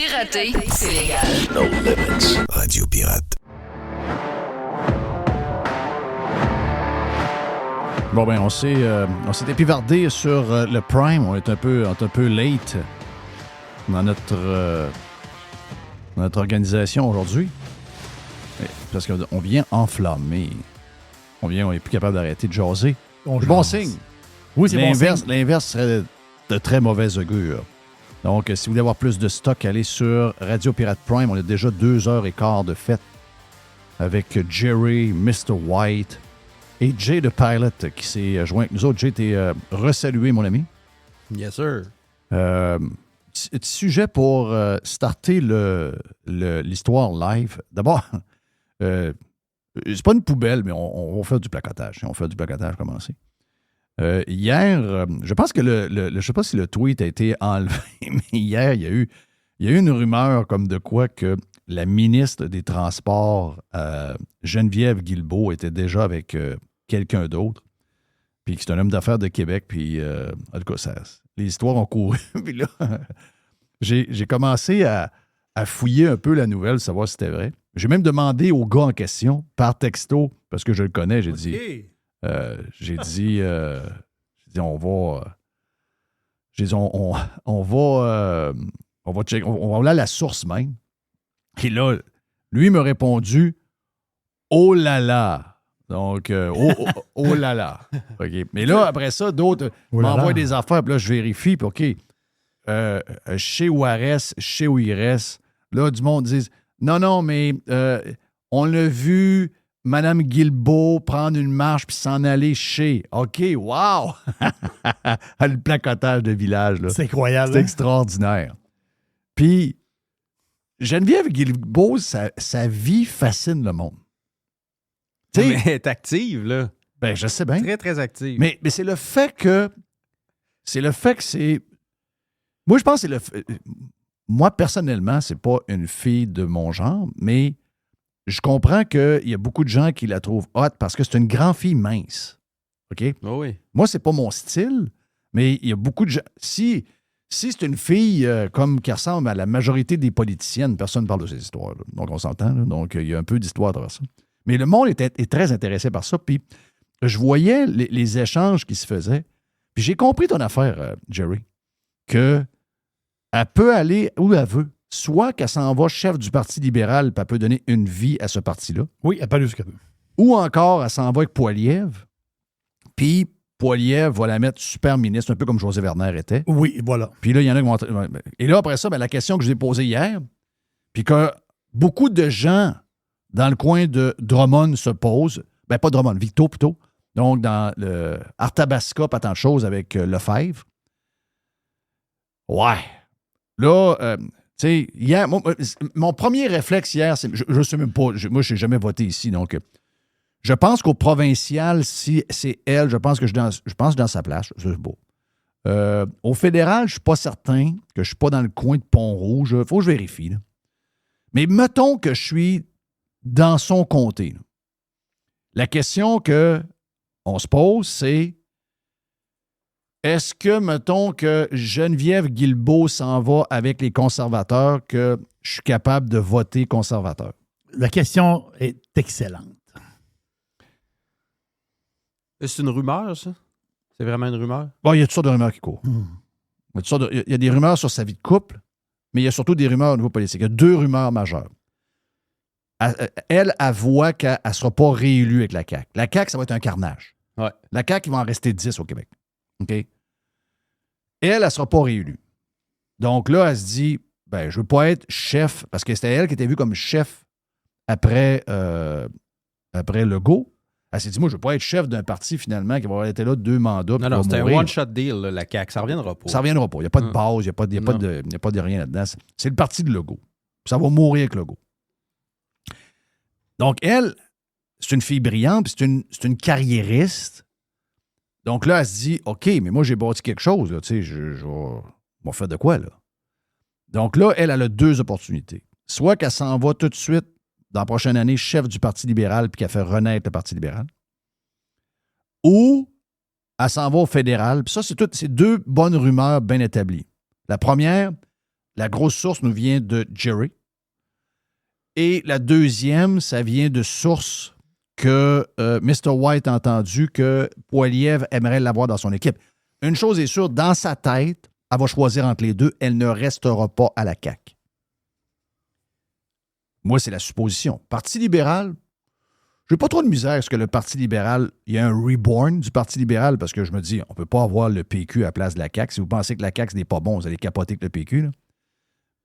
Pirater, c'est légal. No Limits. Radio Pirate. Bon, ben, on s'est épivardé sur le Prime. On est un peu late dans notre organisation aujourd'hui. Parce qu'on vient enflammer. On n'est plus capable d'arrêter de jaser. C'est bon signe. Oui, c'est bon signe. L'inverse serait de très mauvais augure. Donc, si vous voulez avoir plus de stock, allez sur Radio Pirate Prime. On a déjà 2h15 de fête avec Jerry, Mr. White et Jay the Pilot qui s'est joint avec nous autres. Jay, t'es resalué, mon ami. Yes, sir. Petit sujet pour starter l'histoire live. D'abord, c'est pas une poubelle, mais on va faire du placotage. On va faire du placotage, commencer. Hier, je pense que je sais pas si le tweet a été enlevé, mais hier, il y a eu une rumeur comme de quoi que la ministre des Transports, Geneviève Guilbeault, était déjà avec quelqu'un d'autre, puis que c'est un homme d'affaires de Québec, puis en tout cas, les histoires ont couru. Puis là, j'ai commencé à fouiller un peu la nouvelle, savoir si c'était vrai. J'ai même demandé au gars en question, par texto, parce que je le connais, j'ai dit, on va... on va checker, on va aller à la source même. Et là, lui m'a répondu « Oh là là ». Donc, oh là là. Okay. Mais là, après ça, d'autres m'envoient des affaires, puis là, je vérifie, puis OK, chez Juarez, chez où il reste, là, du monde dit « Non, mais on l'a vu... Mme Guilbeault prendre une marche puis s'en aller chez. OK, wow! Le placotage de village, là. C'est incroyable. C'est extraordinaire. Puis, Geneviève Guilbeault, sa vie fascine le monde. Mais elle est active, là. Ben, je sais bien. Très, très active. Mais c'est le fait que... c'est... Moi, je pense que moi, personnellement, c'est pas une fille de mon genre, mais... Je comprends qu'il y a beaucoup de gens qui la trouvent hot parce que c'est une grande fille mince. OK? Oh oui. Moi, c'est pas mon style, mais il y a beaucoup de gens. Si c'est une fille qui ressemble à la majorité des politiciennes, personne ne parle de ces histoires. Là. Donc, on s'entend. Là. Donc, il y a un peu d'histoire à travers ça. Mais le monde est très intéressé par ça. Puis, je voyais les échanges qui se faisaient. Puis, j'ai compris ton affaire, Jerry, qu'elle peut aller où elle veut. Soit qu'elle s'en va chef du Parti libéral puis elle peut donner une vie à ce parti-là. Oui, elle peut aller jusqu'à peu. Ou encore, elle s'en va avec Poilievre. Puis Poilievre va la mettre super ministre, un peu comme José Werner était. Oui, voilà. Puis là, il y en a qui vont... Et là, après ça, la question que je vous ai posée hier, puis que beaucoup de gens dans le coin de Drummond se posent, pas Drummond, Victo plutôt, donc dans le Arthabasca, pas tant de choses avec Lefebvre. Ouais. Là... tu sais, hier, mon premier réflexe hier, c'est, je ne sais même pas, moi, je n'ai jamais voté ici, donc je pense qu'au provincial, si c'est elle, je pense que je pense dans sa place, c'est beau. Au fédéral, je ne suis pas certain que je ne suis pas dans le coin de Pont-Rouge, il faut que je vérifie. Là. Mais mettons que je suis dans son comté. Là. La question qu'on se pose, c'est est-ce que, mettons que Geneviève Guilbeault s'en va avec les conservateurs, que je suis capable de voter conservateur? La question est excellente. C'est une rumeur, ça? C'est vraiment une rumeur? Bon, il y a toutes sortes de rumeurs qui courent. Il y a des rumeurs sur sa vie de couple, mais il y a surtout des rumeurs au niveau politique. Il y a 2 rumeurs majeures. Elle voit qu'elle ne sera pas réélue avec la CAQ. La CAQ, ça va être un carnage. Ouais. La CAQ, il va en rester 10 au Québec. OK? Elle ne sera pas réélue. Donc là, elle se dit, je ne veux pas être chef, parce que c'était elle qui était vue comme chef après Legault. Elle s'est dit, moi, je ne veux pas être chef d'un parti, finalement, qui va avoir été là 2 mandats. Non, c'était un one-shot deal, là, la CAQ. Ça ne reviendra pas. Ça ne reviendra pas. Il n'y a pas de base, il n'y a pas de rien là-dedans. C'est le parti de Legault. Ça va mourir avec Legault. Donc, elle, c'est une fille brillante, puis c'est une carriériste. Donc là, elle se dit, OK, mais moi, j'ai bâti quelque chose, là, tu sais, je vais faire de quoi, là? Donc là, elle a 2 opportunités. Soit qu'elle s'en va tout de suite, dans la prochaine année, chef du Parti libéral, puis qu'elle fait renaître le Parti libéral. Ou elle s'en va au fédéral. Puis ça, c'est 2 bonnes rumeurs bien établies. La première, la grosse source nous vient de Jerry. Et la deuxième, ça vient de sources que Mr. White a entendu que Poilievre aimerait l'avoir dans son équipe. Une chose est sûre, dans sa tête, elle va choisir entre les deux. Elle ne restera pas à la CAQ. Moi, c'est la supposition. Parti libéral, j'ai pas trop de misère à ce que le Parti libéral, il y a un reborn du Parti libéral parce que je me dis, on peut pas avoir le PQ à la place de la CAQ. Si vous pensez que la CAQ, ce n'est pas bon, vous allez capoter avec le PQ. Là.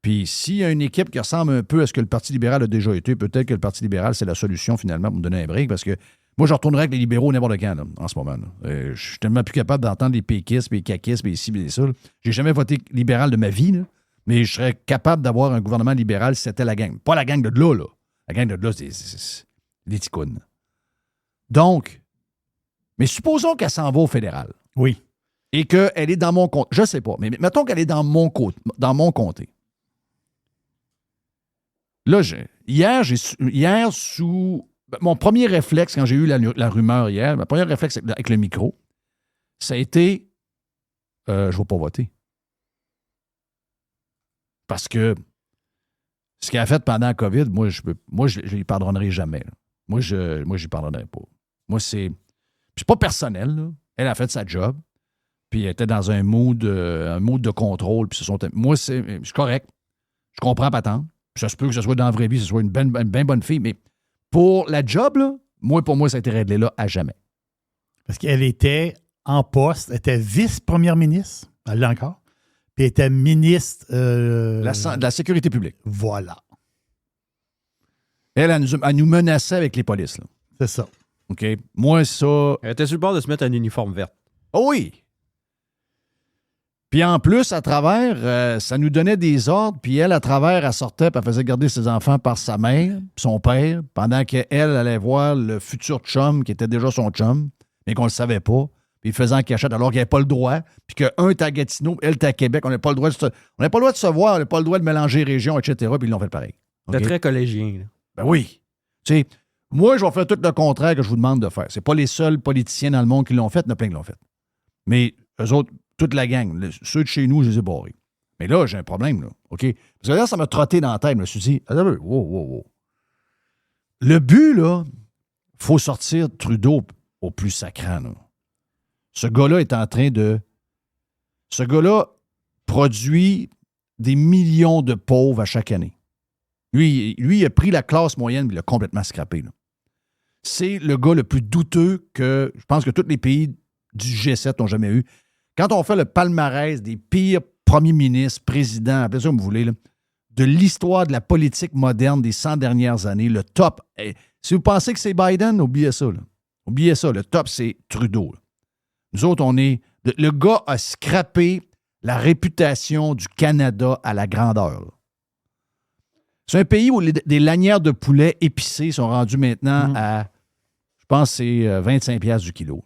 Puis s'il y a une équipe qui ressemble un peu à ce que le Parti libéral a déjà été, peut-être que le Parti libéral, c'est la solution finalement pour me donner un break parce que moi, je retournerais avec les libéraux n'importe quand là, en ce moment. Je suis tellement plus capable d'entendre les péquistes, les caquistes, les ci, les ça. J'ai jamais voté libéral de ma vie, là, mais je serais capable d'avoir un gouvernement libéral si c'était la gang. Pas la gang de là, là. La gang de là, c'est des ticounes. Donc, mais supposons qu'elle s'en va au fédéral. Oui. Et qu'elle est dans mon comté. Je sais pas, mais mettons qu'elle est dans mon comté. Là, hier, sous mon premier réflexe, quand j'ai eu la rumeur hier, mon premier réflexe avec le micro, ça a été je ne vais pas voter. Parce que ce qu'elle a fait pendant la COVID, moi, je ne lui pardonnerai jamais. Là. Moi, je lui pardonnerai pas. Moi, c'est pas personnel. Là. Elle a fait sa job, puis elle était dans un mood de contrôle. Puis moi, c'est correct. Je comprends pas tant. Ça se peut que ce soit dans la vraie vie, que ce soit une bien bonne fille, mais pour la job, là, pour moi, ça a été réglé là à jamais. Parce qu'elle était en poste, elle était vice-première ministre, elle l'a encore, puis elle était ministre... de la sécurité publique. Voilà. Elle nous menaçait avec les polices. Là. C'est ça. OK? Moi, ça... Elle était sur le bord de se mettre un uniforme vert. Oh oui! Puis en plus, à travers, ça nous donnait des ordres, puis elle, à travers, elle sortait, puis elle faisait garder ses enfants par sa mère, puis son père, pendant qu'elle allait voir le futur chum, qui était déjà son chum, mais qu'on ne le savait pas, puis il faisait en cachette alors qu'il n'avait pas le droit, puis qu'un était à Gatineau, elle était à Québec, on n'avait pas le droit de se voir, on n'avait pas le droit de mélanger régions, etc., puis ils l'ont fait pareil. C'était très collégien. Là. Ben oui. Tu sais, moi, je vais faire tout le contraire que je vous demande de faire. C'est pas les seuls politiciens dans le monde qui l'ont fait, il y en a plein qui l'ont fait. Mais eux autres, toute la gang, ceux de chez nous, je les ai barrés. Mais là, j'ai un problème, là. OK? Parce que là, ça m'a trotté dans la tête. Je me suis dit, wow. Le but, là, il faut sortir Trudeau au plus sacrant, là. Ce gars-là est en train de... Ce gars-là produit des millions de pauvres à chaque année. Lui, il a pris la classe moyenne et il l'a complètement scrappé, là. C'est le gars le plus douteux que je pense que tous les pays du G7 n'ont jamais eu. Quand on fait le palmarès des pires premiers ministres, présidents, appelez ça comme vous voulez, là, de l'histoire de la politique moderne des 100 dernières années, le top, si vous pensez que c'est Biden, oubliez ça. Là. Oubliez ça, le top, c'est Trudeau. Là. Nous autres, le gars a scrappé la réputation du Canada à la grandeur. Là. C'est un pays où des lanières de poulet épicées sont rendues maintenant à, je pense, c'est 25$ du kilo.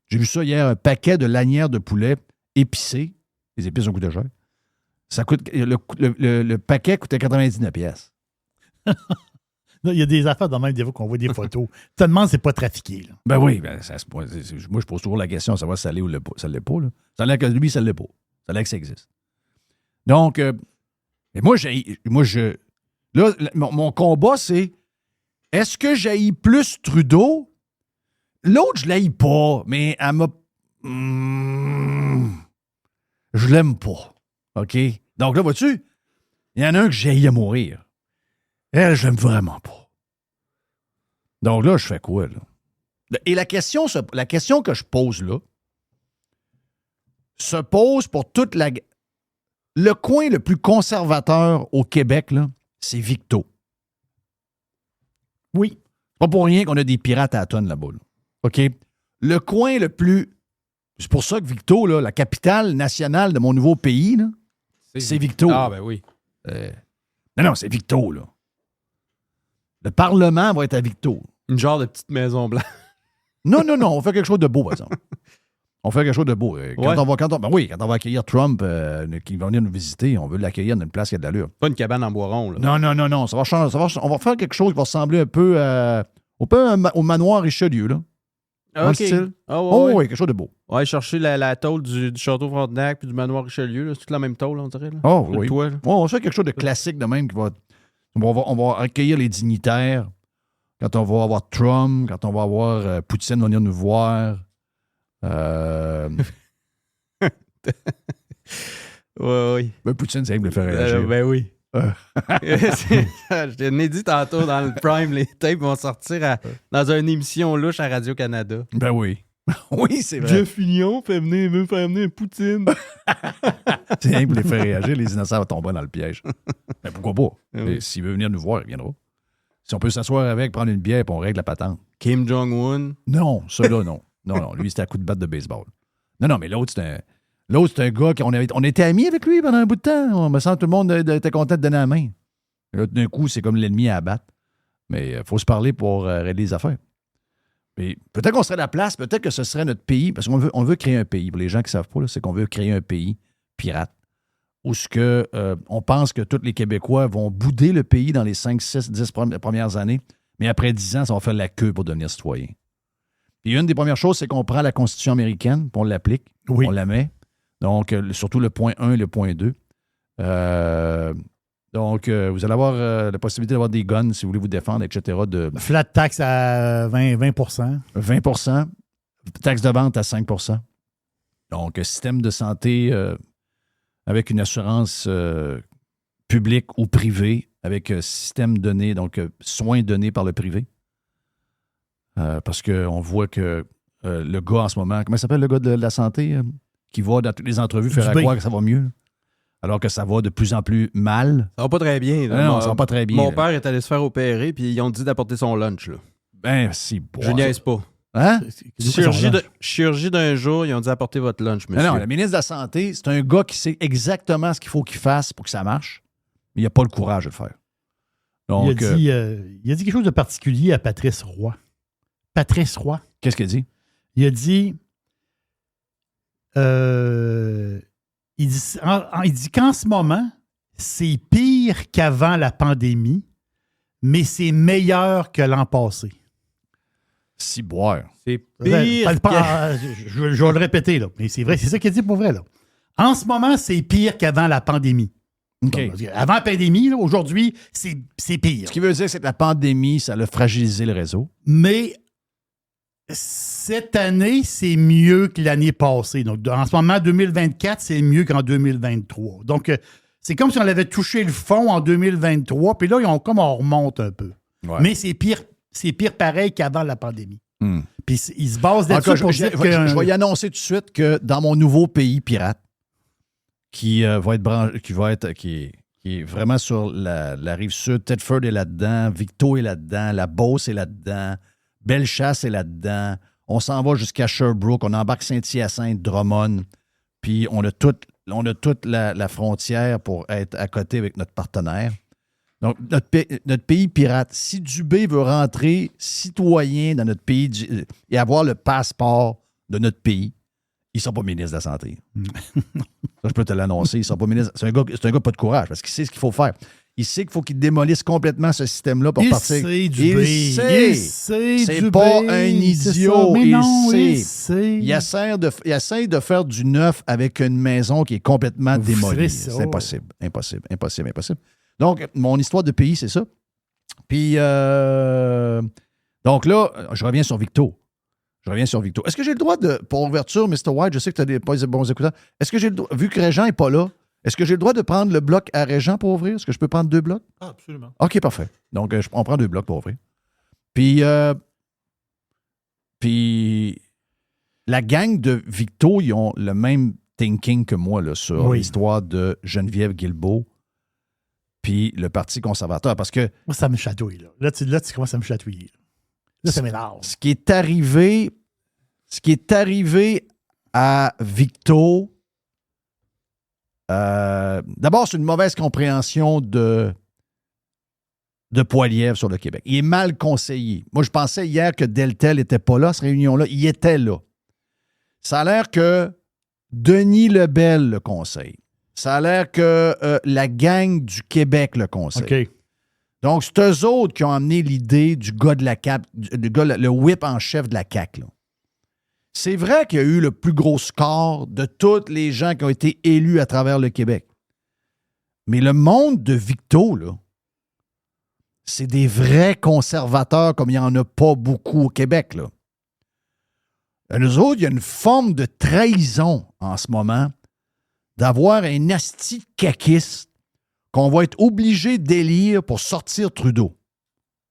J'ai vu ça hier, un paquet de lanières de poulet épicées. Les épices ont coûté cher. Ça coûte, le paquet coûtait 99$. Il y a des affaires dans même des fois qu'on voit des photos. Tu te demandes si c'est pas trafiqué. Là. Ben oui, moi je pose toujours la question, savoir si ça l'est ou ça ne l'est pas. Là. Ça a l'air que lui, ça ne l'est pas. Ça a l'air que ça existe. Donc, mais mon combat, c'est est-ce que j'haïs plus Trudeau? L'autre, je l'haïs pas, mais elle m'a... je l'aime pas. OK? Donc là, vois-tu, il y en a un que j'haïs à mourir. Elle, je l'aime vraiment pas. Donc là, je fais quoi, là? Et la question que je pose là se pose pour toute la... Le coin le plus conservateur au Québec, là, c'est Victo. Oui. C'est pas pour rien qu'on a des pirates à la tonne là-bas, là. OK? Le coin le plus... C'est pour ça que Victo, là, la capitale nationale de mon nouveau pays, là, c'est Victo. Ah, ben oui. Non, c'est Victo, là. Le Parlement va être à Victo. Une genre de petite maison blanche. Non, on fait quelque chose de beau, par exemple. On fait quelque chose de beau. Quand on va accueillir Trump, qui va venir nous visiter, on veut l'accueillir dans une place qui a de l'allure. Pas une cabane en bois rond, là. Non. Ça va changer. On va faire quelque chose qui va ressembler un peu au manoir Richelieu, là. Dans le style. Ah, Oh, ouais. oui, quelque chose de beau. Ouais, chercher la tôle du château Frontenac puis du manoir Richelieu. là. C'est toute la même tôle, on dirait. Là. Oh, Le oui. toit, là. On fait quelque chose de classique de même qui va. On va accueillir les dignitaires quand on va avoir Trump, quand on va avoir Poutine venir nous voir. Ouais. Ben, Poutine, c'est vrai que me faire réagir. Ben oui. Euh. Je t'ai dit tantôt dans le Prime, les tapes vont sortir dans une émission louche à Radio-Canada. Ben oui. Oui, c'est vrai. Fillon veut faire venir Poutine. C'est rien pour les faire réagir, les innocents vont tomber dans le piège. Mais pourquoi pas? Oui. Et s'il veut venir nous voir, il viendra. Si on peut s'asseoir avec, prendre une bière, puis on règle la patente. Kim Jong-un. Non, ça là, non. Non, lui, c'était à coup de batte de baseball. Non, mais l'autre, c'est un gars on était amis avec lui pendant un bout de temps. On me sent tout le monde était content de donner la main. Et là, d'un coup, c'est comme l'ennemi à abattre. Mais il faut se parler pour régler les affaires. Puis, peut-être qu'on serait la place, peut-être que ce serait notre pays, parce qu'on veut créer un pays. Pour les gens qui ne savent pas, là, c'est qu'on veut créer un pays pirate, où on pense que tous les Québécois vont bouder le pays dans les 5, 6, 10 premières années, mais après 10 ans, ça va faire la queue pour devenir citoyen. Puis une des premières choses, c'est qu'on prend la Constitution américaine, puis on l'applique, Oui. on la met. Donc, surtout le point 1 et le point 2. Donc, vous allez avoir la possibilité d'avoir des guns si vous voulez vous défendre, etc. de Flat tax à 20 20 taxe de vente à 5 Donc, système de santé avec une assurance publique ou privée, avec système donné, donc soins donnés par le privé. Parce qu'on voit que le gars en ce moment, comment il s'appelle le gars de la santé, qui va dans toutes les entrevues faire à croire que ça va mieux, là? Alors que ça va de plus en plus mal. Ça va pas très bien. Là. Non, ça va pas très bien. Mon là. père est allé se faire opérer, puis ils ont dit d'apporter son lunch. Là. Ben, si, bon. Je niaise pas. Hein? Chirurgie d'un jour, ils ont dit apporter votre lunch, monsieur. Non, le ministre de la Santé, c'est un gars qui sait exactement ce qu'il faut qu'il fasse pour que ça marche, mais il n'a pas le courage de le faire. Donc, il a dit quelque chose de particulier à Patrice Roy. Patrice Roy. qu'est-ce qu'il dit? Il a dit... il dit qu'en ce moment, c'est pire qu'avant la pandémie, mais c'est meilleur que l'an passé. Si boire. C'est pire. Je vais le répéter, là, mais c'est vrai, c'est ça qu'il dit pour vrai. Là. En ce moment, c'est pire qu'avant la pandémie. OK. Donc, avant la pandémie, là, aujourd'hui, c'est pire. Ce qui veut dire, c'est que la pandémie, ça a fragilisé le réseau. Mais cette année, c'est mieux que l'année passée. Donc, en ce moment, 2024, c'est mieux qu'en 2023. Donc, c'est comme si on avait touché le fond en 2023, puis là, on remonte un peu. Ouais. Mais c'est pire pareil qu'avant la pandémie. Puis ils se basent En tout cas, là-dessus pour dire que... je vais y annoncer tout de suite que dans mon nouveau pays pirate, qui est vraiment sur la rive sud, Thetford est là-dedans, Victo est là-dedans, la Beauce est là-dedans, Bellechasse est là-dedans. On s'en va jusqu'à Sherbrooke, on embarque Saint-Hyacinthe, Drummond, puis on a toute la frontière pour être à côté avec notre partenaire. Donc, notre pays pirate, si Dubé veut rentrer citoyen dans notre pays et avoir le passeport de notre pays, il ne sera pas ministre de la Santé. Ça, je peux te l'annoncer. Il ne sera pas ministre. C'est un gars pas de courage parce qu'il sait ce qu'il faut faire. Il sait qu'il faut qu'il démolisse complètement ce système-là pour partir. Il sait, c'est pas un idiot. Il sait. Il essaie de faire du neuf avec une maison qui est complètement démolie. C'est impossible. Donc, mon histoire de pays, c'est ça. Puis, donc là, je reviens sur Victo. Est-ce que j'ai le droit de, pour ouverture, Mr. White, je sais que tu as des bons écouteurs, est-ce que j'ai le droit, vu que Régent n'est pas là, est-ce que j'ai le droit de prendre le bloc à Régent pour ouvrir? Est-ce que je peux prendre 2 blocs? Ah, absolument. OK, parfait. Donc, on prend 2 blocs pour ouvrir. Puis la gang de Victo, ils ont le même thinking que moi là, sur l'histoire de Geneviève Guilbeault puis le Parti conservateur. Parce que... Moi, ça me chatouille. Là, tu commences à me chatouiller. Là, ça m'énerve. Ce qui est arrivé à Victo, d'abord, c'est une mauvaise compréhension de Poilievre sur le Québec. Il est mal conseillé. Moi, je pensais hier que Deltel n'était pas là, cette réunion-là. Il était là. Ça a l'air que Denis Lebel le conseille. Ça a l'air que la gang du Québec le conseille. OK. Donc, c'est eux autres qui ont amené l'idée du gars de la CAQ, le whip en chef de la CAQ. Là. C'est vrai qu'il y a eu le plus gros score de tous les gens qui ont été élus à travers le Québec. Mais le monde de Victo, là, c'est des vrais conservateurs comme il n'y en a pas beaucoup au Québec, là. Nous autres, il y a une forme de trahison en ce moment d'avoir un asti caquiste qu'on va être obligé d'élire pour sortir Trudeau.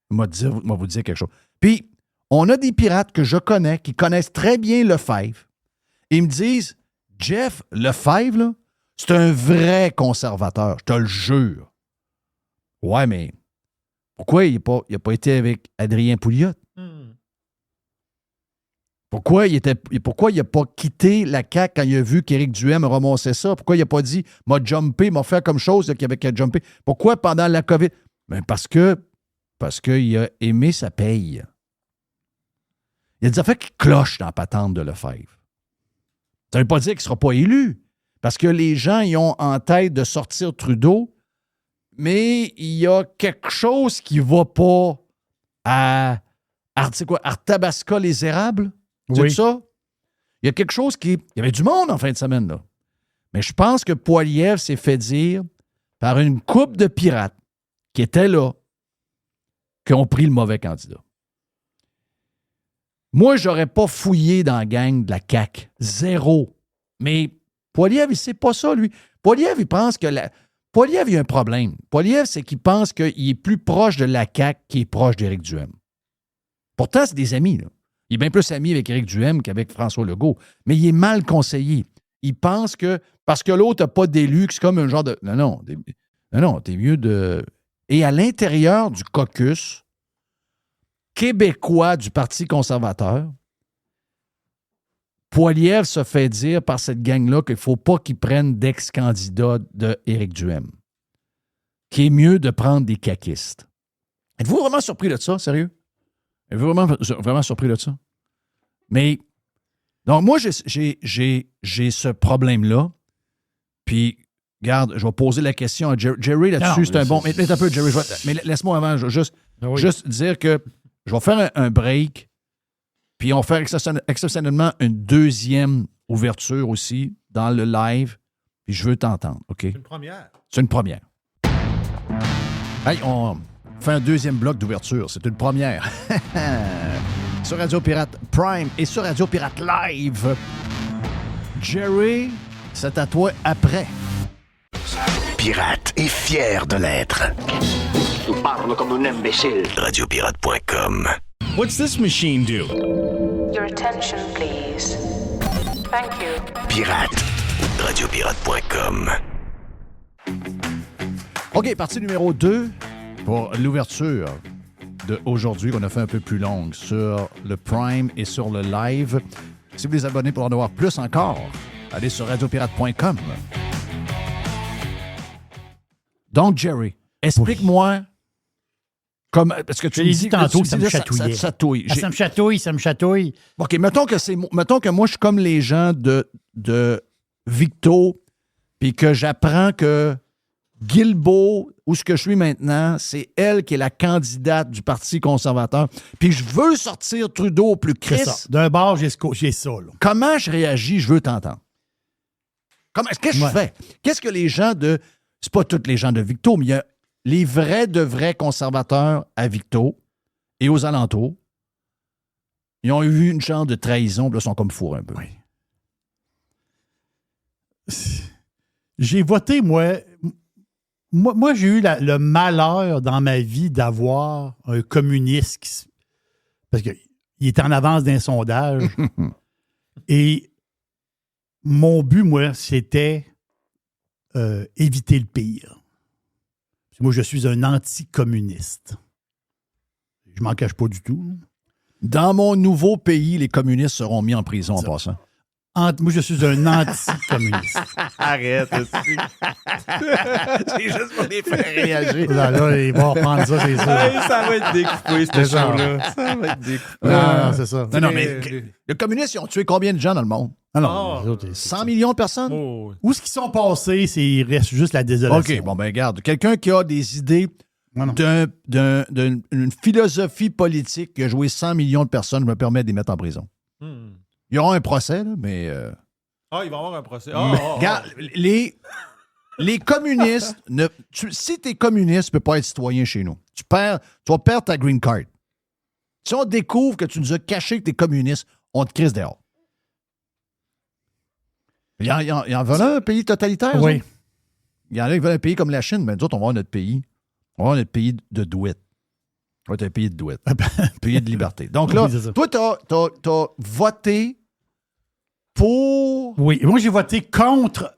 Je vais vous dire quelque chose. Puis, on a des pirates que je connais qui connaissent très bien Lefebvre. Ils me disent, Jeff, Lefebvre, là, c'est un vrai conservateur, je te le jure. Ouais, mais pourquoi il n'a pas été avec Adrien Pouliot? Pourquoi il n'a pas quitté la CAQ quand il a vu qu'Éric Duhem ramassait ça? Pourquoi il n'a pas dit « m'a jumpé, m'a fait comme chose qu'il avait qu'à jumper ». Pourquoi pendant la COVID? Ben parce qu'il a aimé sa paye. Il y a des affaires qui clochent dans la patente de Lefebvre. Ça ne veut pas dire qu'il ne sera pas élu. Parce que les gens y ont en tête de sortir Trudeau, mais il y a quelque chose qui ne va pas à Arthabasca les érables. Oui. C'est ça? Il y a quelque chose qui... Il y avait du monde en fin de semaine, là. Mais je pense que Poilievre s'est fait dire par une couple de pirates qui étaient là, qui ont pris le mauvais candidat. Moi, je n'aurais pas fouillé dans la gang de la CAQ. Zéro. Mais Poilievre, il ne sait pas ça, lui. Poilievre, il pense que... Poilievre, il y a un problème. Poilievre, c'est qu'il pense qu'il est plus proche de la CAQ qu'il est proche d'Éric Duhem. Pourtant, c'est des amis, là. Il est bien plus ami avec Éric Duhem qu'avec François Legault. Mais il est mal conseillé. Il pense que parce que l'autre n'a pas d'élu, que c'est comme un genre de... Non, t'es mieux de... Et à l'intérieur du caucus québécois du Parti conservateur, Poilievre se fait dire par cette gang-là qu'il ne faut pas qu'ils prennent d'ex-candidat d'Éric Duhem. Qu'il est mieux de prendre des caquistes. Êtes-vous vraiment surpris de ça, sérieux? Êtes-vous vraiment surpris de ça? Mais, donc moi, j'ai ce problème-là. Puis, regarde, je vais poser la question à Jerry là-dessus. C'est un bon... Mais un peu, Jerry, mais laisse-moi avant, juste dire que je vais faire un break, puis on va faire exceptionnellement une deuxième ouverture aussi dans le live, puis je veux t'entendre, OK? C'est une première. C'est une première. Hey, on fait un deuxième bloc d'ouverture. C'est une première. Sur Radio Pirate Prime et sur Radio Pirate Live. Jerry, c'est à toi après. Pirate est fier de l'être. Tu parles comme un imbécile. Radiopirate.com. What's this machine do? Your attention, please. Thank you. Pirate. Radiopirate.com. OK, partie numéro 2 pour l'ouverture d'aujourd'hui qu'on a fait un peu plus longue sur le Prime et sur le live. Si vous voulez vous abonner pour en avoir plus encore, allez sur radiopirate.com. Donc, Jerry, explique-moi comme parce que tu l'ai dit tantôt que ça me Ça chatouillait. chatouille. Ça me chatouille. OK, mettons que moi, je suis comme les gens de Victo, puis que j'apprends que Guilbeault, où ce que je suis maintenant, c'est elle qui est la candidate du Parti conservateur. Puis je veux sortir Trudeau au plus C'est Chris. ça. D'un bord, j'ai ça. Là. Comment je réagis? Je veux t'entendre. Qu'est-ce que je fais? Qu'est-ce que les gens de... C'est pas tous les gens de Victo, mais il y a les vrais conservateurs à Victo et aux alentours. Ils ont eu une chance de trahison, puis là, ils sont comme fourrés un peu. Oui. J'ai voté, moi, j'ai eu le malheur dans ma vie d'avoir un communiste parce qu'il était en avance d'un sondage. Et mon but, moi, c'était éviter le pire. Moi, je suis un anticommuniste. Je m'en cache pas du tout. Dans mon nouveau pays, les communistes seront mis en prison en passant. Moi, je suis un anticommuniste. Arrête aussi. C'est juste pour les faire réagir. Là, ils vont reprendre ça, c'est sûr. Hey, ça va être découpé, C'est ce ça. show-là. Ça va être découpé. Non, c'est ça. Non, mais les communistes, ils ont tué combien de gens dans le monde? Ah non, les autres, 100 millions de personnes? Oh. Où est-ce qu'ils sont passés, il reste juste la désolation. OK, bon, ben regarde. Quelqu'un qui a des idées Non. d'une philosophie politique qui a joué 100 millions de personnes, je me permets de les mettre en prison. Il y aura un procès, là, mais... Ah, il va y avoir un procès. Regarde, les communistes, si tu es communiste, tu ne peux pas être citoyen chez nous. Tu vas perdre ta green card. Si on découvre que tu nous as caché que tu es communiste, on te crisse dehors. Il y en veut un pays totalitaire? Oui. Ça? Il y en a qui veulent un pays comme la Chine, mais nous autres, on va avoir notre pays. On va avoir notre pays de douette. On va être un pays de douette. Un pays de liberté. Donc là, Oui, c'est ça. toi, t'as voté pour... Oui, moi, j'ai voté contre.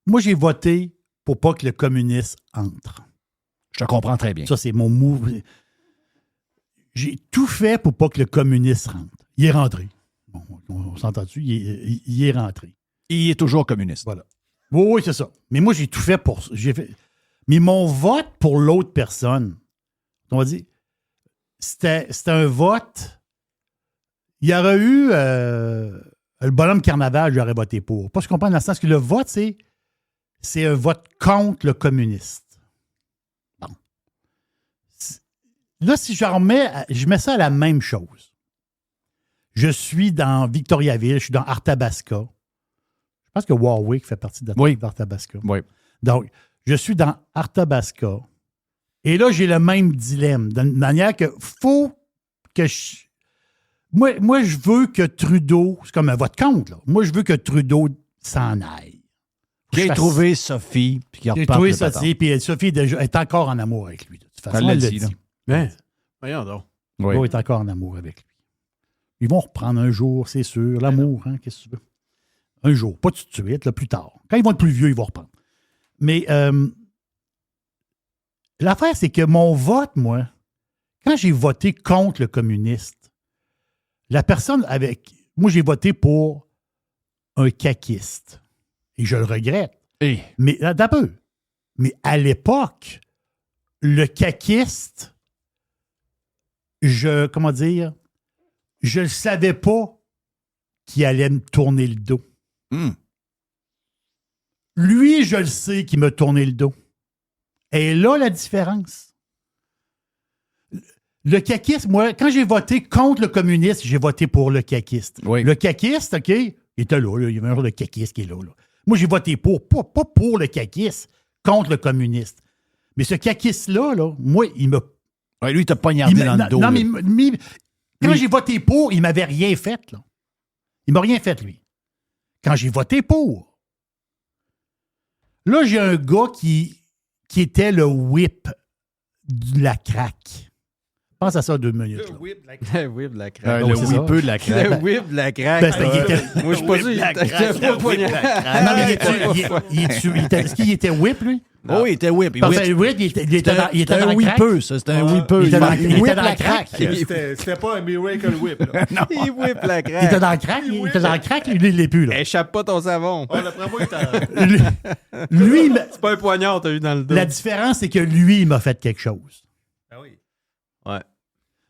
Moi, j'ai voté pour pas que le communiste entre. Je te comprends très bien. Ça, c'est mon move. J'ai tout fait pour pas que le communiste rentre. Il est rentré. Bon, on s'entend dessus, il est rentré. Il est toujours communiste. Voilà. Oui, c'est ça. Mais moi, j'ai tout fait pour ça. Mais mon vote pour l'autre personne, on va dire, c'était un vote. Il y aurait eu le bonhomme carnaval, j'aurais voté pour. Pas ce qu'on comprend dans le sens que le vote, c'est un vote contre le communiste. Bon. Là, si je mets ça à la même chose. Je suis dans Victoriaville, je suis dans Arthabasca. Je pense que Warwick fait partie d'Arthabasca. Oui. Donc, je suis dans Arthabasca. Et là, j'ai le même dilemme. De manière que faut que Moi, je veux que Trudeau... C'est comme un vote contre, là. Moi, je veux que Trudeau s'en aille. J'ai trouvé Sophie, puis qu'il J'ai reparte trouvé le Sophie, patente. puis Sophie est encore en amour avec lui. De toute façon, Elle l'a elle dit, là. Ben, voyons donc. Oui. Trudeau est encore en amour avec lui. Ils vont reprendre un jour, c'est sûr. L'amour, hein, qu'est-ce que tu veux? Un jour, pas tout de suite, là, plus tard. Quand ils vont être plus vieux, ils vont reprendre. Mais l'affaire, c'est que mon vote, moi, quand j'ai voté contre le communiste, la personne avec... Moi, j'ai voté pour un caquiste. Et je le regrette. Mais d'un peu. Mais à l'époque, le caquiste, je ne savais pas qu'il allait me tourner le dos. Lui, je le sais qu'il m'a tourné le dos. Et là, la différence. Le caquiste, moi, quand j'ai voté contre le communiste, j'ai voté pour le caquiste. Oui. Le caquiste, OK, il était là, il y avait un genre de caquiste qui est là. Moi, j'ai voté pour, pas pour le caquiste, contre le communiste. Mais ce caquiste-là, moi, il m'a... Ouais, lui, il t'a poignardé dans le dos. Non, là. mais quand j'ai voté pour, il m'avait rien fait, là. Il m'a rien fait, lui. Quand j'ai voté pour. Là, j'ai un gars qui était le whip de la craque. Pense à ça 2 minutes. Là. Le whip de la craque. Le c'est ça. whippeux de la craque. Le whip de la craque. Ben, il était... Moi, je suis pas sûr. Il était pas poignardé. Non, mais est-ce qu'il était whip, lui? Oh, il était whip. Parce que whip, il était dans un le crack. whippeux, ça. C'était un whippeux. Il était dans whip la la craque. C'était pas un Miracle Whip. Là. Il whip la Il était craque. dans le crack. Il était dans le crack, lui, il l'est plus, là. Échappe pas ton savon. D'après moi, il était... Lui, C'est pas un poignard, t'as eu dans le dos. la différence, c'est que lui, il m'a fait quelque chose. Ah oui. Ouais.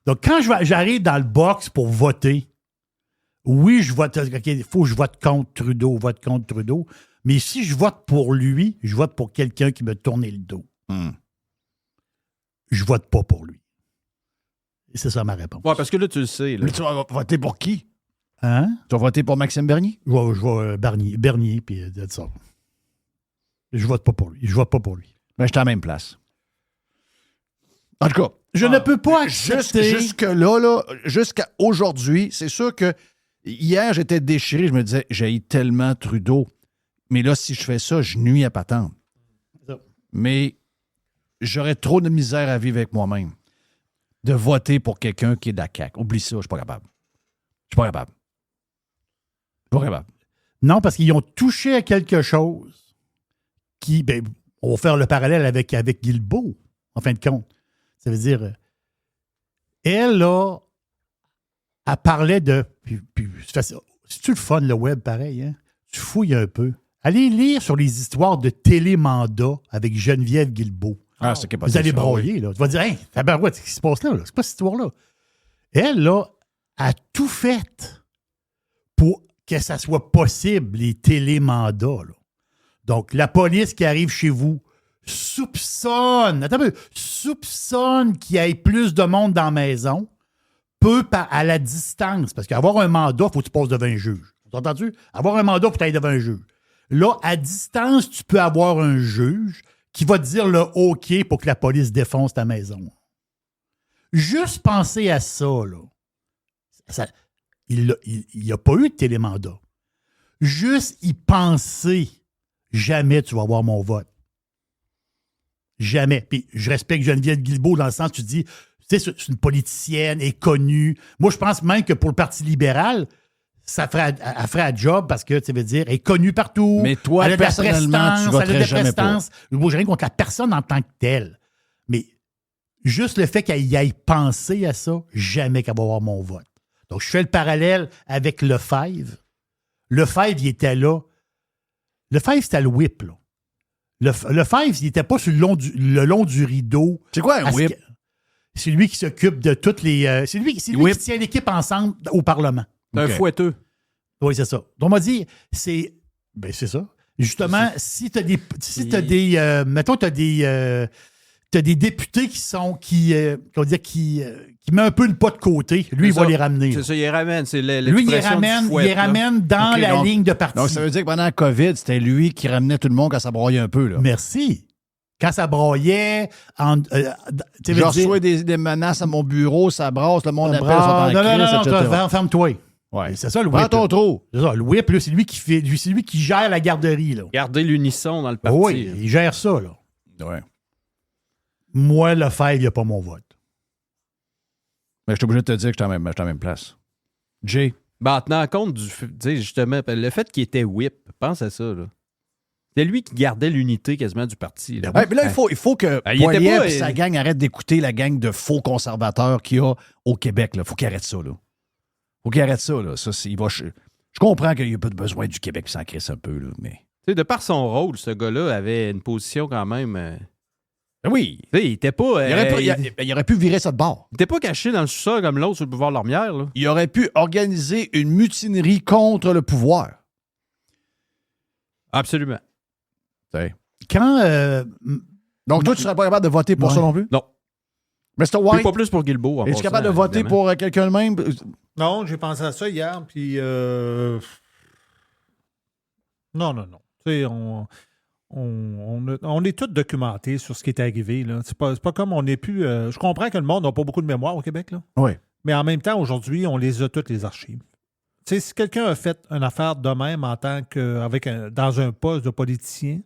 Donc, quand j'arrive dans le box pour voter, oui, je vote. OK, il faut que je vote contre Trudeau. Mais si je vote pour lui, je vote pour quelqu'un qui me tourne le dos. Je vote pas pour lui. Et c'est ça ma réponse. Ouais, parce que là, tu le sais. Là. Mais tu vas voter pour qui? Hein? Tu vas voter pour Maxime Bernier? Je vais Bernier, puis ça. Je vote pas pour lui. Ben, j'étais à la même place. En tout cas, Je ne peux pas accepter... jusque-là, jusqu'à aujourd'hui, c'est sûr que hier, j'étais déchiré. Je me disais, j'ai tellement Trudeau. Mais là, si je fais ça, je nuis à patente. Ça. Mais j'aurais trop de misère à vivre avec moi-même. De voter pour quelqu'un qui est de la CAQ. Oublie ça, je suis pas capable. Non, parce qu'ils ont touché à quelque chose qui... Ben, on va faire le parallèle avec Guilbeault, en fin de compte. Ça veut dire... Elle, là, elle parlait de... Puis c'est-tu le fun, le web, pareil, hein? Tu fouilles un peu. Allez lire sur les histoires de télémandat avec Geneviève Guilbeault. Ah, c'est capable. Vous allez broyer, là. Tu vas dire, hey, tabarouette, qu'est-ce qui se passe là? C'est pas cette histoire-là. Elle, là, a tout fait pour que ça soit possible, les télémandats, là. Donc, la police qui arrive chez vous soupçonne qu'il y ait plus de monde dans la maison, peut, à la distance, parce qu'avoir un mandat, il faut que tu passes devant un juge. T'as entendu? Avoir un mandat, il faut que tu ailles devant un juge. Là, à distance, tu peux avoir un juge qui va te dire le OK pour que la police défonce ta maison. Juste penser à ça, là. Il n'y a pas eu de télémandat. Juste y penser, jamais tu vas avoir mon vote. Jamais. Puis je respecte Geneviève Guilbeault dans le sens où tu dis, tu sais, c'est une politicienne, elle est connue. Moi, je pense même que pour le Parti libéral, elle ferait un job parce que, tu veux dire, elle est connue partout. Mais toi, elle a de la personnellement, tu prestance, voterais elle a de la jamais prestance. Moi, j'ai rien contre la personne en tant que telle. Mais juste le fait qu'elle y aille penser à ça, jamais qu'elle va avoir mon vote. Donc, je fais le parallèle avec Lefebvre. Lefebvre, il était là. Lefebvre, c'était le whip, là. Lefebvre, il n'était pas sur le long du rideau. C'est quoi un whip? C'est lui qui s'occupe de toutes les... c'est lui qui tient l'équipe ensemble au Parlement. C'est un fouetteux. Oui, c'est ça. Donc, on m'a dit, c'est ça. Justement, si tu as des... mettons, tu as des députés qui met un peu le pas de côté. Lui, il va les ramener. C'est ça, il les ramène. C'est lui, il les ramène dans la ligne de parti. Donc, ça veut dire que pendant la COVID, c'était lui qui ramenait tout le monde quand ça broyait un peu. Là. Merci. Quand ça broyait... je reçois des menaces à mon bureau, ça brasse, le monde appelle, non, ferme-toi. Ouais. C'est ça, le whip. Prends ton trou. C'est ça, le whip, là, c'est lui qui gère la garderie. Là. Garder l'unisson dans le parti. Oui, il gère ça. Là. Ouais. Moi, Lefebvre, il n'y a pas mon vote. Mais je suis obligé de te dire que je suis à la même place. Jay. Ben, en tenant compte du... Tu sais, justement, le fait qu'il était whip, pense à ça, là. C'était lui qui gardait l'unité quasiment du parti. Là. Ouais, mais là, il faut que Poilievre et sa gang arrêtent d'écouter la gang de faux conservateurs qu'il y a au Québec. Il faut qu'il arrête ça. Là. Faut qu'il arrête ça. Là. Ça je comprends qu'il n'y a pas de besoin du Québec qui s'en crisse un peu, là, mais... Tu sais, de par son rôle, ce gars-là avait une position quand même... Oui. Tu sais, il était pas... il aurait pu virer ça de bord. Il était pas caché dans le sous-sol comme l'autre sur le boulevard Lormière, là. Il aurait pu organiser une mutinerie contre le pouvoir. Absolument. Quand... Donc, toi, tu serais pas capable de voter pour ça non plus? Non. Mr. White, pas plus pour Guilbeault. es-tu capable de voter pour quelqu'un de même? Non, j'ai pensé à ça hier, puis... Non. Tu sais, on est tous documentés sur ce qui est arrivé. Là. C'est pas comme on n'est plus... je comprends que le monde n'a pas beaucoup de mémoire au Québec, là. Oui. Mais en même temps, aujourd'hui, on les a toutes, les archives. Tu sais, si quelqu'un a fait une affaire de même en tant que dans un poste de politicien,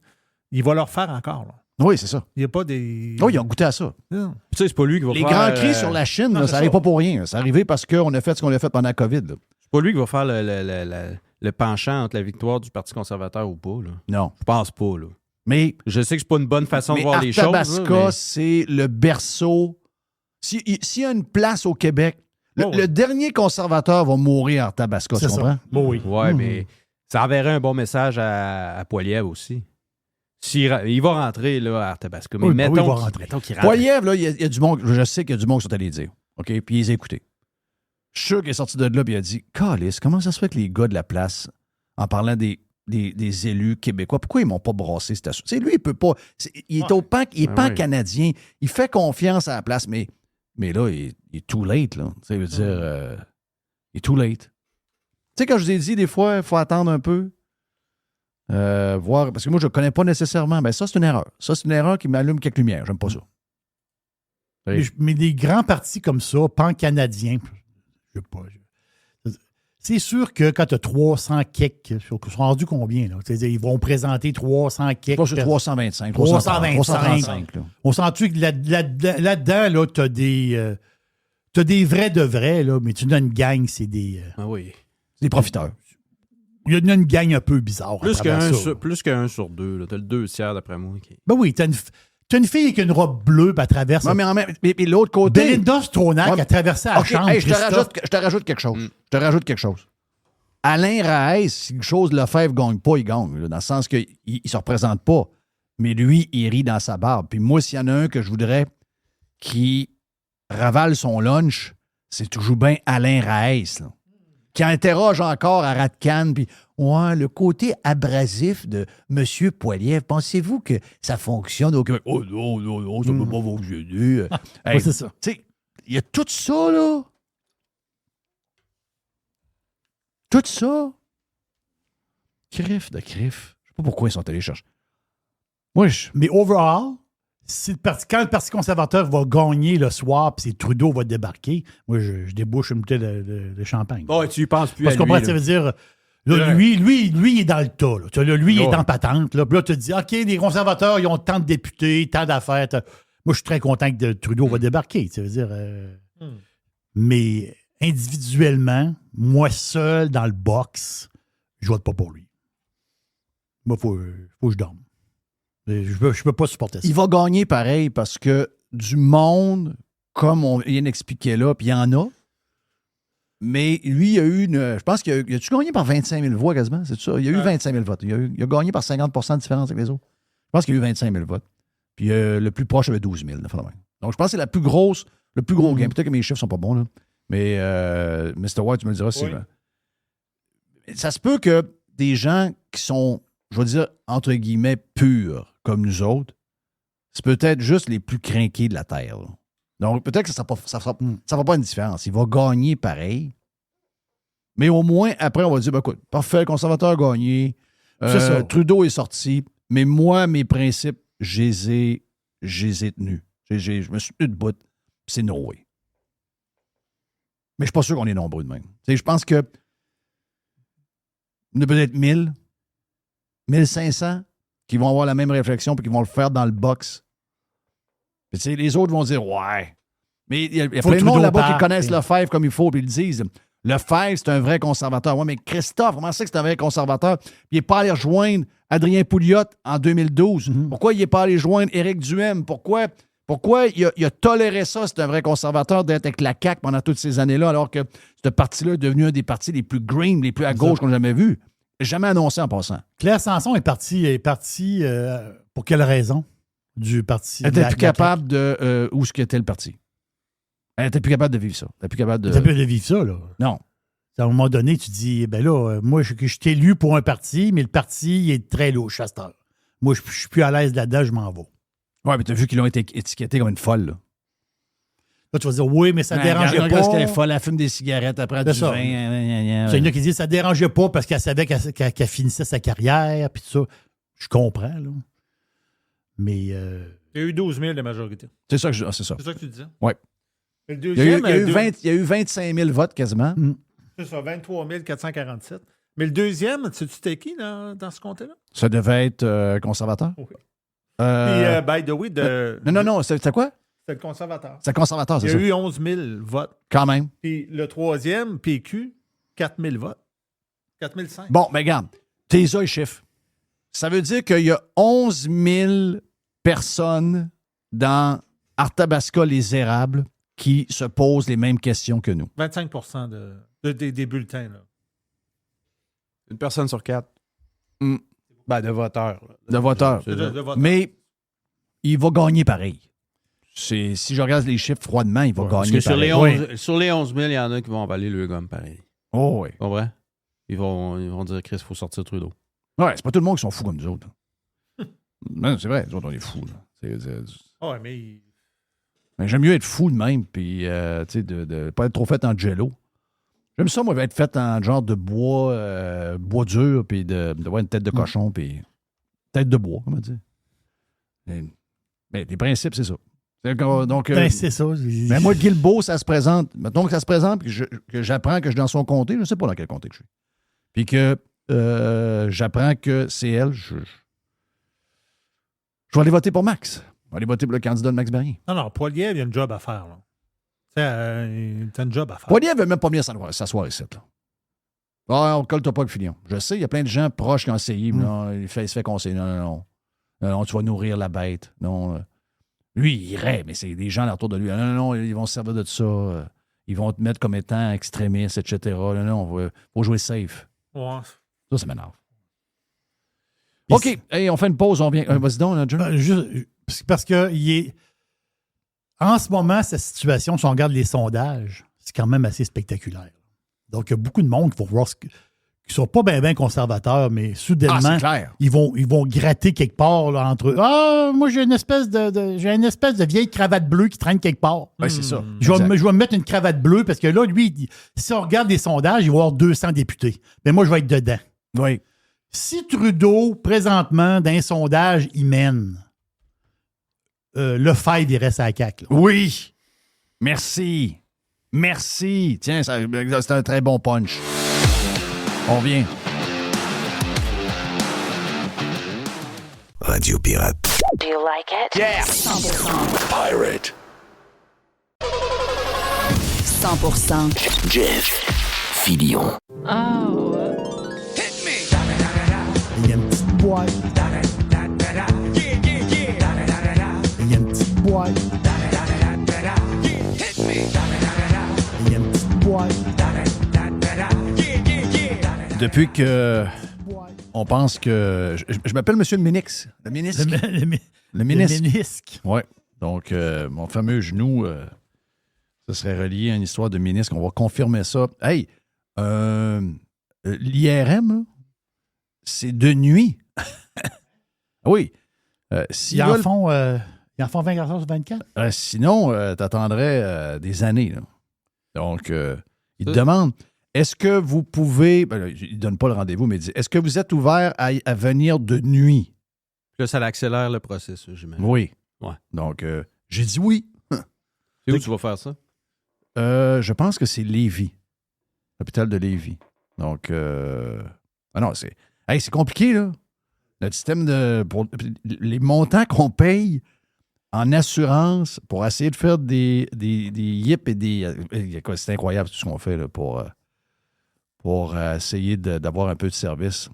il va le refaire encore. Là. Oui, c'est ça. Il n'y a pas des... Oui, ils ont goûté à ça. Non. Tu sais, c'est pas lui qui va Les faire... grands cris sur la Chine, là, ça n'arrive pas pour rien. C'est arrivé parce qu'on a fait ce qu'on a fait pendant la COVID. Là. C'est pas lui qui va faire le penchant entre la victoire du Parti conservateur ou pas, là. Non. Je pense pas, là. Mais... Je sais que c'est pas une bonne façon de voir les choses. Arthabasca, c'est le berceau. S'il y a une place au Québec, le dernier conservateur va mourir à Arthabasca, tu comprends? Bon, oui. Ouais, mais ça enverrait un bon message à Poilievre aussi. Il va rentrer là, à Arthabasca. Mais mettons qu'il rentre. Poilievre, là, il y a du monde, je sais qu'il y a du monde qui sont allés dire. OK? Puis ils ont écouté. Je suis sûr qu'il est sorti de là et il a dit Calice, comment ça se fait que les gars de la place, en parlant des élus québécois, pourquoi ils m'ont pas brassé cette assurance? Lui, il peut pas. Il est il est pan-canadien. Il fait confiance à la place, mais là, il est too late, là. Tu sais, veut dire, il est too late. Tu sais, quand je vous ai dit, des fois, il faut attendre un peu. Voir, parce que moi, je ne connais pas nécessairement. Ben ça, c'est une erreur. Ça, c'est une erreur qui m'allume quelques lumières. J'aime pas ça. Mais des grands partis comme ça, pan-canadiens, je sais pas. C'est sûr que quand tu as 300 keks, ils sont rendus combien? Là? Ils vont présenter 300 keks. Pas sur 325. 325. Là. On sent-tu que là-dedans, là, tu as des vrais de vrais, là, mais tu as une gang, c'est des... C'est des profiteurs. Il y a une gang un peu bizarre. Plus qu'un sur deux. Tu as le 2/3 d'après moi. Ben oui, tu as une fille avec une robe bleue, puis elle traverse. Non, mais l'autre côté. Belinda Stronach a traversé la chambre. Hey, je te rajoute quelque chose. Alain Raes, si quelque chose Lefebvre ne gagne pas, il gagne. Là, dans le sens qu'il ne se représente pas. Mais lui, il rit dans sa barbe. Puis moi, s'il y en a un que je voudrais qui ravale son lunch, c'est toujours bien Alain Raes, là, qui interroge encore à Radcan, puis le côté abrasif de M. Poilievre, pensez-vous que ça fonctionne au Québec? Oh non, ça ne peut pas fonctionner. Ouais, c'est ça. Tu sais, il y a tout ça, là. Tout ça, crif de crif. Je sais pas pourquoi ils sont allés chercher. Moi, Mais overall, quand le Parti conservateur va gagner le soir puis c'est Trudeau va débarquer, moi, je débouche une bouteille de champagne. Bon, tu y penses plus Parce à qu'on lui. ça veut dire... C'est Là, lui, il est dans le tas. Là. Tu vois, là, lui, il est Ouais. en patente. Là. Puis là, tu te dis, OK, les conservateurs, ils ont tant de députés, tant d'affaires. Moi, je suis très content que Trudeau va débarquer. Ça veut dire... Mais individuellement, moi seul, dans le box, je vote pas pour lui. Moi, faut que je dorme. Je peux pas supporter ça. il va gagner pareil parce que du monde, comme on vient d'expliquer là, puis il y en a. Mais lui, il a eu je pense qu'il a-tu gagné par 25 000 voix quasiment? C'est ça? Il y a eu 25 000 votes. Il a gagné par 50 de différence avec les autres. Je pense qu'il y a eu 25 000 votes. Puis le plus proche avait 12 000. Donc, je pense que c'est le plus gros gain. Peut-être que mes chiffres sont pas bons, là. Mais Mr. White, tu me le diras si Oui. ça se peut que des gens qui sont, je vais dire, entre guillemets, purs, comme nous autres, c'est peut-être juste les plus crinqués de la Terre. Là. Donc, peut-être que ça ne fera pas une différence. Il va gagner pareil. Mais au moins, après, on va dire, ben, écoute, parfait, le conservateur a gagné. C'est ça. Trudeau est sorti. Mais moi, mes principes, je les ai tenus. Je me suis tenu debout. C'est no way. Mais je ne suis pas sûr qu'on est nombreux de même. Je pense que il y en a peut-être 1000, 1500 qui vont avoir la même réflexion et qui vont le faire dans le box. Puis, les autres vont dire ouais. Mais il y a Faut plein de monde Trudeau là-bas qui parte, connaissent puis- Lefebvre comme il faut puis ils le disent. Lefebvre, c'est un vrai conservateur. Oui, mais Christophe, comment c'est que c'est un vrai conservateur? Puis il n'est pas allé rejoindre Adrien Pouliot en 2012. Pourquoi il n'est pas allé rejoindre Éric Duhem? Pourquoi il a toléré ça, c'est un vrai conservateur, d'être avec la CAQ pendant toutes ces années-là, alors que ce parti-là est devenu un des partis les plus green, les plus à gauche qu'on a jamais vu? Jamais annoncé en passant. Claire Sanson est partie pour quelle raison du parti? Elle n'était plus capable de... où est-ce qu'était le parti? Elle n'était plus capable de vivre ça. Elle n'était plus capable de... Tu peux de vivre ça, là. Non. À un moment donné, tu dis, ben là, moi, je suis élu pour un parti, mais le parti, il est très louche à cette heure. Moi, je suis plus à l'aise là-dedans, je m'en vais. Ouais, mais tu as vu qu'ils ont été étiquetés comme une folle, là. Là, tu vas dire, oui, mais ça ne dérangeait Regarde ce qu'elle est pas. folle, elle fume des cigarettes après du C'est ça. vin. Il y en a qui disent, ça ne dérangeait pas parce qu'elle savait qu'elle finissait sa carrière, puis tout ça. Je comprends, là. Mais... Il y a eu 12 000 de majorité. C'est ça que c'est ça. C'est ça que tu disais? Oui. Le Il y a deuxième, eu 25 000 votes quasiment. c'est ça, 23 447. Mais le deuxième, sais-tu c'était qui dans ce comté-là? Ça devait être conservateur. Oui. Euh, Puis, by the way, non, c'était quoi? c'était le conservateur. C'est conservateur, Il c'est y a ça. eu 11 000 votes. Quand même. Puis le troisième, PQ, 4 000 votes. 4 500. Bon, mais regarde, t'es ça les chiffres. Ça veut dire qu'il y a 11 000 personnes dans Arthabasca, les Érables, qui se posent les mêmes questions que nous. 25 des bulletins. Là. Une personne sur 4. Mm. Ben, de voteurs. là. De voteurs. C'est ça. De voteurs. Mais il va gagner pareil. Si je regarde les chiffres froidement, il va Parce gagner que sur pareil. sur les 11 000, il y en a qui vont avaler le gomme pareil. Oh, oui. Tu comprends? Ils vont dire, Chris, il faut sortir Trudeau. Ouais, c'est pas tout le monde qui sont fous comme nous autres. Non, c'est vrai, nous autres, on est fous. Là. Ouais, mais Mais j'aime mieux être fou de même, puis tu sais, de pas être trop fait en jello. J'aime ça, moi, être fait en genre de bois dur, puis d'avoir une tête de cochon, puis tête de bois, comment dire. Mais les principes, c'est ça. Donc, Ben, c'est ça. mais moi, Guilbeault, ça se présente. Mettons que ça se présente, puis que j'apprends que je suis dans son comté, je ne sais pas dans quel comté que je suis. Puis que j'apprends que c'est elle, je vais aller voter pour Max. Je vais aller voter pour le candidat de Max Bernier. non, Poilievre, il y a une job à faire. Là. T'as une job à faire. Poilievre ne veut même pas venir s'asseoir ici. Là. Ah, on ne colle-toi pas le filion. Je sais, il y a plein de gens proches qui ont essayé, mais non, il se fait conseiller. Non, tu vas nourrir la bête. Non. Lui, il irait, mais c'est des gens autour de lui. Non, ils vont se servir de ça. Ils vont te mettre comme étant extrémiste, etc. Non, faut jouer safe. Ouais. Ça m'énerve. OK, hey, on fait une pause, on vient. Vas-y donc, John. Parce que en ce moment, cette situation, si on regarde les sondages, c'est quand même assez spectaculaire. Donc, il y a beaucoup de monde qui vont voir qui sont pas bien conservateurs, mais soudainement, c'est clair. ils vont gratter quelque part là, entre eux. Ah, moi, j'ai une espèce de vieille cravate bleue qui traîne quelque part. Oui, c'est ça. Je vais me mettre une cravate bleue parce que là, lui, si on regarde les sondages, il va y avoir 200 députés. Mais moi, je vais être dedans. Oui. Si Trudeau, présentement, dans un sondage, il mène, Lefebvre, il reste à la CAQ. Là. Oui. Merci. Merci. Tiens, c'est un très bon punch. On revient. Radio Pirate. Do you like it? Yeah! 100%. Pirate. 100%. Jeff Filion. Oh. Il y a une petite boîte. Il y a une petite boîte. Il y a une petite boîte. Depuis que on pense que... Je m'appelle Monsieur le Minix. Le Minisque. Le Minisque. Minisque. Oui. Donc, mon fameux genou, ça serait relié à une histoire de Minisque. On va confirmer ça. Hey, l'IRM, là, c'est de nuit. Oui. Ils en font 24 heures sur 24? Sinon, t'attendrais des années. Là. Donc, ils te demandent, est-ce que vous pouvez... Ben, là, ils ne donnent pas le rendez-vous, mais ils disent, est-ce que vous êtes ouvert à venir de nuit? Là, ça accélère le processus, j'imagine. Oui. Ouais. Donc, j'ai dit oui. C'est où tu vas faire ça? Je pense que c'est Lévis. L'hôpital de Lévis. Donc, non, c'est compliqué, là. Notre système les montants qu'on paye en assurance pour essayer de faire des yips et des... c'est incroyable tout ce qu'on fait là, pour essayer d'avoir un peu de service.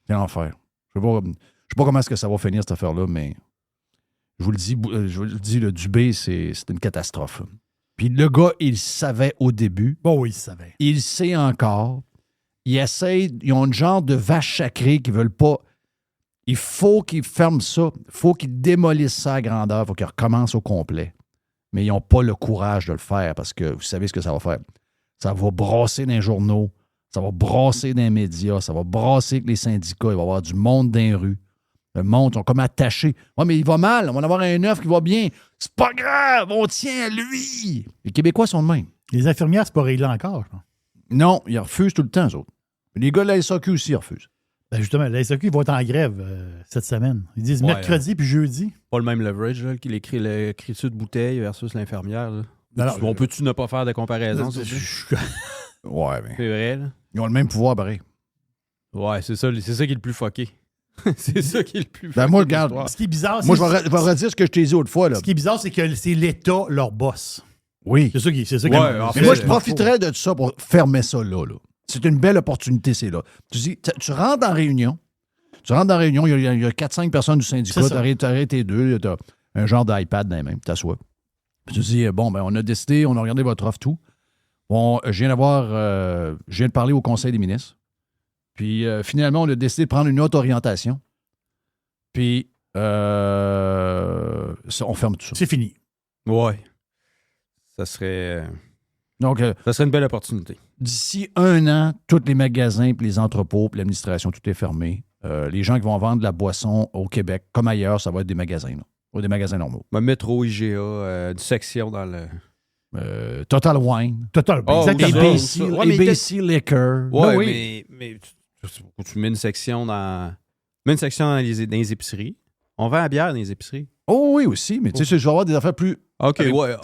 C'est l'enfer. Je ne sais pas comment est-ce que ça va finir, cette affaire-là, mais je vous le dis, le Dubé, c'est une catastrophe. Puis le gars, il savait au début. Bon, oui, il savait. Il sait encore. Ils ont une genre de vache sacrée qui ne veulent pas... Il faut qu'ils ferment ça. Il faut qu'ils démolissent ça à grandeur. Il faut qu'ils recommencent au complet. Mais ils n'ont pas le courage de le faire parce que vous savez ce que ça va faire. Ça va brasser dans les journaux. Ça va brasser dans les médias. Ça va brasser avec les syndicats. Il va y avoir du monde dans les rues. Le monde sont comme attachés. Ouais, mais il va mal. On va en avoir un neuf qui va bien. C'est pas grave. On tient à lui. Les Québécois sont de même. Les infirmières, c'est pas réglé encore. Je pense. Non, ils refusent tout le temps, eux autres. Les gars de la SAQ aussi refusent. Ben justement, la SAQ, ils vont être en grève cette semaine. Ils disent mercredi puis jeudi. Pas le même leverage, là, l'écriture de bouteille versus l'infirmière. Là. On peut-tu ne pas faire de comparaison? Ouais, mais... C'est vrai, là. Ils ont le même pouvoir, pareil. Ouais, c'est ça qui est le plus fucké. C'est ça qui est le plus fucké. Ben moi, regarde, Ce qui est bizarre, moi, je vais redire ce que je t'ai dit autrefois. Là. Ce qui est bizarre, c'est que c'est l'État leur boss. Oui. C'est ça qui Mais moi, je profiterais de ça pour fermer ça là. C'est une belle opportunité, c'est là. Tu rentres en réunion. Il y a 4-5 personnes du syndicat. Tu arrêtes tes deux. Tu as un genre d'iPad dans les mains. Tu t'assois. Puis tu dis, bon, ben on a décidé, on a regardé votre offre, tout. Bon, je viens de parler au Conseil des ministres. Puis finalement, on a décidé de prendre une autre orientation. Puis on ferme tout ça. C'est fini. Ouais. Ça serait... Donc, ça serait une belle opportunité. D'ici 1 an, tous les magasins, puis les entrepôts, puis l'administration, tout est fermé. Les gens qui vont vendre de la boisson au Québec, comme ailleurs, ça va être des magasins, là. Ou des magasins normaux. Métro, IGA, une section dans le... Total Wine. Total. Exactement. ABC Liquor. Ouais, oui. mais tu mets une section dans les épiceries. On vend la bière dans les épiceries. Oh oui, aussi. Mais tu sais, je vais avoir des affaires plus... OK, ouais.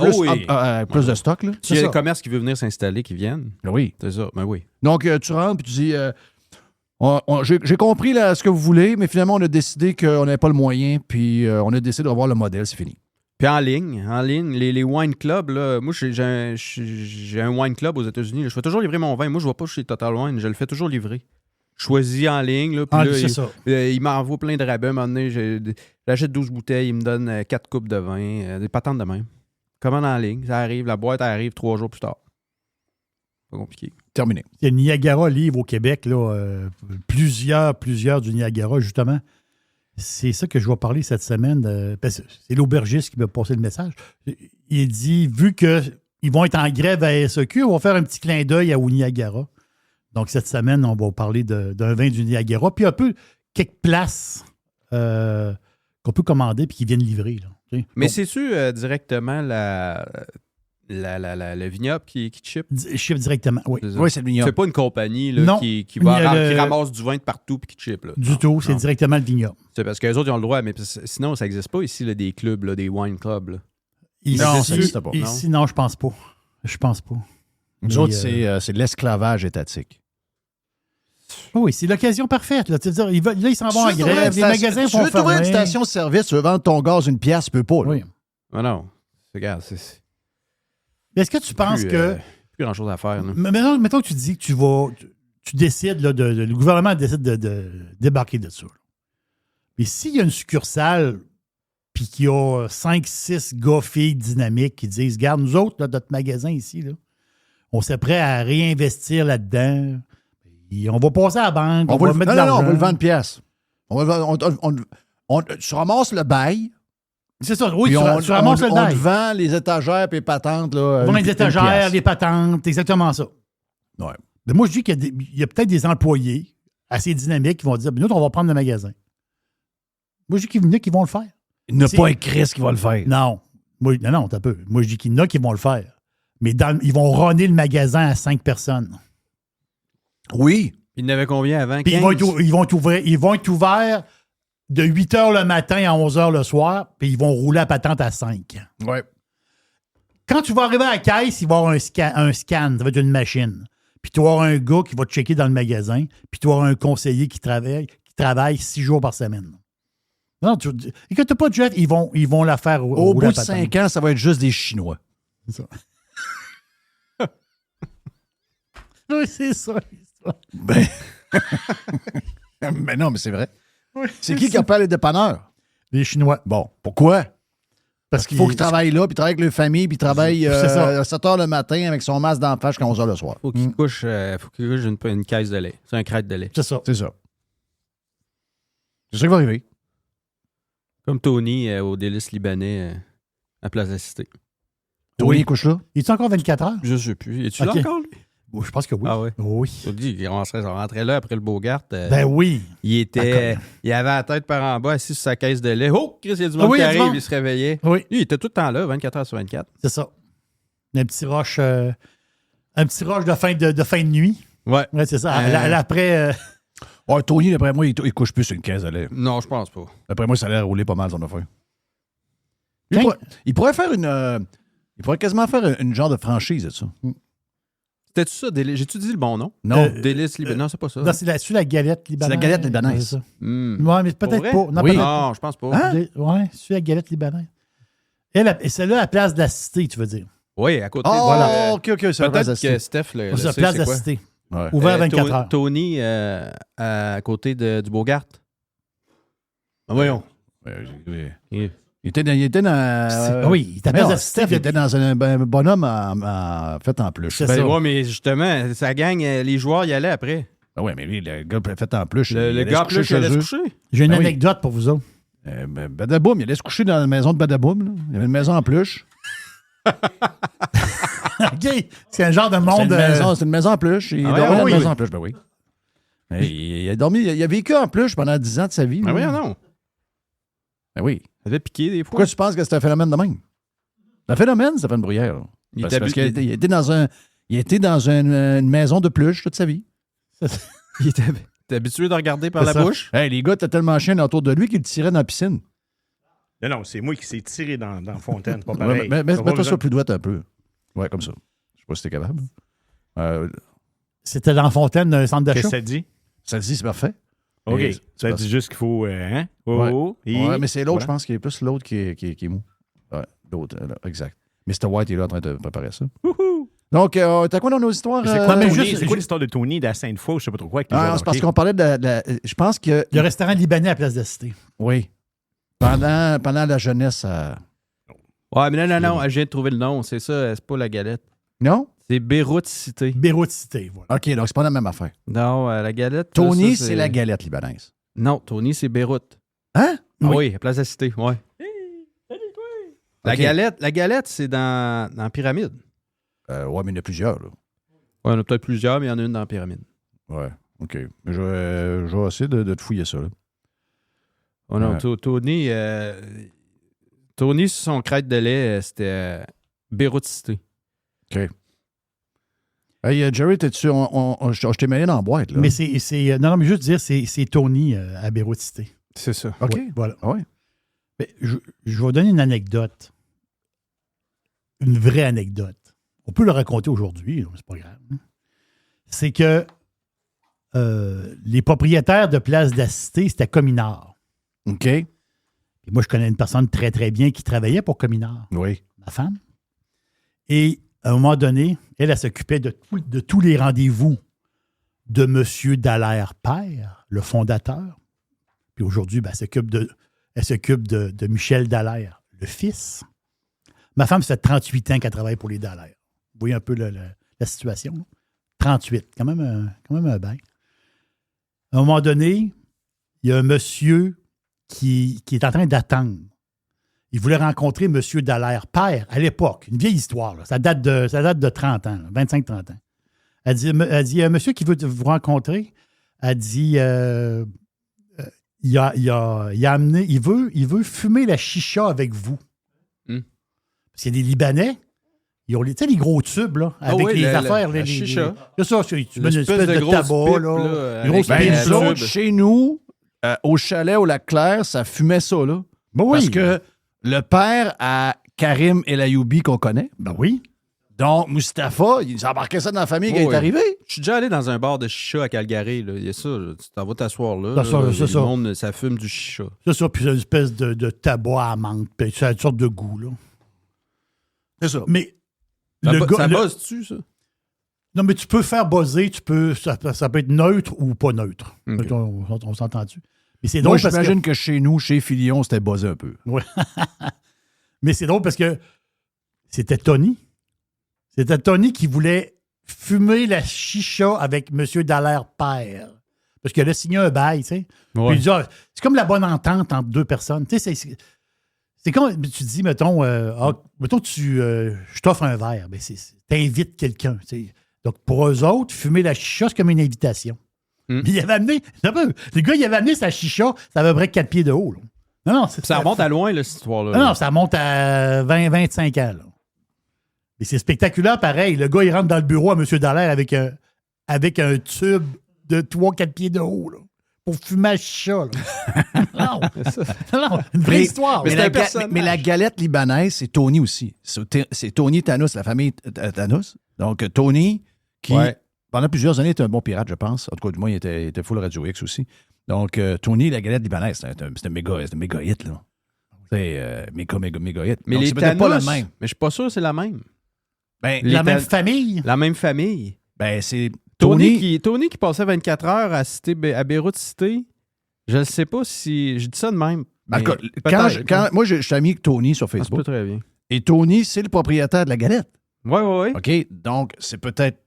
Plus de stock, là. S'il y a des commerces qui veulent venir s'installer, qui viennent. Oui. C'est ça, ben oui. Donc, tu rentres puis tu dis... j'ai compris là, ce que vous voulez, mais finalement, on a décidé qu'on n'avait pas le moyen, puis on a décidé de revoir le modèle, c'est fini. Puis en ligne, les wine clubs, là, moi, j'ai un wine club aux États-Unis. Là, je fais toujours livrer mon vin. Moi, je ne vais pas chez Total Wine, je le fais toujours livrer. Je choisis en ligne. Là, puis il m'envoie plein de rabais. À un moment donné, j'achète 12 bouteilles, il me donne 4 coupes de vin, des patentes de même. Commande en ligne, ça arrive, la boîte arrive 3 jours plus tard. Pas compliqué. Terminé. Il y a Niagara Livre au Québec, là, plusieurs du Niagara, justement. C'est ça que je vais parler cette semaine. Parce que c'est l'aubergiste qui m'a passé le message. Il dit, vu qu'ils vont être en grève à SEQ, on va faire un petit clin d'œil au Niagara. Donc, cette semaine, on va parler d'un vin du Niagara, puis un peu quelques places qu'on peut commander et qui viennent livrer. Là. Mais c'est-tu directement le vignoble qui chip? Chip directement, oui. Oui, c'est le vignoble. C'est pas une compagnie là, Non. qui Qui ramasse du vin de partout et qui chip. Là. Du tout, c'est directement le vignoble. C'est parce que les autres ils ont le droit, mais sinon, ça n'existe pas ici, là, des clubs, là, des wine clubs. Là. Ici, Non, ça n'existe pas. Ici, non, je pense pas. Je pense pas. Nous autres, c'est de l'esclavage étatique. Oui, c'est l'occasion parfaite. Là, ils s'en vont en grève. Les magasins tu font veux trouver fermer. une station-service, tu veux vendre ton gaz une pièce, tu peux pas. Là. Oui. Ah non. Regarde, c'est Mais est-ce que tu penses que... plus grand-chose à faire. Là. Mettons que tu dis que tu décides, là, le gouvernement décide de débarquer de ça. Là. Mais s'il y a une succursale puis qu'il y a 5-6 gars, filles dynamiques qui disent, regarde, nous autres, là, notre magasin ici, là, on serait prêt à réinvestir là-dedans. Et on va passer à la banque, on va mettre de l'argent. on va le vendre une pièce. Tu ramasses le bail. C'est ça, oui, Puis tu ramasses le on bail. te vend les étagères et les patentes. Là, On vend les une étagères, pièce. les patentes, exactement ça. Ouais. Mais moi, je dis qu'il y a peut-être des employés assez dynamiques qui vont dire, nous, on va prendre le magasin. Moi, je dis qu'il y en a qui vont le faire. Il n'y a pas un Christ qui va le faire. Non. Non, t'as peu. Moi, je dis qu'il y en a qui vont le faire. Mais ils vont runner le magasin à 5 personnes. Oui. Il y en avait combien avant? Puis 15? ils vont être ouverts de 8 h le matin à 11 h le soir, puis ils vont rouler la patente à 5. Ouais. Quand tu vas arriver à la caisse, il va y avoir un scan, ça va être une machine. Puis tu vas avoir un gars qui va te checker dans le magasin, puis tu vas avoir un conseiller qui travaille 6 jours par semaine. Non, écoute pas, Jeff, ils vont la faire Au bout de 5 ans, ça va être juste des Chinois. C'est ça. Oui, c'est ça. Ben... mais non, mais c'est vrai. Oui, C'est qui appelle les dépanneurs? Les Chinois. Bon, pourquoi? Parce Il faut qu'il travaille là, puis travaille avec leur famille, puis travaille C'est ça. à 7 h le matin avec son masque d'en face jusqu'à 11 h le soir. Faut qu'il couche une caisse de lait. C'est un crête de lait. C'est ça. C'est ça. C'est ça qui va arriver. Comme Tony au délice libanais à Place de la Cité. Tony couche là? Il est encore 24 heures? Je sais plus. Es-tu Ok. là encore, lui? Oui, je pense que oui. Ah ouais. Oui. Je te dis, il rentrait là après le Bogart. Ben oui. Il avait la tête par en bas, assis sur sa caisse de lait. Oh, Chris, il y a du monde oui, qui il y a du arrive, monde. il se réveillait. Oui. Lui, il était tout le temps là, 24 heures sur 24. C'est ça. Un petit rush de fin de nuit. Ouais. Ouais, c'est ça. Après. Ouais, Tony, d'après moi, il couche plus sur une caisse de lait. Non, je pense pas. D'après moi, ça a l'air rouler pas mal, son affaire. Quin- Il pourrait faire il pourrait quasiment faire une genre de franchise de ça. C'était-tu ça, délice? J'ai-tu dit le bon nom? Non. Délice libanais. Non, c'est pas ça. Non, c'est la galette libanaise. C'est la galette libanaise. C'est ça. Hmm. Ouais, mais peut-être vrai? pas. Non, Oui. peut-être Non, je pense pas. Hein? Ouais, c'est la galette libanaise. Et celle-là, à la place de la cité, tu veux dire. Oui, à côté. Oh, Voilà. OK, c'est la place Peut-être de que Steph le C'est la sait, place c'est de la quoi. cité. Ouais. Ouvert 24 heures. Tony à côté du Bogart. Ah, voyons. Il était dans Oui, il était à la place de la cité. Steph était dans un bonhomme fait en plus. C'est Ben, ça. ouais, mais justement, sa gang, les joueurs y allaient après. Ah oui, mais lui, le gars fait en plus. Le gars plus, il allait se coucher. J'ai une Ben oui. anecdote pour vous autres. Badaboum, il allait se coucher dans la maison de Badaboum. Là. Il y avait une maison en pluche. OK. C'est un genre de C'est monde. une maison en pluche. Il Ah dormait ouais, dans oui. une maison en pluche, ben oui. Mais il a vécu en pluche pendant 10 ans de sa vie. Ah là. oui, non. Ben oui. Ça avait piqué des fois. Pourquoi tu penses que c'est un phénomène de même? Un phénomène, ça fait une bruyère. Là. Il Parce était qu'il était dans une maison de pluche toute sa vie. Il était habitué de regarder par C'est la ça. bouche. Hey, les gars étaient tellement chiens autour de lui qu'ils le tiraient dans la piscine. Non, c'est moi qui s'est tiré dans la fontaine. C'est pas Ouais, pareil. mets-toi ça plus droite un peu. Ouais, comme ça. Je sais pas si t'es capable. C'était dans Fontaine, un centre Qu'est-ce d'achat. que ça dit? Ça dit, c'est parfait. OK. Mais Ça dit juste qu'il faut... Hein? Oh, et- Ouais, mais c'est l'autre, voilà. je pense, qui est plus l'autre qui est mou. Ouais, l'autre, là, exact. Mr. White est là en train de préparer ça. Wouhou! Donc, t'as quoi dans nos histoires? C'est quoi, mais Tony? juste- C'est quoi l'histoire de Tony de la Sainte-Foy? Je sais pas trop quoi. Avec les Ah, joueurs c'est parce de hockey? qu'on parlait de la. Je pense que. Le restaurant libanais à la place de la cité. Oui. Pendant la jeunesse. Ouais, mais non, je viens de trouver le nom. C'est ça, c'est pas la galette. Non? C'est Beyrouth Cité. Beyrouth Cité, voilà. OK, donc c'est pas la même affaire. Non, la galette. Tony, là, ça, c'est la galette libanaise. Non, Tony, c'est Beyrouth. Hein? Ah oui, à Place de la Cité, ouais. La OK. galette, c'est dans la pyramide. Ouais, mais il y en a plusieurs, là. Ouais, il y en a peut-être plusieurs, mais il y en a une dans la pyramide. Ouais, OK. Je vais essayer de te fouiller ça, là. Oh non, Tony, sur son crête de lait, c'était Beyrouth-Cité. OK. Hey, Jerry, t'es-tu... je t'ai mêlé dans la boîte, là. Mais c'est non, mais juste dire, c'est Tony à Beyrouth-Cité. C'est ça. OK. Ouais, voilà. Ah ouais. Mais je vais vous donner une anecdote. Une vraie anecdote. On peut le raconter aujourd'hui, là, c'est pas grave. C'est que les propriétaires de Place de la Cité, c'était Cominard. OK. Et moi, je connais une personne très, très bien qui travaillait pour Cominard, Oui. ma femme. Et à un moment donné, elle s'occupait de tous les rendez-vous de M. Dallaire père, le fondateur. Puis aujourd'hui, ben, elle s'occupe de Michel Dallaire, le fils. Ma femme, ça fait 38 ans qu'elle travaille pour les Dallaire. Vous voyez un peu la situation. Là? 38, quand même un bain. À un moment donné, il y a un monsieur qui est en train d'attendre. Il voulait rencontrer M. Dallaire père à l'époque. Une vieille histoire. Là. Ça date de 30 ans, 25-30 ans. Elle dit, il y a un monsieur qui veut vous rencontrer. Elle dit, il veut fumer la chicha avec vous. Parce qu'il y a des Libanais, ils ont les gros tubes là, avec les affaires. La chicha. C'est ça, tu mets une espèce de tabac. Là, une grosse Ben, pipe, nous autres, chez nous, au chalet au Lac-Clair, ça fumait ça, là. Ben oui. Parce que le père à Karim El Ayoubi qu'on connaît, ben oui. donc Mustapha, il embarquait ça dans la famille quand il est arrivé. Je suis déjà allé dans un bar de chicha à Calgary. Là. Il y a ça. Là. Tu t'en vas t'asseoir là. C'est ça. Le monde, ça fume du chicha. C'est ça, puis c'est une espèce de tabac à menthe, puis ça a une sorte de goût. Là. C'est ça. Mais Ça buzz-tu, ça? Non, mais tu peux faire buzzer, ça peut être neutre ou pas neutre. Okay. On s'entend-tu? Mais c'est Moi, drôle parce j'imagine que chez nous, chez Filion, c'était buzzé un peu. Ouais. Mais c'est drôle parce que c'était Tony. C'était Tony qui voulait fumer la chicha avec M. Dallaire père. Parce qu'il a signé un bail, tu sais. Ouais. Puis il dit, c'est comme la bonne entente entre deux personnes. Tu sais, c'est comme tu dis, mettons, je t'offre un verre. Ben t'invites quelqu'un. Tu sais. Donc, pour eux autres, fumer la chicha, c'est comme une invitation. Il avait amené, le gars, il avait amené sa chicha, ça avait à peu près 4 pieds de haut. Là. Non, ça remonte à loin, là, cette histoire-là. Non, ça remonte à 20-25 ans. Là. Mais c'est spectaculaire, pareil. Le gars, il rentre dans le bureau à M. Dallaire avec un tube de 3-4 pieds de haut, là, pour fumer la chicha. Là. non, une vraie histoire. Mais la galette libanaise, c'est Tony aussi. C'est Tony Thanos, la famille Thanos. Donc, Tony, qui, pendant plusieurs années, était un bon pirate, je pense. En tout cas, du moins, il était full Radio X aussi. Donc, Tony, la galette libanaise, c'est un méga hit, là. C'est méga hit. Mais donc, les c'est peut-être Thanos, pas le même. mais je suis pas sûr que c'est la même. Ben, même famille? La même famille. Ben, c'est Tony qui passait 24 heures à Beyrouth-Cité, je ne sais pas si... Je dis ça de même. Ben, moi, je suis ami avec Tony sur Ça se Facebook. peut très bien. Et Tony, c'est le propriétaire de la galette. Oui. OK? Donc, c'est peut-être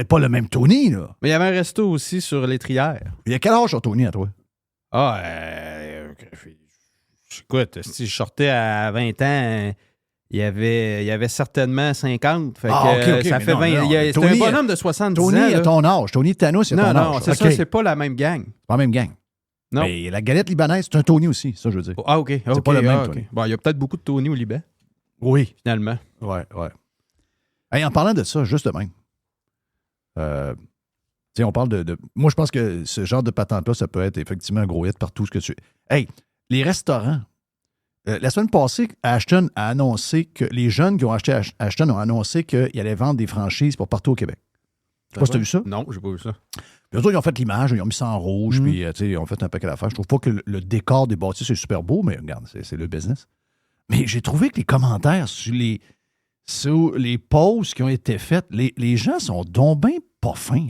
pas le même Tony, là. Mais il y avait un resto aussi sur l'étrière. Il y a quel âge sur Tony, à toi? Ah, écoute, si je sortais à 20 ans, il y avait certainement 50. Fait que, OK, ça fait 20. C'est un bonhomme de 70 ans. Tony a ton âge. Tony Thanos, il a ton âge. Non, c'est ça, c'est pas la même gang. C'est pas la même gang. Non. Mais la galette libanaise, c'est un Tony aussi, ça, je veux dire. Ah, OK. C'est pas le même, Tony. Bon, il y a peut-être beaucoup de Tony au Liban, Oui. finalement. Ouais. Hey, en parlant de ça, juste de même, on parle de... Moi, je pense que ce genre de patente-là, ça peut être effectivement un gros hit partout ce que tu... Hey, les restaurants. La semaine passée, Ashton a annoncé que les jeunes qui ont acheté Ashton ont annoncé qu'ils allaient vendre des franchises pour partout au Québec. Je sais pas si tu as vu ça. Non, j'ai pas vu ça. Puis eux autres, ils ont fait l'image, ils ont mis ça en rouge, puis ils ont fait un paquet d'affaires. Je trouve pas que le décor des bâtisses est super beau, mais regarde, c'est le business. Mais j'ai trouvé que les commentaires sur les posts qui ont été faites, les gens sont donc bien pas fins.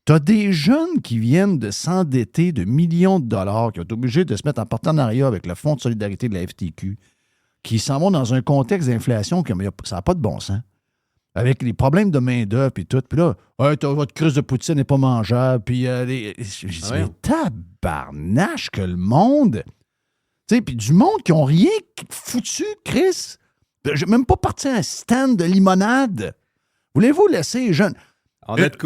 T'as des jeunes qui viennent de s'endetter de millions de dollars, qui ont été obligés de se mettre en partenariat avec le Fonds de solidarité de la FTQ, qui s'en vont dans un contexte d'inflation qui ça n'a pas de bon sens. Avec les problèmes de main-d'œuvre et tout. Puis là, votre cruche de poutine n'est pas mangeable. Puis je dis, mais tabarnache que le monde. Tu sais, puis du monde qui n'ont rien foutu, Chris. J'ai même pas parti à un stand de limonade. Voulez-vous laisser les jeunes.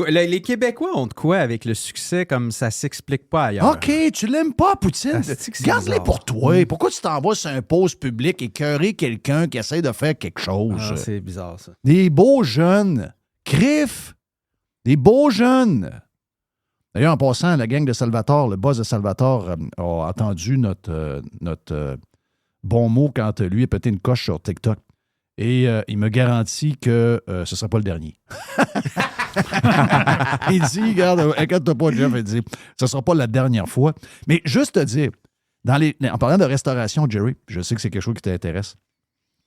Les Québécois ont de quoi avec le succès comme ça s'explique pas ailleurs. OK, tu l'aimes pas, Poutine? Garde-les pour toi. Pourquoi tu t'envoies sur un poste public écœurer quelqu'un qui essaie de faire quelque chose? Ah, c'est bizarre, ça. Des beaux jeunes. Criff. Des beaux jeunes. D'ailleurs, en passant, la gang de Salvatore, le boss de Salvatore, a entendu notre bon mot quand lui a pété une coche sur TikTok. Et il me garantit que ce ne sera pas le dernier. Il dit, regarde, inquiète-toi pas, Jeff, il dit, ce ne sera pas la dernière fois. Mais juste te dire, en parlant de restauration, Jerry, je sais que c'est quelque chose qui t'intéresse.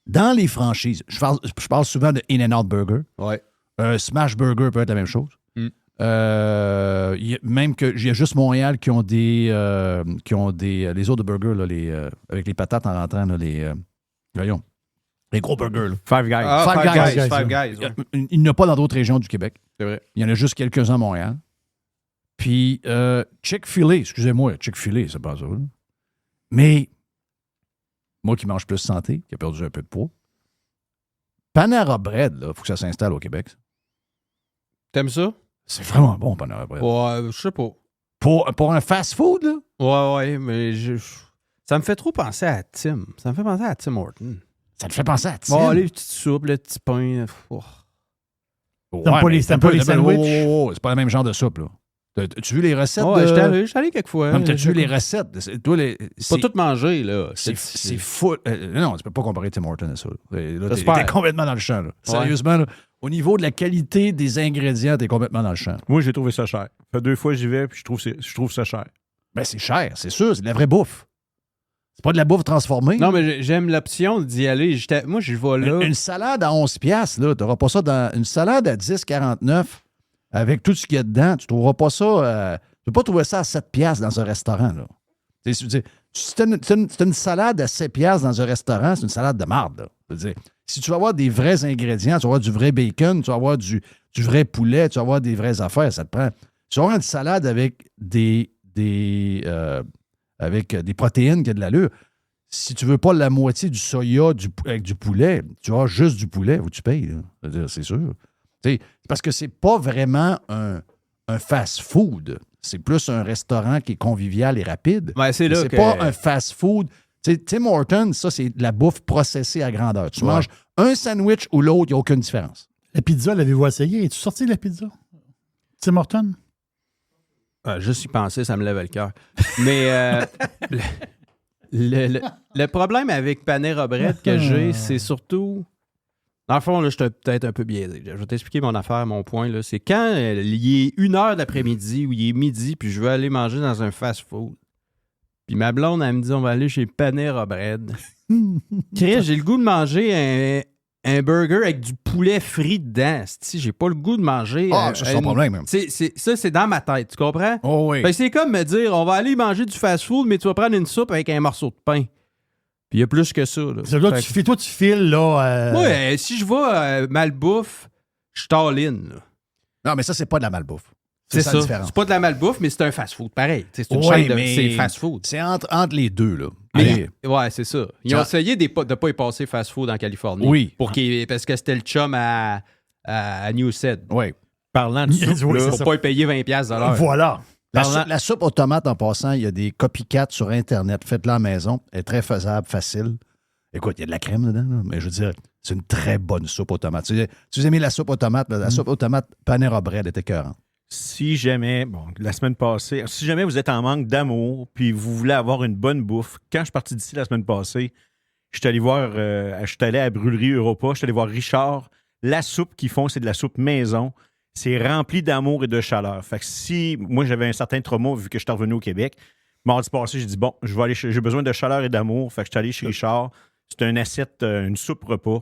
Dans les franchises, je parle souvent de In-N-Out Burger. Ouais. Smash Burger peut être la même chose. Même qu'il y a juste Montréal qui ont des les autres burgers là, avec les patates en rentrant, là, voyons. Les gros burgers. Là. Five Guys. Five Guys. Ouais. Il n'y en a pas dans d'autres régions du Québec. C'est vrai. Il y en a juste quelques-uns à Montréal. Puis Chick-fil-A, excusez-moi, Chick-fil-A, c'est pas ça. Là. Mais moi qui mange plus santé, qui a perdu un peu de poids, Panera Bread, il faut que ça s'installe au Québec. T'aimes ça? C'est vraiment bon, Panera Bread. Ouais, je sais pas. Pour un fast-food, là? Ouais, mais ça me fait trop penser à Tim. Ça me fait penser à Tim Hortons. Ça te fait penser à Tim? Bon, les petites soupes, le petit pain. Oh. T'aimes pas les sandwichs? C'est pas le même genre de soupe, là. As-tu vu les recettes? Ouais, j'étais allé quelques fois. T'as-tu vu les recettes? Toi, pas tout manger, là. C'est fou. Non, tu peux pas comparer Tim Hortons à ça. Là, t'es complètement dans le champ, là. Ouais. Sérieusement, là, au niveau de la qualité des ingrédients, t'es complètement dans le champ. Moi, j'ai trouvé ça cher. Ça fait 2 fois que j'y vais, puis je trouve ça cher. Ben, c'est cher, c'est sûr. C'est de la vraie bouffe. C'est pas de la bouffe transformée. Non, mais j'aime l'option d'y aller. Moi, je vais là. Une salade à 11$, là, t'auras pas ça dans... Une salade à 10,49$, avec tout ce qu'il y a dedans, tu trouveras pas ça... tu peux pas trouver ça à 7$ dans un restaurant, là. C'est une salade à 7$ dans un restaurant, c'est une salade de marde, là. Si tu vas avoir des vrais ingrédients, tu vas avoir du vrai bacon, tu vas avoir du vrai poulet, tu vas avoir des vraies affaires, ça te prend... Tu vas avoir une salade avec des protéines qui ont de l'allure. Si tu veux pas la moitié du soya avec du poulet, tu as juste du poulet, où tu payes. C'est sûr. C'est parce que c'est pas vraiment un fast-food. C'est plus un restaurant qui est convivial et rapide. Ouais, c'est pas un fast-food. Tim Hortons, ça, c'est de la bouffe processée à grandeur. Tu manges un sandwich ou l'autre, il n'y a aucune différence. La pizza, l'avez-vous essayé? Es-tu sorti de la pizza? Tim Hortons? Juste y penser, ça me lève le cœur. Mais le problème avec Panera Bread que j'ai, c'est surtout... Dans le fond, là, je suis peut-être un peu biaisé. Je vais t'expliquer mon affaire, mon point. Là. C'est quand il est 1h d'après-midi ou il est midi, puis je veux aller manger dans un fast-food. Puis ma blonde, elle me dit, on va aller chez Panera Bread. Chris, j'ai le goût de manger un burger avec du poulet frit dedans. J'ai pas le goût de manger... ça, c'est un problème. Ça, c'est dans ma tête, tu comprends? Oh oui. Ben, c'est comme me dire, on va aller manger du fast-food, mais tu vas prendre une soupe avec un morceau de pain. Puis il y a plus que ça. Là. Toi, tu files, là... Moi, si je vais malbouffe, je suis all-in. Non, mais ça, c'est pas de la malbouffe. C'est ça la différence. C'est pas de la malbouffe, mais c'est un fast-food. Pareil. C'est une chaîne de... C'est fast-food. C'est entre les deux, là. Ouais, c'est ça. Ils ont essayé de ne pas y passer fast-food en Californie. Oui. Parce que c'était le chum à Newsted. Oui. Parlant de soupe, là, pour pas y payer 20$. Voilà. La soupe aux tomates, en passant, il y a des copycats sur Internet. Faites-la à la maison. Elle est très faisable, facile. Écoute, il y a de la crème dedans, là, mais je veux dire, c'est une très bonne soupe aux tomates. Si vous aimez la soupe aux tomates, la soupe aux tomates Panera Bread est écœurante. Si jamais, la semaine passée, si jamais vous êtes en manque d'amour puis vous voulez avoir une bonne bouffe, quand je suis parti d'ici la semaine passée, je suis allé à la brûlerie Europa, je suis allé voir Richard. La soupe qu'ils font, c'est de la soupe maison. C'est rempli d'amour et de chaleur. Fait que si moi j'avais un certain trauma vu que je suis revenu au Québec, mardi passé, j'ai dit j'ai besoin de chaleur et d'amour. Fait que je suis allé chez Richard. C'est un assiette, une soupe repas.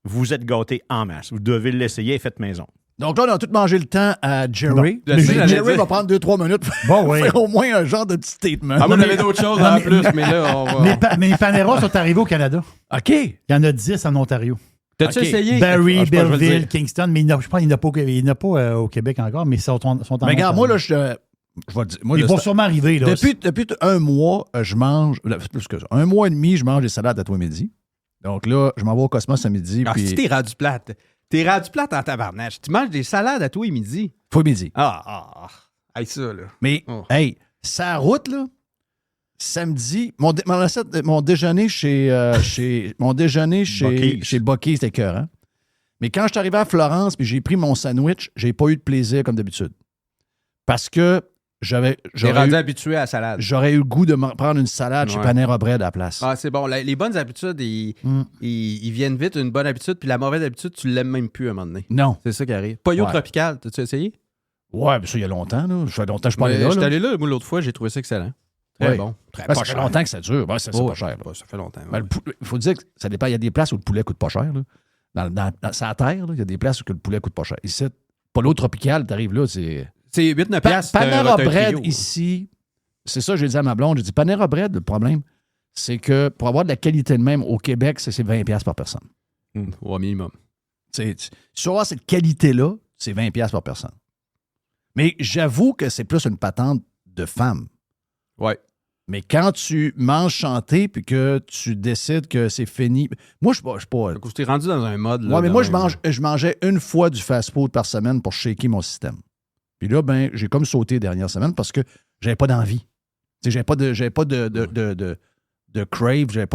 Vous êtes gâtés en masse. Vous devez l'essayer et faites maison. Donc là, on a tout mangé le temps à Jerry. Jerry va prendre 2-3 minutes pour faire au moins un genre de petit statement. Moi, j'avais d'autres choses en plus, mais là, on va... Mais les Panera sont arrivés au Canada. OK. Il y en a 10 en Ontario. T'as-tu essayé? Barrie, Belleville, Kingston, mais il n'y en a pas au Québec encore, mais ils sont en Mais regarde, moi, là, je vais dire, ils vont sûrement arriver. Là. Depuis un mois, je mange, plus que ça, un mois et demi, je mange des salades à toi midi. Donc là, je m'en vais au Cosmos à midi. Si t'es rendu plate, T'es rendu plate en tabarnache. Tu manges des salades à toi et midi. Faut midi. Hey, ça, là. Mais, hey, sa route, là, samedi, mon déjeuner chez Buc-ee's, c'était écœurant. Mais quand je suis arrivé à Florence et j'ai pris mon sandwich, j'ai pas eu de plaisir comme d'habitude. Parce que T'es rendu habitué à la salade. J'aurais eu le goût de me prendre une salade chez Panera Bread à la place. Ah, c'est bon. Les bonnes habitudes, ils viennent vite, une bonne habitude, puis la mauvaise habitude, tu l'aimes même plus à un moment donné. Non. C'est ça qui arrive. Pollo tropical, t'as-tu essayé? Ouais, mais ça, il y a longtemps. Là. Ça fait longtemps que je suis pas allé là. J'étais allé là, moi, l'autre fois, j'ai trouvé ça excellent. Très bon. Ça fait longtemps que ça dure. Ouais, c'est pas cher. Là. Ça fait longtemps. Il faut dire que ça dépend. Il y a des places où le poulet coûte pas cher. Là. Sur la terre, il y a des places où le poulet coûte pas cher. Ici, Pollo tropical, t'arrives là, c'est... C'est 8-9 piastres. Panera Bread ici, c'est ça, j'ai dit à ma blonde. J'ai dit, Panera Bread, le problème, c'est que pour avoir de la qualité de même au Québec, c'est 20 piastres par personne. Au minimum. Si tu veux avoir cette qualité-là, c'est 20 piastres par personne. Mais j'avoue que c'est plus une patente de femme. Ouais. Mais quand tu manges chanter puis que tu décides que c'est fini... Moi, je suis pas... Tu t'es rendu dans un mode... Oui, mais moi, je mangeais une fois du fast-food par semaine pour shaker mon système. Puis là, ben, j'ai comme sauté les dernières semaines parce que j'avais pas d'envie. J'avais pas de crave, j'avais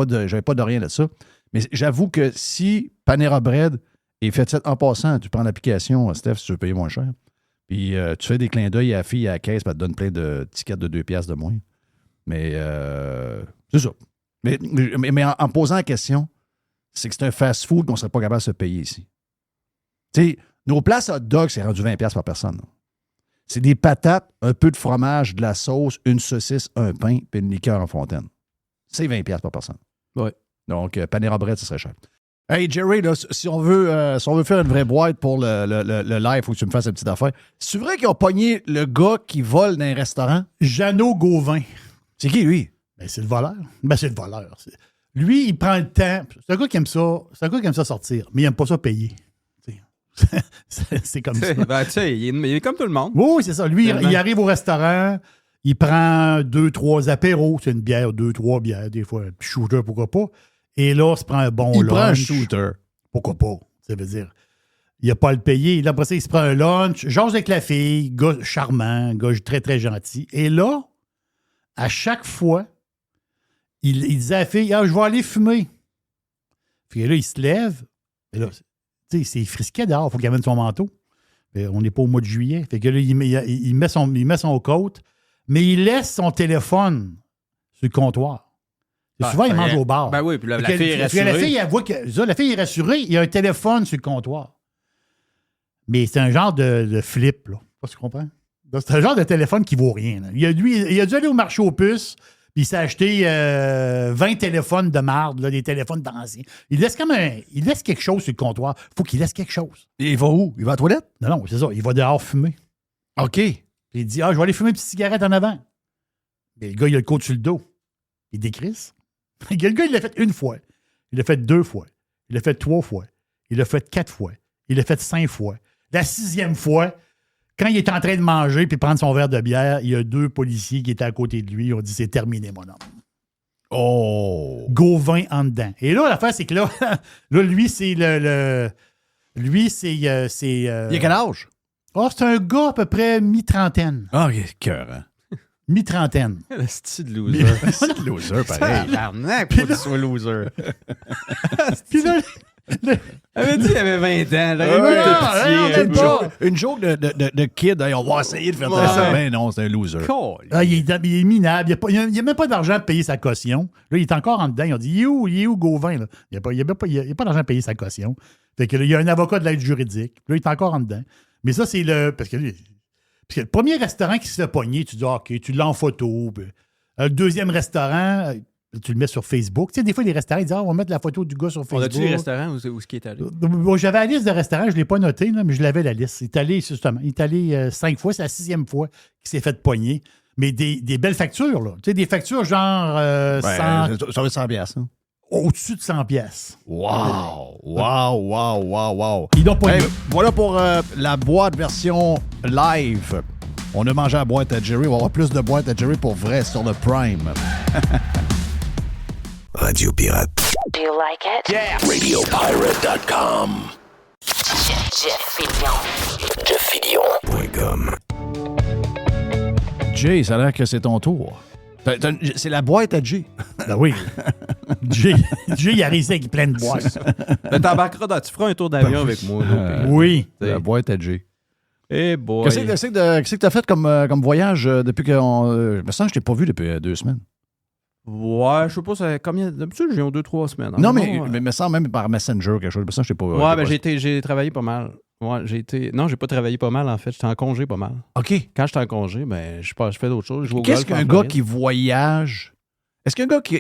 pas de rien de ça. Mais j'avoue que si Panera Bread est fait en passant, tu prends l'application, Steph, si tu veux payer moins cher, puis tu fais des clins d'œil à la fille à la caisse, puis elle te donne plein de tickets de 2 piastres de moins. Mais c'est ça. Mais en posant la question, c'est que c'est un fast-food qu'on ne serait pas capable de se payer ici. Tu sais, nos places hot dog, c'est rendu 20$ par personne. Là. C'est des patates, un peu de fromage, de la sauce, une saucisse, un pain, puis une liqueur en fontaine. C'est 20$ par personne. Oui. Donc, Panera Bread, ce serait cher. Hey, Jerry, là, si on veut faire une vraie boîte pour le live, il faut que tu me fasses une petite affaire. C'est vrai qu'ils ont pogné le gars qui vole dans un restaurant? Jeannot Gauvin. C'est qui, lui? Ben, c'est le voleur. C'est le voleur. Lui, il prend le temps. C'est un gars qui aime ça. C'est un gars qui aime ça sortir, mais il n'aime pas ça payer. C'est comme ça. Ben, tu sais, il est comme tout le monde. Oui, c'est ça. Lui, il arrive au restaurant, il prend 2-3 apéros. C'est une bière, 2-3 bières, des fois un petit shooter, pourquoi pas. Et là, il se prend un bon lunch. Il prend un shooter. Pourquoi pas? Ça veut dire, il n'a pas à le payer. Là, après ça, il se prend un lunch, jase avec la fille, gars charmant, gars très, très gentil. Et là, à chaque fois, il disait à la fille, je vais aller fumer. Puis là, il se lève. Et là, tu sais, c'est frisquet dehors, il faut qu'il amène son manteau. On n'est pas au mois de juillet. Fait que là, il met son coat, mais il laisse son téléphone sur le comptoir. Souvent, il mange au bar. Ben oui, puis la fille est rassurée. La fille, elle voit que la fille est rassurée, il y a un téléphone sur le comptoir. Mais c'est un genre de flip, là. Tu comprends? C'est un genre de téléphone qui vaut rien. Là. Il a dû aller au marché aux puces, puis il s'est acheté 20 téléphones de marde, là, des téléphones d'anciens. Il laisse quelque chose sur le comptoir. Il faut qu'il laisse quelque chose. Et il va où? Il va à la toilette? Non, c'est ça. Il va dehors fumer. OK. Puis il dit, je vais aller fumer une petite cigarette en avant. Mais le gars, il a le côte sur le dos. Il décrisse. Le gars, il l'a fait une fois. Il l'a fait 2 fois. Il l'a fait 3 fois. Il l'a fait 4 fois. Il l'a fait 5 fois. La 6e fois, quand il est en train de manger puis prendre son verre de bière, il y a 2 policiers qui étaient à côté de lui. Ils ont dit, c'est terminé, mon homme. Oh! Gauvin en dedans. Et là, l'affaire, c'est que là, lui, c'est Lui, c'est... il a quel âge? C'est un gars à peu près mi-trentaine. Ah, il est cœur, hein? Mi-trentaine. Le style de loser. C'est loser, pareil. L'arnaque pour que tu sois loser. Puis là... Elle avait dit qu'il avait 20 ans. Une joke de kid. On va essayer de faire ça. Mais non, c'est un loser. Il est minable. Il n'a même pas d'argent à payer sa caution. Là, il est encore en dedans. Ils ont dit, il est où Gauvin? Là? Il n'y a pas d'argent à payer sa caution. Fait que là, il y a un avocat de l'aide juridique. Là, il est encore en dedans. Mais ça, c'est le... Parce que le premier restaurant qui se fait pogner, tu dis, OK, tu l'as en photo. Puis, le deuxième restaurant... Tu le mets sur Facebook. Tu sais, des fois, les restaurants, ils disent, on va mettre la photo du gars sur Facebook. On a-tu les restaurants où ce qui est allé? J'avais la liste de restaurants, je ne l'ai pas noté, là, mais je l'avais la liste. Il est allé, justement, 5 fois, c'est la 6e fois qu'il s'est fait pogner. Mais des belles factures, là. Tu sais, des factures genre 100... Ça va être 100$. Hein? Au-dessus de 100$. Wow. Ils n'ont pas voilà pour la boîte version live. On a mangé la boîte à Jerry. On va avoir plus de boîtes à Jerry pour vrai sur le Prime. Radio Pirate. Do you like it? Yeah. RadioPirate.com. jeffillion.com. Jay, ça a l'air que c'est ton tour. C'est la boîte à Jay. Ben oui. Jay, il a réussi avec plein de boîtes. Tu feras un tour d'avion avec moi. Là, Oui. La boîte à Jay. Eh boy. Qu'est-ce que tu as fait comme voyage depuis qu'on. Je me sens que je t'ai pas vu depuis 2 semaines. Ouais, je sais pas, ça, combien. D'habitude, j'ai 2-3 semaines. Non, mais me semble même par Messenger ou quelque chose. Je me sens que je t'ai pas. Ouais, ben j'ai travaillé pas mal. Ouais, Non, j'ai pas travaillé pas mal, en fait. J'étais en congé pas mal. OK. Quand j'étais en congé, ben, je fais d'autres choses. Je joue au Qu'est-ce golf qu'un gars qui voyage. Est-ce qu'un gars qui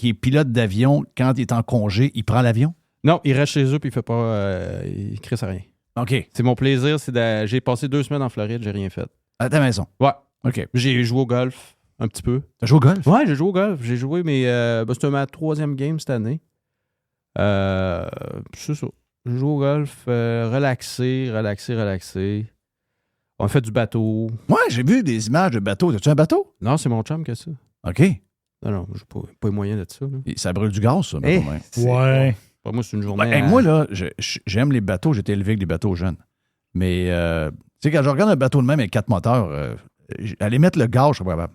est pilote d'avion, quand il est en congé, il prend l'avion? Non, il reste chez eux puis il fait pas. Il crisse rien. OK. C'est mon plaisir, j'ai passé 2 semaines en Floride, j'ai rien fait. À ta maison? Ouais. OK. J'ai joué au golf un petit peu. T'as joué au golf? Ouais, j'ai joué au golf. J'ai joué, mais c'était ma 3e game cette année. C'est ça. J'ai joué au golf, relaxé. On a fait du bateau. Ouais, j'ai vu des images de bateau. As-tu un bateau? Non, c'est mon chum qui a ça. OK. Non, j'ai pas les moyens de ça. Là. Ça brûle du gaz, ça. Hey, Ouais. Pour moi, c'est une journée. Moi, là, j'aime les bateaux. J'ai été élevé avec des bateaux jeunes. Mais, tu sais, quand je regarde un bateau de même avec 4 moteurs, aller mettre le gaz, je serais pas capable.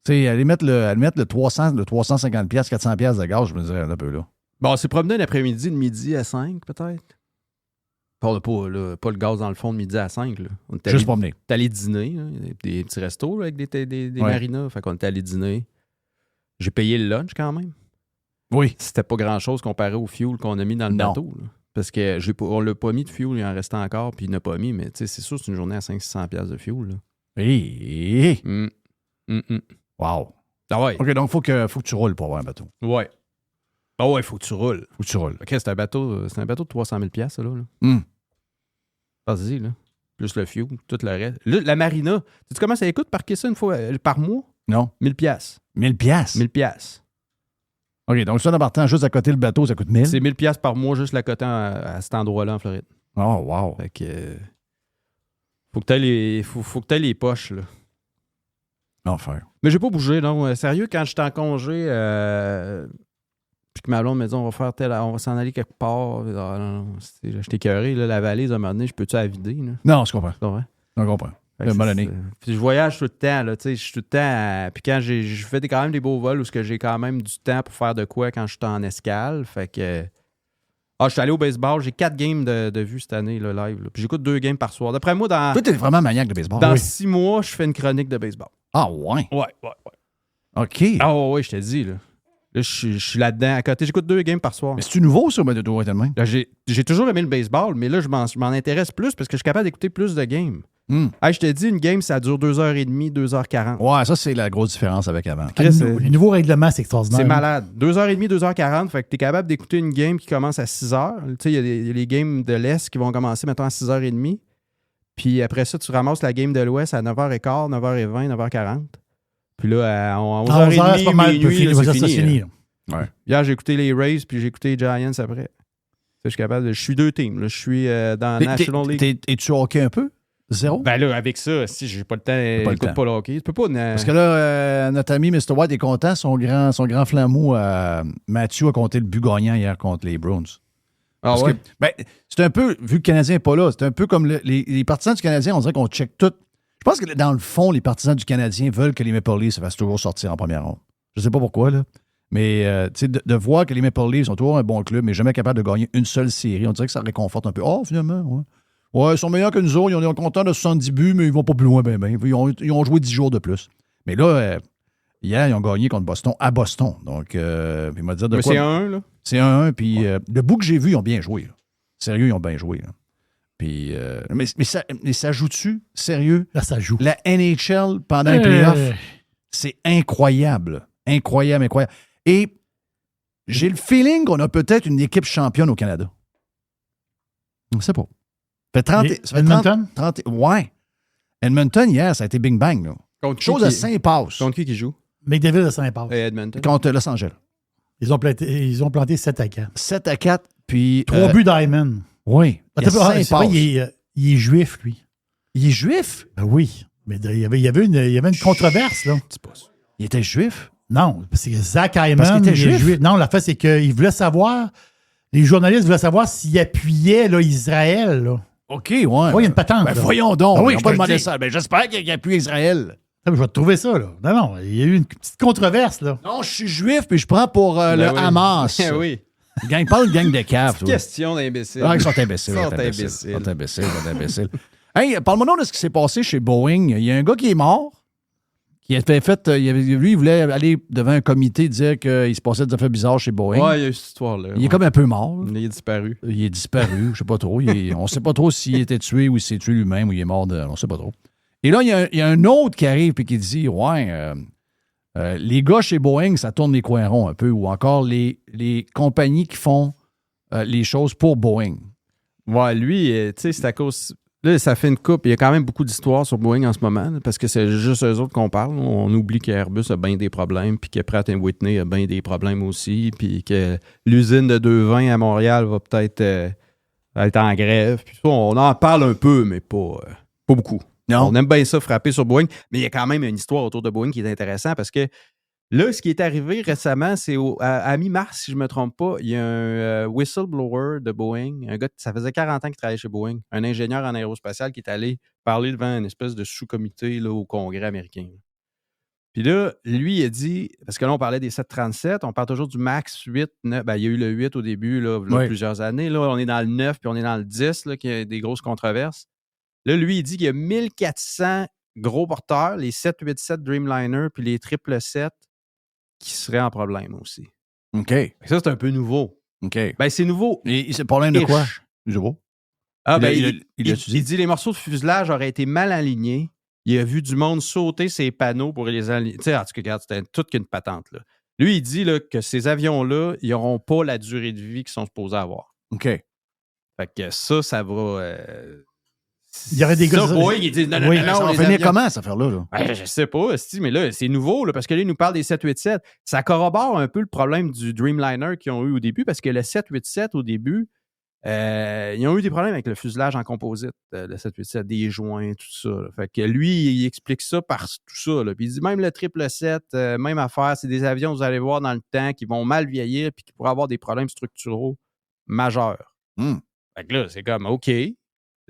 Tu sais, aller mettre le 300, le 350$, 400$ de gaz, je me dirais un peu là. Bon, on s'est promené un après-midi de midi à 5, peut-être. Pas le gaz dans le fond de midi à 5. Là. Juste promener. On est allé dîner, là, des petits restos là, avec des marinas. Fait qu'on était allé dîner. J'ai payé le lunch quand même. Oui. C'était pas grand-chose comparé au fuel qu'on a mis dans le bateau. Là. Parce qu'on l'a pas mis de fuel, il en restait encore, puis il n'a pas mis. Mais c'est sûr, c'est une journée à 500-600$ de fuel. Là. Hey. Wow. Ah ouais. OK, donc faut que tu roules pour avoir un bateau. Ouais. Ah ouais, il faut que tu roules. Faut que tu roules. OK, c'est un bateau de 300$, ça, là. Vas-y, là. Plus le fuel, tout le reste. La marina, tu sais comment ça coûte parquer ça une fois par mois? Non. 1000$. 1000$? 1000$. OK, donc ça, en partant juste à côté le bateau, ça coûte 1000$? C'est 1000$ par mois, juste la côté à cet endroit-là en Floride. Oh, wow. Fait que... Faut que tu aies les poches, là. Enfin. Mais j'ai pas bougé, non. Sérieux, quand j'étais en congé, puis que ma blonde me dit on va s'en aller quelque part. J'étais écœuré, là, la valise, à un moment donné, je peux-tu la vider? Là? Non, je comprends. C'est vrai? Je comprends. C'est mal donné. Puis je voyage tout le temps, là, tu sais, je suis tout le temps. Puis quand je fais quand même des beaux vols où j'ai quand même du temps pour faire de quoi quand je suis en escale. Fait que. Je suis allé au baseball, j'ai 4 games de vue cette année, là, live. Là. Puis j'écoute 2 games par soir. D'après moi, Toi, t'es vraiment maniaque de baseball. Dans 6 mois, je fais une chronique de baseball. Ah, ouais? Ouais. OK. Ah, ouais, je te dis, là. Là, je suis là-dedans. À côté, j'écoute 2 games par soir. Mais c'est-tu nouveau, ça, de toi, tellement? Là, j'ai toujours aimé le baseball, mais là, je m'en intéresse plus parce que je suis capable d'écouter plus de games. Hey, je te dis, une game, ça dure 2h30, 2h40. Ouais, ça, c'est la grosse différence avec avant. Les nouveaux règlements, c'est extraordinaire. C'est malade. 2h30, 2h40, fait que tu es capable d'écouter une game qui commence à 6h. Tu sais, il y a les games de l'Est qui vont commencer, mettons, à 6h30. Puis après ça, tu ramasses la game de l'Ouest à 9h15, 9h20, 9h40. Puis là, à 11h30, c'est pas mal, minuit, c'est fini. fini. Ouais. Hier, j'ai écouté les Rays, puis j'ai écouté les Giants après. Je suis capable. Je suis 2 teams. Là. Je suis dans la National League. Es-tu hockey un peu? 0? Ben là, avec ça, si j'ai pas le temps, j'écoute pas le hockey. Tu peux pas. Parce que là, notre ami Mr. White est content. Son grand flambeau, Mathieu, a compté le but gagnant hier contre les Browns. Ah Parce ouais? que, c'est un peu, vu que le Canadien n'est pas là, c'est un peu comme les partisans du Canadien, on dirait qu'on check tout. Je pense que dans le fond, les partisans du Canadien veulent que les Maple Leafs se fassent toujours sortir en première ronde. Je sais pas pourquoi, là. Mais tu sais, de voir que les Maple Leafs sont toujours un bon club, mais jamais capables de gagner une seule série, on dirait que ça réconforte un peu. Oh, finalement, ouais. Ouais, ils sont meilleurs que nous autres. Ils ont content de 70 buts, mais ils vont pas plus loin, ben. Ils ont joué 10 jours de plus. Mais là, hier, ils ont gagné contre Boston à Boston. Donc, il m'a dit de mais quoi. C'est 1-1, là. C'est 1-1, puis le bout que j'ai vu, ils ont bien joué. Là. Sérieux, ils ont bien joué. Là. Puis, mais ça joue-tu? Sérieux? Là, ça joue. La NHL pendant les playoffs, c'est incroyable. Incroyable. Et j'ai le feeling qu'on a peut-être une équipe championne au Canada. Je ne sais pas. Ça fait Edmonton? 30, ouais. Edmonton, hier, ça a été bing bang. Là. Contre Chose à 5 passes. Contre qui joue? McDavid de Saint-Paul. Edmonton. Contre Los Angeles. Ils ont planté 7-4. 7-4, puis... 3 buts d'Hyman. Oui. Il est juif, lui. Il est juif? Ben oui. Mais il y avait une controverse, là. Il était juif? Non, parce que Zach Hyman... Parce qu'il était juif? Non, la fait, c'est qu'il voulait savoir... Les journalistes voulaient savoir s'il appuyait là, Israël, là. OK, ouais. Oui, il y a une patente. Ben, là. voyons donc. Ah oui, Ils n'ont je pas te le demandé dis. ça. Ben, j'espère qu'il n'y a plus Israël. Je vais te trouver ça, là. Non, il y a eu une petite controverse, là. Non, je suis juif, puis je prends pour le Ben oui. Hamas. Eh oui. Gang, parle de gang de caves. toi. Question d'imbécile. Ah, ils sont imbéciles. Ils sont Ils sont imbéciles. Hey, parle-moi donc de ce qui s'est passé chez Boeing. Il y a un gars qui est mort. Lui, il voulait aller devant un comité dire qu'il se passait des affaires bizarres chez Boeing. Ouais, il y a eu cette histoire-là. Il est comme un peu mort. Il est disparu. Il est disparu, je sais pas trop. On sait pas trop s'il était tué ou s'il s'est tué lui-même ou il est mort on sait pas trop. Et là, il y a un autre qui arrive et qui dit ouais, les gars chez Boeing, ça tourne les coins ronds un peu, ou encore les compagnies qui font les choses pour Boeing. Ouais, lui, tu sais, c'est à cause. Là, ça fait une coupe. Il y a quand même beaucoup d'histoires sur Boeing en ce moment, là, parce que c'est juste eux autres qu'on parle. On oublie qu'Airbus a bien des problèmes, puis que Pratt & Whitney a bien des problèmes aussi, puis que l'usine de Devin à Montréal va peut-être être en grève. Puis ça, on en parle un peu, mais pas beaucoup. Non. On aime bien ça, frapper sur Boeing, mais il y a quand même une histoire autour de Boeing qui est intéressante parce que là, ce qui est arrivé récemment, c'est à mi-mars, si je ne me trompe pas, il y a un whistleblower de Boeing, un gars, ça faisait 40 ans qu'il travaillait chez Boeing, un ingénieur en aérospatial qui est allé parler devant une espèce de sous-comité là, au Congrès américain. Puis là, lui, il a dit, parce que là, on parlait des 737, on parle toujours du MAX 8, 9, ben, il y a eu le 8 au début, là, Oui. plusieurs années. Là, on est dans le 9, puis on est dans le 10, là, qui a des grosses controverses. Là, lui, il dit qu'il y a 1400 gros porteurs, les 787 Dreamliner, puis les 777 qui seraient en problème aussi. OK. Ça, c'est un peu nouveau. OK. Ben, c'est nouveau. Et c'est le problème de quoi? Ish. Je vois. Ah, ben, il a il dit les morceaux de fuselage auraient été mal alignés. Il a vu du monde sauter ses panneaux pour les aligner. Tu sais, en tout cas, regarde, c'était toute qu'une patente. Là. Lui, il dit là, que ces avions-là, ils n'auront pas la durée de vie qu'ils sont supposés avoir. OK. Fait que ça va. Il y aurait des gars. Boeing, ils disent non, Oui, non, Ça va les finir avions- comment, cette affaire-là? Là? Ben, je sais pas, mais là, c'est nouveau, là, parce que là, il nous parle des 787. Ça corrobore un peu le problème du Dreamliner qu'ils ont eu au début, parce que le 787, au début, ils ont eu des problèmes avec le fuselage en composite, le 787, des joints, tout ça. Là. Fait que lui, il explique ça par tout ça. Là. Puis il dit même le 777, même affaire, c'est des avions, vous allez voir dans le temps, qui vont mal vieillir puis qui pourraient avoir des problèmes structuraux majeurs. Fait que là, c'est comme, OK.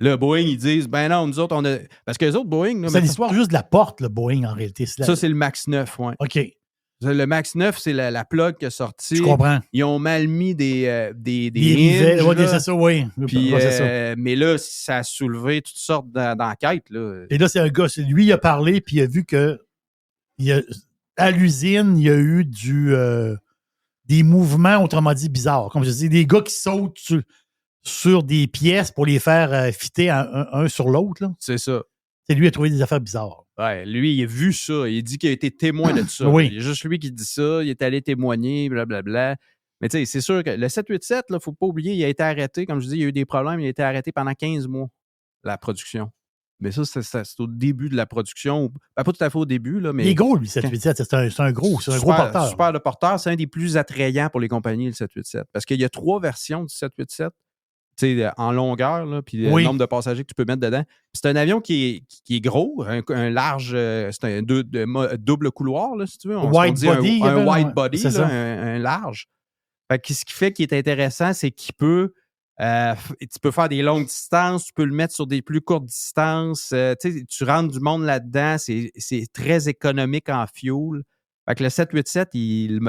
Là, Boeing, ils disent, ben non, nous autres, on a. Parce que les autres, Boeing. Là, C'est l'histoire juste de la porte, le Boeing, en réalité. Ça, c'est le MAX 9, ouais. OK. Le MAX 9, c'est la plug qui est sortie. Je comprends. Ils ont mal mis des rivets. hinges, Ouais, là. c'est ça, oui. Puis, Ouais, c'est ça. mais là, ça a soulevé toutes sortes d'enquêtes. Là. Et là, c'est un gars, lui, il a parlé, puis il a vu que à l'usine, il y a eu des mouvements, autrement dit, bizarres. Comme je dis, des gars qui sautent sur des pièces pour les faire fitter un sur l'autre. Là. C'est ça. C'est lui qui a trouvé des affaires bizarres. Ouais, lui, il a vu ça. Il dit qu'il a été témoin de ça. Oui. Il y a juste lui qui dit ça. Il est allé témoigner, blablabla. Mais tu sais, c'est sûr que le 787, il ne faut pas oublier, il a été arrêté. Comme je dis, il y a eu des problèmes. Il a été arrêté pendant 15 mois, la production. Mais ça, c'est au début de la production. Ben, pas tout à fait au début, là, mais. Il est gros, lui, 787. C'est un gros porteur. Super de porteur. C'est un des plus attrayants pour les compagnies, le 787. Parce qu'il y a 3 versions du 787. En longueur, là, puis le nombre de passagers que tu peux mettre dedans. C'est un avion qui est gros, un large, c'est un double couloir, là, si tu veux. Wide body. Un wide body, c'est là, ça. un large. Fait que ce qui fait qu'il est intéressant, c'est qu'il peut, tu peux faire des longues distances, tu peux le mettre sur des plus courtes distances. Tu rentres du monde là-dedans, c'est très économique en fuel. Fait que le 787,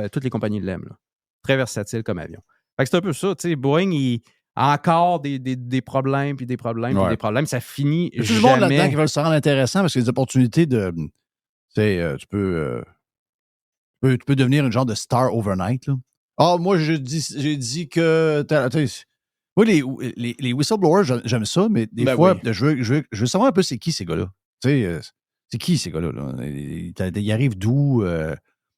toutes les compagnies l'aiment. Là. Très versatile comme avion. Fait que c'est un peu ça. Boeing, il encore des problèmes, puis des problèmes, puis des problèmes. Ça finit jamais. Il y a jamais. tout le monde là-dedans qui veulent se rendre intéressant parce qu'il y a des opportunités de... tu peux devenir une genre de star overnight. Là. Ah, moi, j'ai dit que... Oui, les whistleblowers, j'aime ça, mais des fois, je veux savoir un peu c'est qui ces gars-là. C'est qui ces gars-là? Là? Ils arrivent d'où?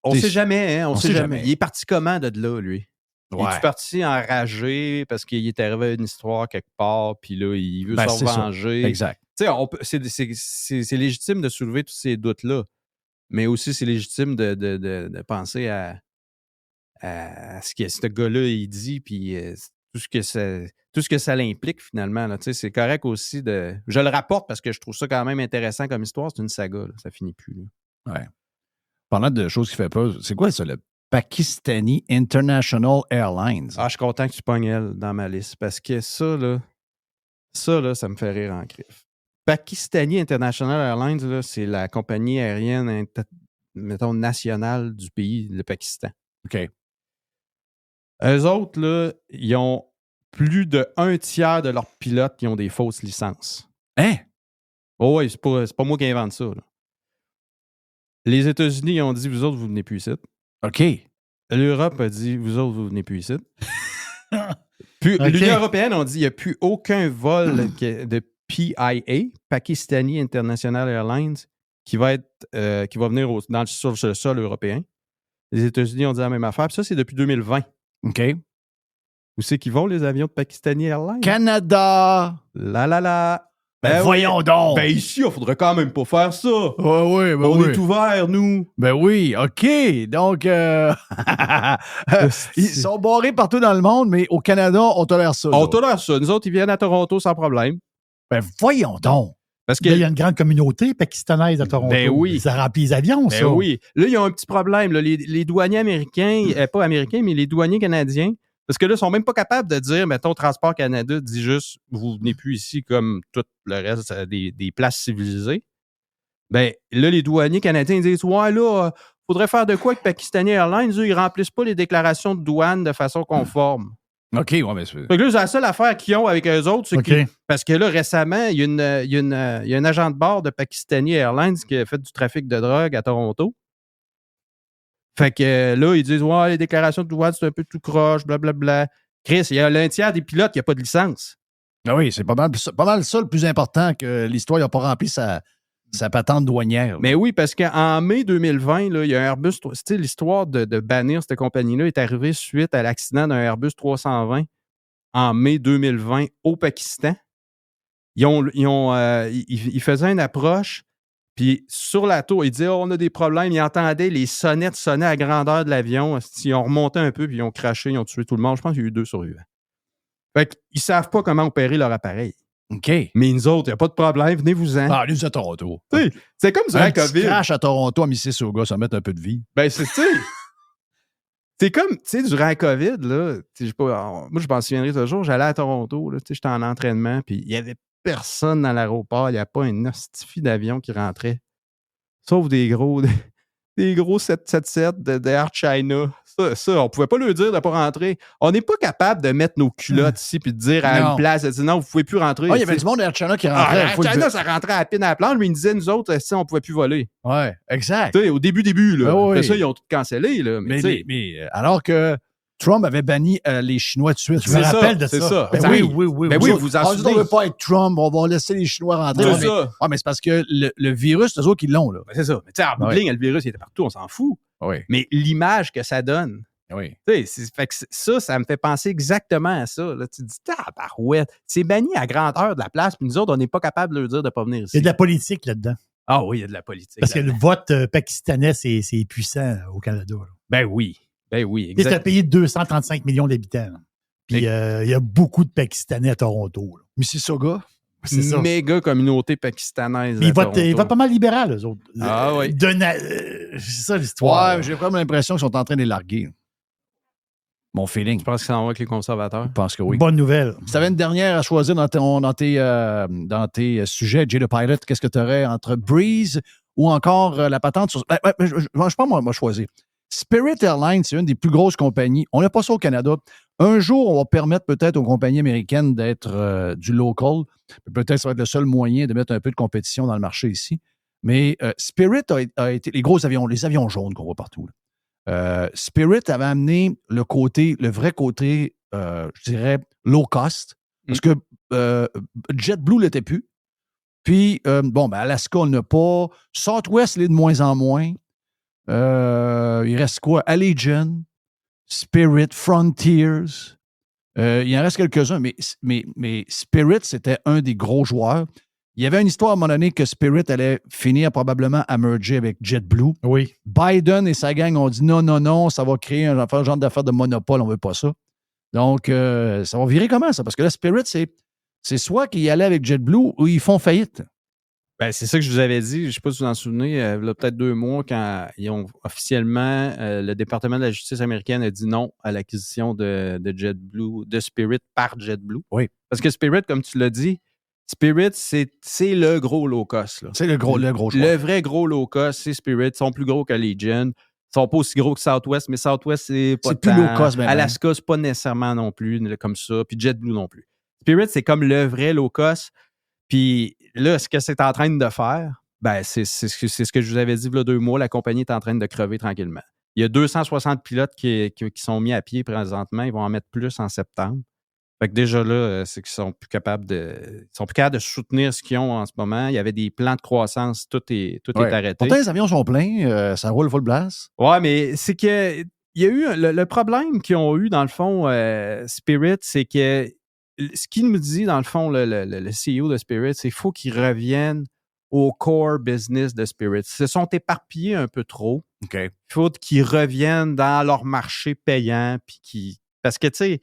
On sait jamais, hein? On sait jamais. Il est parti comment de là, lui? Ouais. Il est parti enragé parce qu'il est arrivé à une histoire quelque part, puis là, il veut se venger. Exact. C'est légitime de soulever tous ces doutes-là, mais aussi c'est légitime de penser à ce que ce gars-là, il dit, puis tout ce que ça l'implique finalement. Là, c'est correct aussi de... Je le rapporte parce que je trouve ça quand même intéressant comme histoire. C'est une saga, là, ça finit plus. Là. Ouais. Parlant de choses qui fait peur, c'est quoi ça, le Pakistani International Airlines? Ah, je suis content que tu pognes elle dans ma liste parce que ça, là, Ça, là, ça me fait rire en crif. Pakistani International Airlines, là, c'est la compagnie aérienne, mettons, nationale du pays, le Pakistan. OK. Eux autres, là, ils ont plus de 1/3 de leurs pilotes qui ont des fausses licences. Hein? Oh oui, c'est pas moi qui invente ça. Là. Les États-Unis ont dit, vous autres, vous venez plus ici. OK. L'Europe a dit, vous autres, vous venez plus ici. Puis OK. l'Union européenne a dit, il n'y a plus aucun vol de PIA, Pakistani International Airlines, qui va venir sur le sol européen. Les États-Unis ont dit la même affaire. Puis ça, c'est depuis 2020. OK. Où c'est qu'ils vont, les avions de Pakistani Airlines? Canada! La. Ben voyons donc! Ben ici, il faudrait quand même pas faire ça. Oui, On est ouverts, nous. Ben oui, OK. Donc, ils sont barrés partout dans le monde, mais au Canada, on tolère ça. On tolère ça. Nous autres, ils viennent à Toronto sans problème. Ben voyons donc! Parce que Là, il y a une grande communauté pakistanaise à Toronto. Ben oui. Ça remplit les avions, ça. Ben oui. Là, ils ont un petit problème. Là. Les douaniers américains, pas américains, mais les douaniers canadiens, parce que là, ils sont même pas capables de dire, mettons, Transport Canada dit juste, vous venez plus ici comme tout le reste des places civilisées. Ben là, les douaniers canadiens disent, ouais, là, faudrait faire de quoi avec Pakistani Airlines? Eux, ils remplissent pas les déclarations de douane de façon conforme. OK, ouais, mais c'est... Fait que là, c'est la seule affaire qu'ils ont avec eux autres, c'est OK. parce que là, récemment, il y a un agent de bord de Pakistani Airlines qui a fait du trafic de drogue à Toronto. Fait que là, ils disent, ouais, les déclarations de douane, c'est un peu tout croche, blablabla. Chris, il y a l'1/3 des pilotes qui n'ont pas de licence. Ah oui, c'est pas mal ça le plus important que l'histoire n'a pas rempli sa patente douanière. Mais oui, parce qu'en mai 2020, là, il y a un Airbus, tu sais, l'histoire de bannir cette compagnie-là est arrivée suite à l'accident d'un Airbus 320 en mai 2020 au Pakistan. Ils faisaient une approche, puis sur la tour, ils disaient, on a des problèmes. Ils entendaient les sonnettes sonner à grandeur de l'avion. Ils ont remonté un peu, puis ils ont craché, ils ont tué tout le monde. Je pense qu'il y a eu 2 survivants. Fait qu'ils ne savent pas comment opérer leur appareil. OK. Mais nous autres, il n'y a pas de problème, venez-vous-en. Ah, nous à Toronto. C'est comme durant Un le petit COVID. crash à Toronto, à Mississauga, ça met un peu de vie. Ben, c'est comme, tu sais, durant la COVID, là, moi, je m'en souviendrai toujours, j'allais à Toronto, là, j'étais en entraînement, puis il n'y avait personne dans l'aéroport, il n'y a pas un hostifie d'avion qui rentrait. Sauf des gros 777 d'Air China. Ça, on pouvait pas leur dire de ne pas rentrer. On n'est pas capable de mettre nos culottes ici puis de dire à une place, non, vous ne pouvez plus rentrer. Ah, il y avait du monde d'Air China qui rentrait. Air China, ça rentrait à la pine à la planche, mais ils nous disaient, nous autres, on ne pouvait plus voler. Ouais, exact. T'sais, au début, là. Ah oui. Après ça, ils ont tout cancellé, là. Mais alors que Trump avait banni les Chinois de suite. Je me rappelle de ça. C'est ça. Ben oui. Ben oui, vous en on souvenez. ne veut pas être Trump, on va laisser les Chinois rentrer. C'est ça. Ah, mais c'est parce que le virus, c'est eux autres qui l'ont, là. Ben, c'est ça. Mais tu sais, en bout de ligne, le virus, il était partout, on s'en fout. Oui. Mais l'image que ça donne, Oui. fait que ça me fait penser exactement à ça. Là. Tu te dis, tabarouette, c'est banni à grandeur de la place, puis nous autres, on n'est pas capable de leur dire de ne pas venir ici. Il y a de la politique là-dedans. Ah oui, il y a de la politique. Parce que là-dedans. le vote pakistanais, c'est puissant au Canada. Là. Ben oui, C'est un exactement. pays de 235 millions d'habitants. Là. Puis il y a beaucoup de Pakistanais à Toronto. Là. Mississauga. C'est ça. Méga communauté pakistanaise. Mais à ils votent pas mal libéral, eux autres. Ah oui. C'est ça l'histoire. Ouais, j'ai vraiment l'impression qu'ils sont en train de les larguer. Mon feeling. Je pense que ça en va avec les conservateurs. Je pense que oui. Bonne nouvelle. Si tu avais une dernière à choisir dans tes sujets, Jay the Pilot, qu'est-ce que tu aurais entre Breeze ou encore la patente sur. Je pense pas, moi, choisir. Spirit Airlines, c'est une des plus grosses compagnies. On n'a pas ça au Canada. Un jour, on va permettre peut-être aux compagnies américaines d'être du local. Peut-être que ça va être le seul moyen de mettre un peu de compétition dans le marché ici. Mais Spirit a été les gros avions, les avions jaunes qu'on voit partout. Spirit avait amené le vrai côté, je dirais, low cost. Parce que JetBlue l'était plus. Puis, Alaska, on n'a pas. Southwest l'est de moins en moins. Il reste quoi? Allegiant, Spirit, Frontiers. Il en reste quelques-uns, mais Spirit, c'était un des gros joueurs. Il y avait une histoire à un moment donné que Spirit allait finir probablement à merger avec JetBlue. Oui. Biden et sa gang ont dit non, ça va créer un genre d'affaire de monopole, on ne veut pas ça. Donc, ça va virer comment ça? Parce que là, Spirit, c'est soit qu'ils y allaient avec JetBlue ou ils font faillite. Ben, c'est ça que je vous avais dit. Je ne sais pas si vous en souvenez. Il y a peut-être 2 mois, quand ils ont officiellement, le département de la justice américaine a dit non à l'acquisition de JetBlue, de Spirit par JetBlue. Oui. Parce que Spirit, comme tu l'as dit, Spirit, c'est le gros low cost. Là. C'est le gros choix. Le vrai gros low cost, c'est Spirit. Ils sont plus gros qu'Allegiant. Ils sont pas aussi gros que Southwest, mais Southwest, c'est pas plus low cost. Alaska, c'est pas nécessairement non plus comme ça. Puis JetBlue non plus. Spirit, c'est comme le vrai low cost. Puis là, ce que c'est en train de faire, ben, c'est ce que je vous avais dit il y a 2 mois. La compagnie est en train de crever tranquillement. Il y a 260 pilotes qui sont mis à pied présentement. Ils vont en mettre plus en septembre. Fait que déjà là, c'est qu'ils sont plus capables de soutenir ce qu'ils ont en ce moment. Il y avait des plans de croissance, tout est arrêté. Pourtant, les avions sont pleins, ça roule full blast. Ouais, mais c'est que il y a eu le problème qu'ils ont eu, dans le fond, Spirit, c'est que ce qu'il nous dit, dans le fond, le CEO de Spirit, c'est qu'il faut qu'ils reviennent au core business de Spirit. Ils se sont éparpillés un peu trop. OK. Il faut qu'ils reviennent dans leur marché payant. Parce que, tu sais,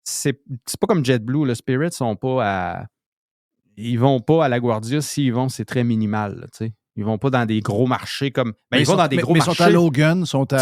c'est pas comme JetBlue. Le Spirit, ils vont pas à LaGuardia. S'ils vont, c'est très minimal. Tu sais. Ils vont pas dans des gros marchés comme. Ben, ils vont dans des gros marchés. Ils sont à Logan, sont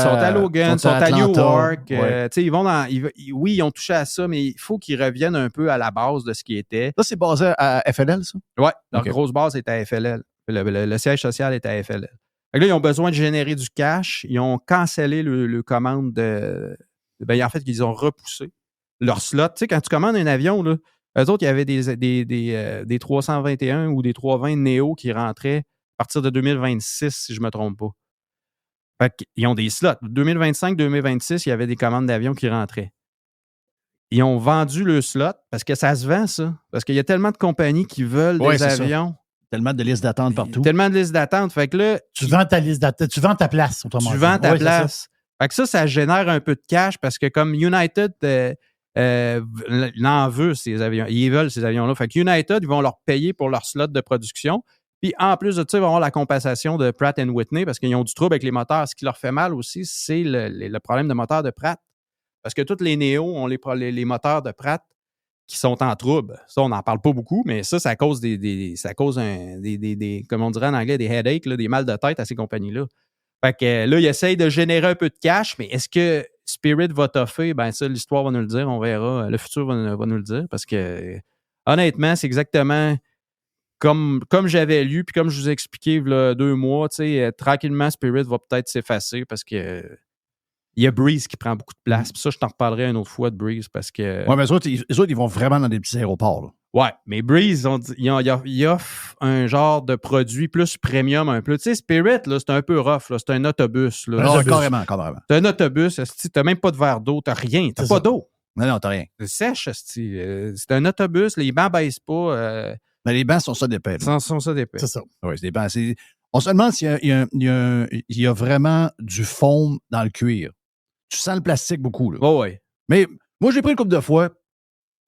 à Newark. Ouais. Ils vont dans. Oui, ils ont touché à ça, mais il faut qu'ils reviennent un peu à la base de ce qui était. Ça, c'est basé à FLL, ça? Oui, leur Okay. grosse base est à FLL. Le siège social est à FLL. Là, ils ont besoin de générer du cash. Ils ont cancellé le commande de. Ben, en fait, ils ont repoussé leur slot. Tu sais, quand tu commandes un avion, là, eux autres, il y avait des 321 ou des 320 Neo qui rentraient à partir de 2026, si je ne me trompe pas. Fait qu'ils ont des slots. 2025-2026, il y avait des commandes d'avions qui rentraient. Ils ont vendu le slot parce que ça se vend, ça. Parce qu'il y a tellement de compagnies qui veulent des avions. Ça. Tellement de listes d'attente partout. Tellement de listes d'attente. Fait que là, tu vends ta liste d'attente. Tu vends ta place, autrement dit. Tu vends ta place. Fait que ça génère un peu de cash parce que comme United n'en veut ces avions. Ils veulent ces avions-là. Fait que United, ils vont leur payer pour leur slot de production. Puis en plus de ça, ils vont avoir la compensation de Pratt & Whitney parce qu'ils ont du trouble avec les moteurs. Ce qui leur fait mal aussi, c'est le problème de moteur de Pratt. Parce que tous les Neo ont les moteurs de Pratt qui sont en trouble. Ça, on n'en parle pas beaucoup, mais ça cause comme on dirait en anglais, des headaches, là, des mal de tête à ces compagnies-là. Fait que là, ils essayent de générer un peu de cash, mais est-ce que Spirit va toffer? Ben ça, l'histoire va nous le dire, on verra. Le futur va nous le dire parce que honnêtement, c'est exactement comme j'avais lu, puis comme je vous ai expliqué il y a 2 mois, tranquillement, Spirit va peut-être s'effacer parce que il y a Breeze qui prend beaucoup de place. Puis ça, je t'en reparlerai une autre fois de Breeze parce que. Ouais, mais les autres, ils vont vraiment dans des petits aéroports. Là. Ouais, mais Breeze, ils offrent un genre de produit plus premium un peu. Tu sais, Spirit, là, c'est un peu rough. Là. C'est un autobus. Là. Non, carrément. C'est un autobus. T'as même pas de verre d'eau. T'as rien. T'as pas d'eau. Non, t'as rien. C'est sèche, c'est un autobus. Les bancs baissent pas. Mais les bancs sont ça d'épais. Sont ça d'épais. C'est ça. Oui, c'est des bancs. On se demande s'il y a vraiment du foam dans le cuir. Tu sens le plastique beaucoup. Là. Oh, ouais. Mais moi, j'ai pris une couple de fois. Tu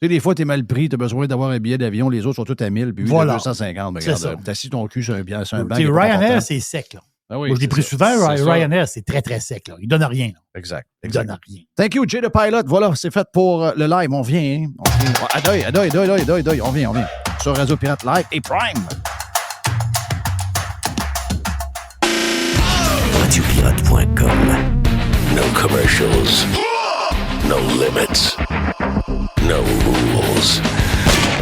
sais, des fois, t'es mal pris, t'as besoin d'avoir un billet d'avion, les autres sont tous à 1000, puis voilà. 250. C'est ça. T'as assis ton cul sur un banc. Ryanair, c'est sec, là. Ah oui, moi, je l'ai pris souvent, Ryanair, c'est très, très sec, là. Il donne rien. Là. Exact. Il donne rien. Thank you, Jay the Pilot. Voilà, c'est fait pour le live. On vient. À deuil. On vient. Sur Radio Pirate Live et Prime. RadioPirate.com. No commercials. No limits. No rules.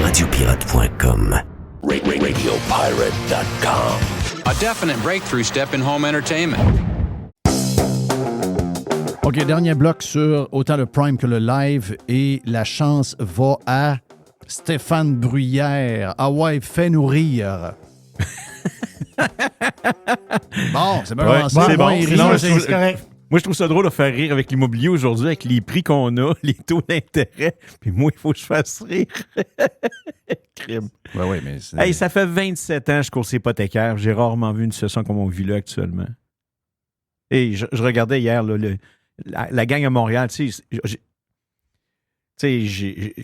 RadioPirate.com. RadioPirate.com. A definite breakthrough step in home entertainment. OK, dernier bloc sur autant le Prime que le live. Et la chance va à Stéphane Bruyère. Ah ouais, fais-nous rire. Bon, c'est bien avancé. C'est bon. Non, c'est correct. Moi, je trouve ça drôle de faire rire avec l'immobilier aujourd'hui, avec les prix qu'on a, les taux d'intérêt. Puis moi, il faut que je fasse rire. Crime. Oui, mais c'est... Hey, ça fait 27 ans que je course hypothécaire. J'ai rarement vu une situation comme on vit là actuellement. Et je regardais hier là, la gang à Montréal. Tu sais,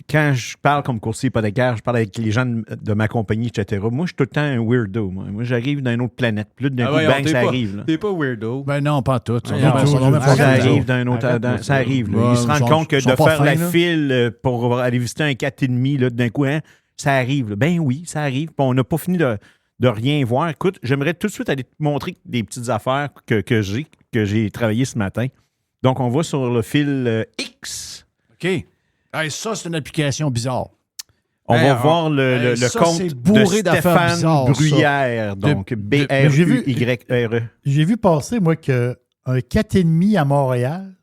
quand je parle comme courtier hypothécaire, je parle avec les gens de ma compagnie, etc. Moi, je suis tout le temps un weirdo. Moi j'arrive d'une autre planète. Plus d'un coup de bang, ça arrive. Là. T'es pas weirdo. Ben non, pas tout. Ça arrive d'un autre... Ça arrive. Là. Ils se rendent compte que de faire la file pour aller visiter un 4,5, là, d'un coup, hein, ça arrive. Là. Ben oui, ça arrive. Puis on n'a pas fini de de rien voir. Écoute, j'aimerais tout de suite aller te montrer des petites affaires que j'ai travaillées ce matin. Donc, on va sur le fil X. OK. Hey, ça, c'est une application bizarre. On va voir le ça, compte c'est bourré de d'affaires Stéphane bizarres, Bruyère, donc B-R-U-Y-R-E. J'ai vu passer, moi, qu'un 4,5 à Montréal,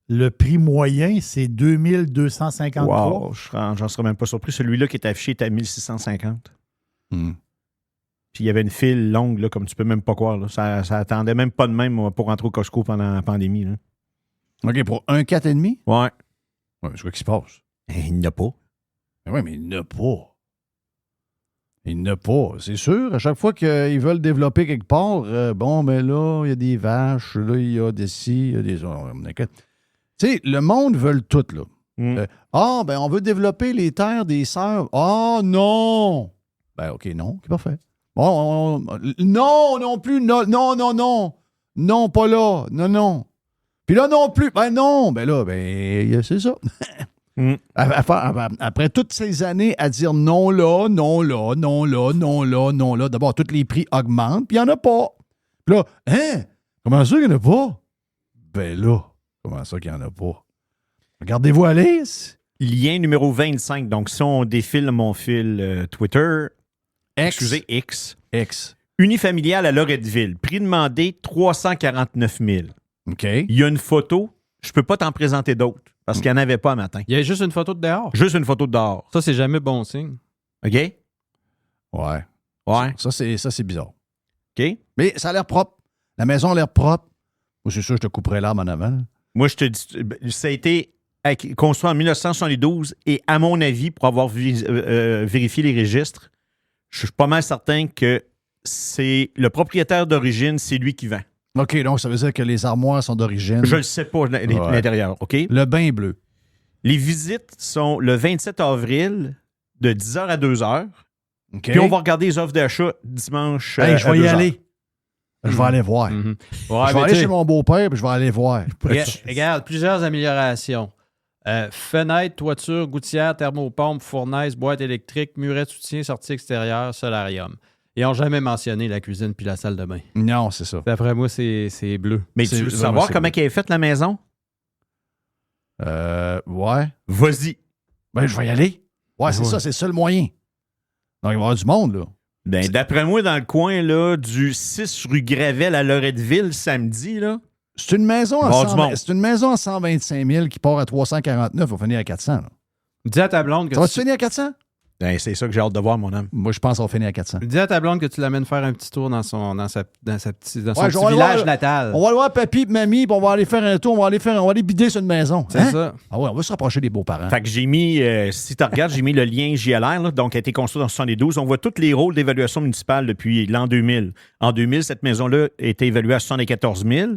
le prix moyen, c'est 2253. Wow, j'en serais même pas surpris. Celui-là qui est affiché est à 1650. Puis il y avait une file longue, là, comme tu peux même pas croire. Là. Ça attendait même pas de même pour rentrer au Costco pendant la pandémie. Là. OK, pour un 4,5? Ouais. Ouais, c'est quoi qui se passe? Il n'y en a pas. Oui, mais il n'y en a pas. Il n'y en a pas. C'est sûr, à chaque fois qu'ils veulent développer quelque part, bon, ben là, il y a des vaches, là, il y a des ci, il y a des... Tu sais, le monde veut tout, là. Ben on veut développer les terres des sœurs. Ah, non! Ben, OK, non, c'est parfait. Bon, non plus, non. Non, pas là, non. Puis là, non plus, ben non, ben là, ben, c'est ça. Après toutes ces années à dire non là, d'abord, tous les prix augmentent, puis il n'y en a pas. Puis là, comment ça qu'il n'y en a pas? Ben là, comment ça qu'il n'y en a pas? Regardez-vous aller. Lien numéro 25. Donc, si on défile mon fil Twitter, X. Unifamilial à Loretteville. Prix demandé 349 000. OK. Il y a une photo. Je peux pas t'en présenter d'autres parce qu'il n'y en avait pas un matin. Il y a juste une photo de dehors. Juste une photo de dehors. Ça, c'est jamais bon signe. OK? Ouais. Ça, c'est bizarre. OK? Mais ça a l'air propre. La maison a l'air propre. Moi, c'est sûr, je te couperais l'arme en avant. Moi, je te dis, ça a été construit en 1972 et, à mon avis, pour avoir vérifié les registres, je suis pas mal certain que c'est le propriétaire d'origine, c'est lui qui vend. OK, donc ça veut dire que les armoires sont d'origine. Je ne sais pas l'intérieur, OK? Le bain est bleu. Les visites sont le 27 avril de 10h à 2h. OK. Puis on va regarder les offres d'achat dimanche je vais y 2h. aller. Je vais aller voir. Ouais, je vais aller chez mon beau-père puis je vais aller voir. Regarde, plusieurs améliorations. Fenêtre, toiture, gouttière, thermopompe, fournaise, boîte électrique, muret de soutien, sortie extérieure, solarium. Ils n'ont jamais mentionné la cuisine puis la salle de bain. Non, c'est ça. D'après moi, c'est bleu. Mais tu veux savoir comment elle est faite, la maison? Ouais. Vas-y. Ben, je vais y aller. Ouais, c'est ça, c'est ça le moyen. Donc, il va y avoir du monde, là. Ben, d'après moi, dans le coin là, du 6 rue Gravel à Loretteville, samedi, là. C'est une maison à 125 000 qui part à 349, va finir à 400. Là. Dis à ta blonde que ça va-tu finir à 400? Ben, c'est ça que j'ai hâte de voir, mon homme. Moi, je pense qu'on va finir à 400. Dis à ta blonde que tu l'amènes faire un petit tour dans son petit village natal. On va aller voir papy et mamie, puis on va aller faire un tour, on va aller bider sur une maison. C'est ça. Ah ouais, on va se rapprocher des beaux-parents. Fait que j'ai mis, si tu regardes, j'ai mis le lien JLR, là, donc a été construit en 72. On voit tous les rôles d'évaluation municipale depuis l'an 2000. En 2000, cette maison-là a été évaluée à 74 000.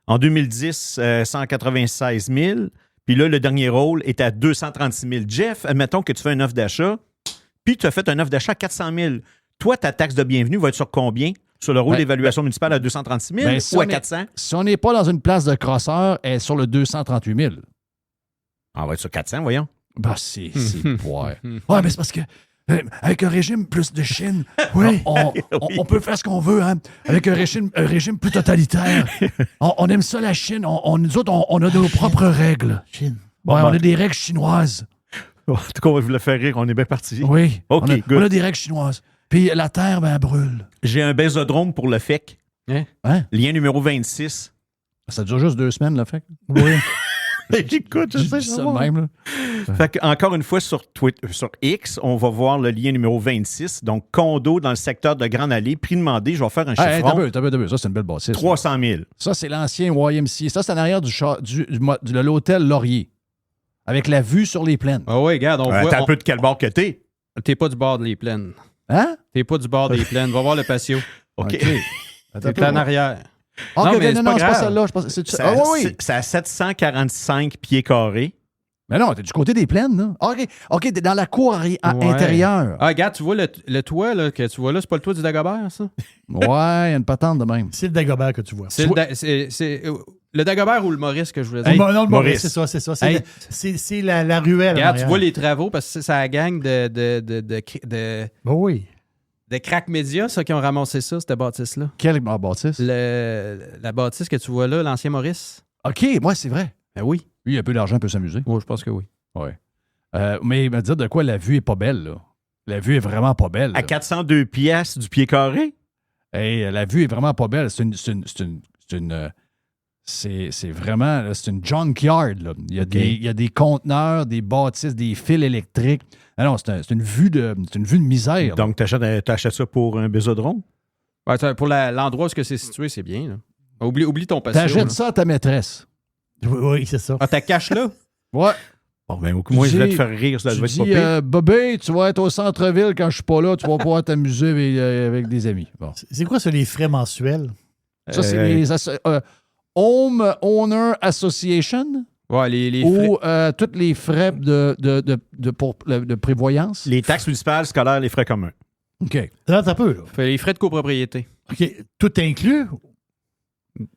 En 2010, 196 000. Puis là, le dernier rôle est à 236 000. Jeff, admettons que tu fais une offre d'achat, puis tu as fait une offre d'achat à 400 000. Toi, ta taxe de bienvenue va être sur combien? Sur le rôle d'évaluation municipale à 236 000 ou à 400? Si on n'est pas dans une place de crosseur, elle est sur le 238 000. On va être sur 400, voyons. Ben, c'est ouais. Ouais, mais c'est parce que avec un régime plus de Chine, oui, on peut faire ce qu'on veut, hein. Avec un régime plus totalitaire. On aime ça, la Chine. Nous autres, on a nos propres règles. Chine. Ouais, on a des règles chinoises. En tout cas, on va vous le faire rire. On est bien parti. Oui. OK, on a des règles chinoises. Puis la terre, ben, elle brûle. J'ai un bésodrome pour le FEC. Hein? Lien numéro 26. Ça dure juste 2 semaines, le FEC? Oui. J'écoute, je sais ça de même, là. Fait que, encore une fois, sur X, on va voir le lien numéro 26. Donc, condo dans le secteur de Grande Allée. Prix demandé, je vais faire un chiffron. T'as peu. Ça, c'est une belle bâtisse. 300 000. Ça, c'est l'ancien YMCA. Ça, c'est en arrière de l'hôtel Laurier. Avec la vue sur les plaines. Ah oui, regarde, on voit... T'as un peu de quel bord que t'es? T'es pas du bord des plaines. Hein? T'es pas du bord des plaines. Va voir le patio. OK. T'es en arrière. Non, mais c'est pas celle-là. C'est à 745 pieds carrés. Mais non, t'es du côté des plaines, là. OK, t'es dans la cour intérieure. Ah, regarde, tu vois le toit là, que tu vois là, c'est pas le toit du Dagobert, ça? Ouais, il y a une patente de même. C'est le Dagobert que tu vois. C'est le Dagobert ou le Maurice que je voulais dire? Non, le Maurice, c'est ça. C'est la ruelle. Regarde, tu vois les travaux parce que c'est la gang de oui. Des Crack Media, ça, qui ont ramassé ça, cette bâtisse-là. Quelle bâtisse? La bâtisse que tu vois là, l'ancien Maurice. OK, moi, c'est vrai. Ben oui. Lui, il a un peu d'argent, il peut s'amuser. Oui, je pense que oui. Oui. Mais il m'a dit de quoi la vue est pas belle, là. La vue est vraiment pas belle. À 402 piastres du pied carré? Hey, la vue est vraiment pas belle. C'est vraiment là, c'est une junkyard. Là. Il y a des conteneurs, des bâtisses, des fils électriques. Non, c'est une vue de misère. Donc, tu achètes ça pour un bésodrome? Ouais, pour l'endroit où c'est situé, c'est bien. Là. Oublie ton patio. T'achètes ça à ta maîtresse. Oui, c'est ça. Ah, ta cache là? Ouais. Bon, ben, moi, je voulais te faire rire. Ça doit être pas pire. Bobby, tu vas être au centre-ville quand je suis pas là. Tu vas pouvoir t'amuser avec des amis. Bon. C'est quoi ça, les frais mensuels? Ça, c'est les Home Owner Association? Ouais, les ou tous les frais de prévoyance? Les taxes municipales, scolaires, les frais communs. OK. Là, t'as peu, là. Les frais de copropriété. OK. Tout inclus?